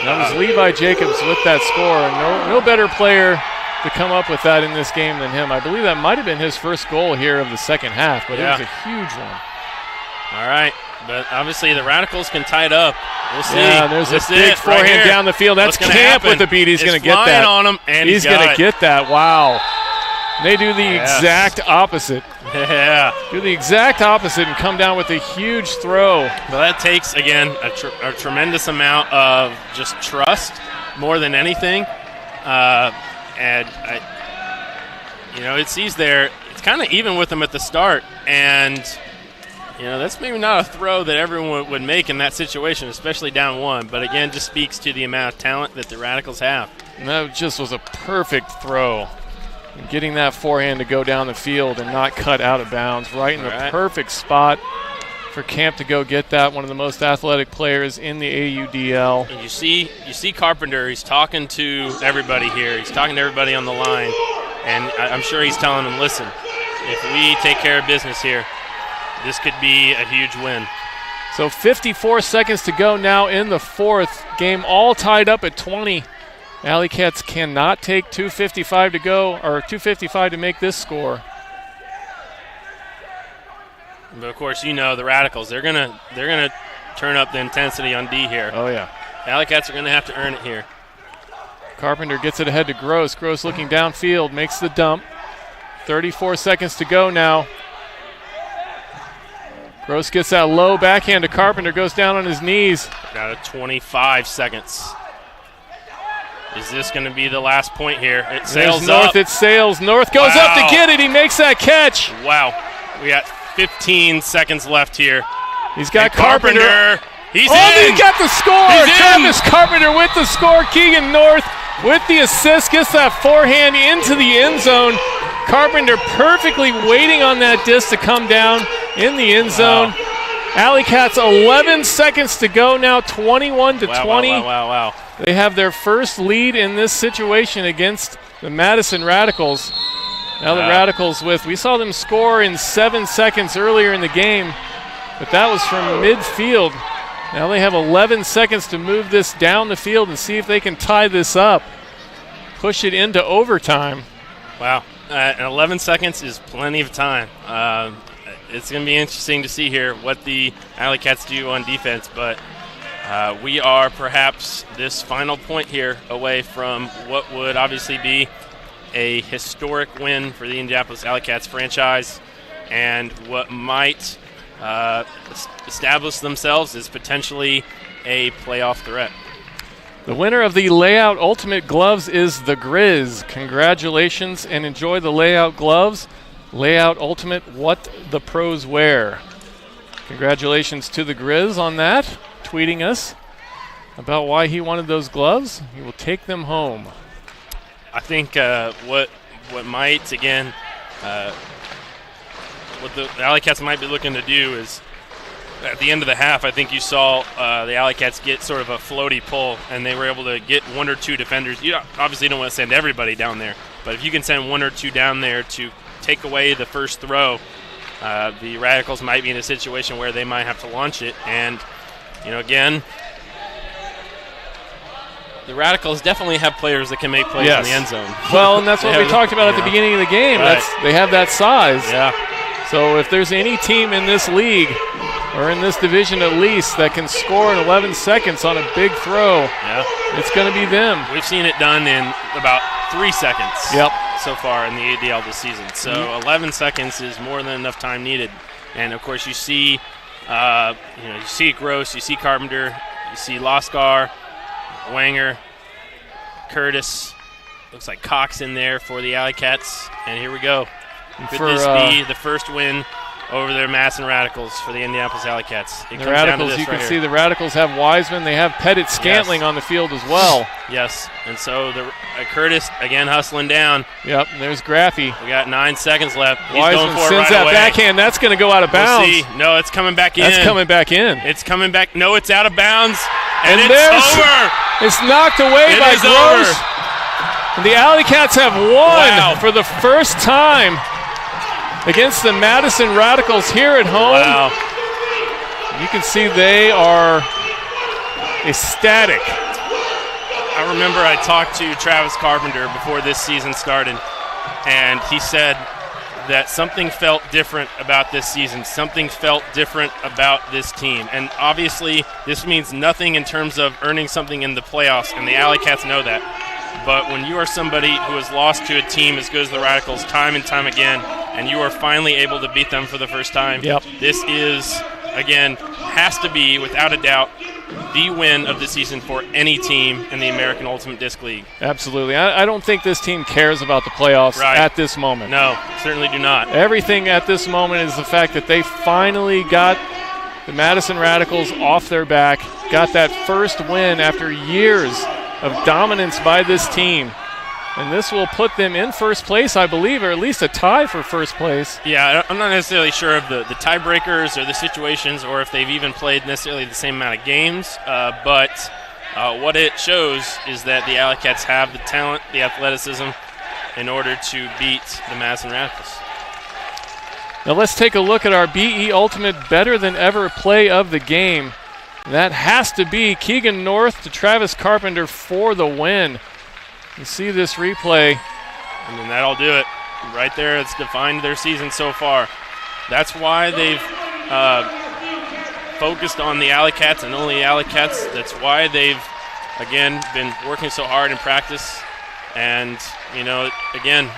That was Levi Jacobs with that score, and no better player to come up with that in this game than him. I believe that might have been his first goal here of the second half, but it was a huge one. All right, but obviously the Radicals can tie it up. We'll see. Yeah, there's a big forehand down the field. That's Camp with the beat. He's going to get that. On him, and he's going to get that. Wow. They do the exact opposite. Yeah. Do the exact opposite and come down with a huge throw. Well, that takes, again, a tremendous amount of just trust more than anything. It sees there, it's kind of even with them at the start. And, that's maybe not a throw that everyone would make in that situation, especially down 1. But, again, just speaks to the amount of talent that the Radicals have. And that just was a perfect throw. And getting that forehand to go down the field and not cut out of bounds, right in the perfect spot for Camp to go get that. One of the most athletic players in the AUDL. And you see Carpenter. He's talking to everybody here. He's talking to everybody on the line, and I'm sure he's telling them, listen, if we take care of business here, this could be a huge win. So 54 seconds to go now in the fourth. Game all tied up at 20. AlleyCats cannot take 2:55 to go, or 2:55 to make this score. But of course, the Radicals. They're gonna turn up the intensity on D here. Oh yeah. AlleyCats are gonna have to earn it here. Carpenter gets it ahead to Gross. Gross looking downfield, makes the dump. 34 seconds to go now. Gross gets that low backhand to Carpenter, goes down on his knees. Down to 25 seconds. Is this going to be the last point here? It sails North, up. it sails. North goes up to get it. He makes that catch. Wow. We got 15 seconds left here. He's got Carpenter. He's in. He got the score. Travis Carpenter with the score. Keegan North with the assist. Gets that forehand into the end zone. Carpenter perfectly waiting on that disc to come down in the end zone. AlleyCats 11 seconds to go now, 21-20. Wow. They have their first lead in this situation against the Madison Radicals. Now the Radicals we saw them score in 7 seconds earlier in the game, but that was from midfield. Now they have 11 seconds to move this down the field and see if they can tie this up, push it into overtime. Wow, 11 seconds is plenty of time. It's going to be interesting to see here what the AlleyCats do on defense, but we are perhaps this final point here away from what would obviously be a historic win for the Indianapolis AlleyCats franchise and what might establish themselves as potentially a playoff threat. The winner of the Layout Ultimate Gloves is the Grizz. Congratulations and enjoy the Layout Gloves. Layout Ultimate, what the pros wear. Congratulations to the Grizz on that, tweeting us. about why he wanted those gloves. He will take them home. I think what might, again, what the AlleyCats might be looking to do is at the end of the half, I think you saw the AlleyCats get sort of a floaty pull, and they were able to get one or two defenders. You obviously don't want to send everybody down there, but if you can send one or two down there to take away the first throw, the Radicals might be in a situation where they might have to launch it. And, again, the Radicals definitely have players that can make plays in the end zone. Well, and that's what we talked about at the beginning of the game. Right. They have that size. Yeah. So if there's any team in this league, or in this division at least, that can score in 11 seconds on a big throw, it's going to be them. We've seen it done in about 3 seconds so far in the AUDL this season. So 11 seconds is more than enough time needed. And, of course, you see Gross, you see Carpenter, you see Loskar, Wanger, Curtis. Looks like Cox in there for the AlleyCats. And here we go. Could this be the first win over their Madison Radicals for the Indianapolis AlleyCats? The Radicals, you can see the Radicals have Wiseman. They have Pettit Scantling on the field as well. Yes, and so the Curtis, again, hustling down. Yep, and there's Graffy. We got 9 seconds left. He's Wiseman going for sends it right that away. backhand. That's going to go out of bounds. We'll see. No, it's coming back in. That's coming back in. It's coming back. No, it's out of bounds. And it's over. It's knocked away by Gross. And the AlleyCats have won for the first time against the Madison Radicals here at home. Wow. You can see they are ecstatic. I remember I talked to Travis Carpenter before this season started, and he said that something felt different about this season. Something felt different about this team. And obviously, this means nothing in terms of earning something in the playoffs, and the AlleyCats know that. But when you are somebody who has lost to a team as good as the Radicals time and time again, and you are finally able to beat them for the first time, this is, again, has to be, without a doubt, the win of the season for any team in the American Ultimate Disc League. Absolutely. I don't think this team cares about the playoffs at this moment. No, certainly do not. Everything at this moment is the fact that they finally got the Madison Radicals off their back, got that first win after years of dominance by this team. And this will put them in first place, I believe, or at least a tie for first place. Yeah, I'm not necessarily sure of the tiebreakers or the situations, or if they've even played necessarily the same amount of games. But what it shows is that the AlleyCats have the talent, the athleticism, in order to beat the Madison Radicals. Now let's take a look at our BE Ultimate Better Than Ever play of the game. That has to be Keegan North to Travis Carpenter for the win. You see this replay. And then that'll do it. Right there, it's defined their season so far. That's why they've focused on the AlleyCats and only AlleyCats. That's why they've, again, been working so hard in practice. And, again,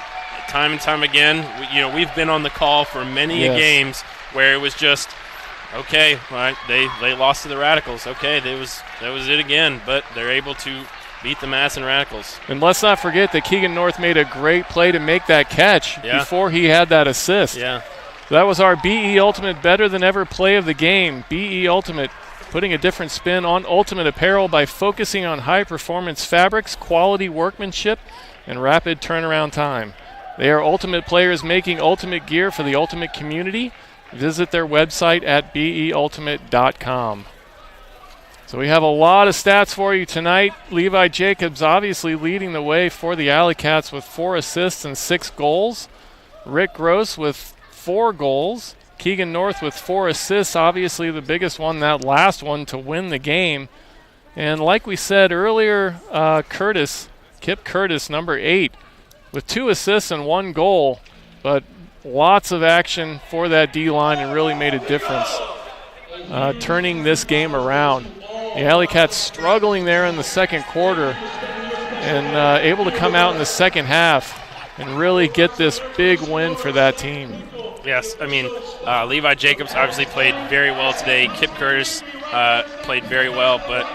time and time again, we've been on the call for many games where it was just, okay, right, they lost to the Radicals. Okay, that was it again. But they're able to beat the Madison Radicals. And let's not forget that Keegan North made a great play to make that catch before he had that assist. Yeah. That was our BE Ultimate Better Than Ever play of the game. BE Ultimate putting a different spin on Ultimate Apparel by focusing on high-performance fabrics, quality workmanship, and rapid turnaround time. They are Ultimate players making Ultimate gear for the Ultimate community. Visit their website at beultimate.com. So we have a lot of stats for you tonight. Levi Jacobs obviously leading the way for the AlleyCats with 4 assists and 6 goals. Rick Gross with 4 goals. Keegan North with 4 assists, obviously the biggest one, that last one, to win the game. And like we said earlier, Kip Curtis, number 8, with 2 assists and 1 goal. But lots of action for that D-line and really made a difference turning this game around. The AlleyCats struggling there in the second quarter and able to come out in the second half and really get this big win for that team. Yes, Levi Jacobs obviously played very well today. Kip Curtis played very well, but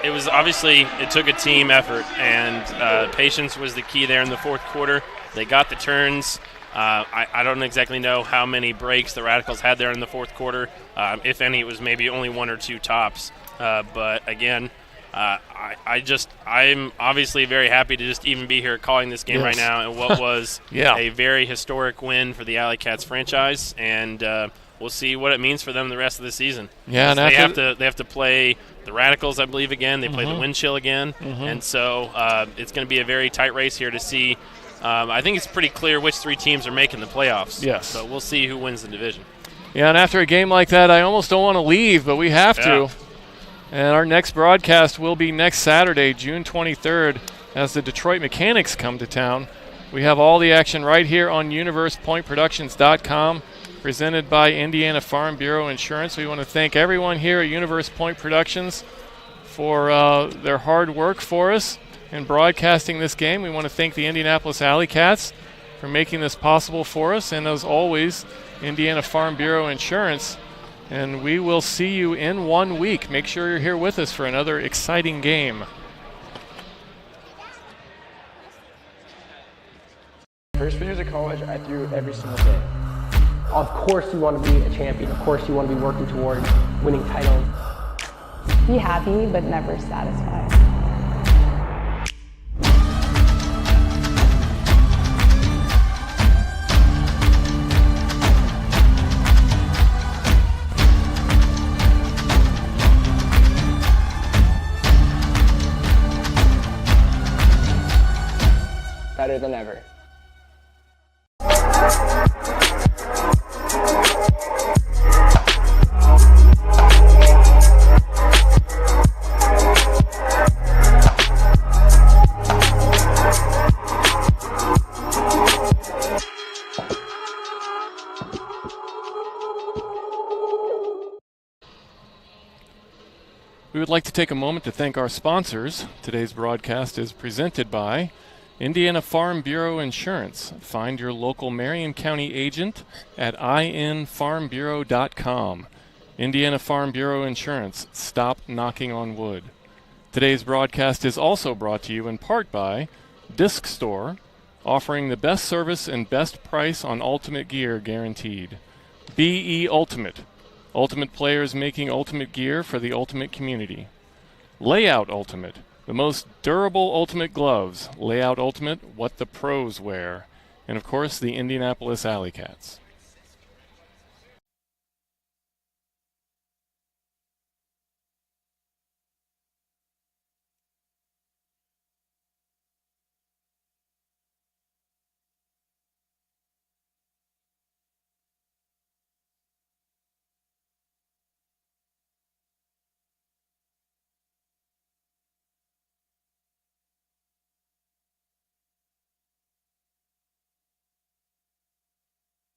it was obviously, it took a team effort, and patience was the key there in the fourth quarter. They got the turns. I don't exactly know how many breaks the Radicals had there in the fourth quarter. If any, it was maybe only 1 or 2 tops. But again, I'm obviously very happy to just even be here calling this game right now, and what was a very historic win for the AlleyCats franchise, and we'll see what it means for them the rest of the season. Yeah, and they have to play the Radicals, I believe, again. They play the Wind Chill again, and so it's going to be a very tight race here to see. I think it's pretty clear which 3 teams are making the playoffs. Yes. So we'll see who wins the division. Yeah, and after a game like that, I almost don't want to leave, but we have to. And our next broadcast will be next Saturday, June 23rd, as the Detroit Mechanics come to town. We have all the action right here on UniversePointProductions.com, presented by Indiana Farm Bureau Insurance. We want to thank everyone here at Universe Point Productions for their hard work for us in broadcasting this game. We want to thank the Indianapolis AlleyCats for making this possible for us, and as always, Indiana Farm Bureau Insurance. And we will see you in 1 week. Make sure you're here with us for another exciting game. First few years of college, I threw every single day. Of course you want to be a champion. Of course you want to be working towards winning titles. Be happy, but never satisfied. Better than ever. We would like to take a moment to thank our sponsors. Today's broadcast is presented by Indiana Farm Bureau Insurance. Find your local Marion County agent at infarmbureau.com. Indiana Farm Bureau Insurance. Stop knocking on wood. Today's broadcast is also brought to you in part by Disc Store, offering the best service and best price on ultimate gear guaranteed. BE Ultimate. Ultimate players making ultimate gear for the ultimate community. Layout Ultimate. The most durable ultimate gloves. Layout Ultimate, what the pros wear. And of course, the Indianapolis AlleyCats.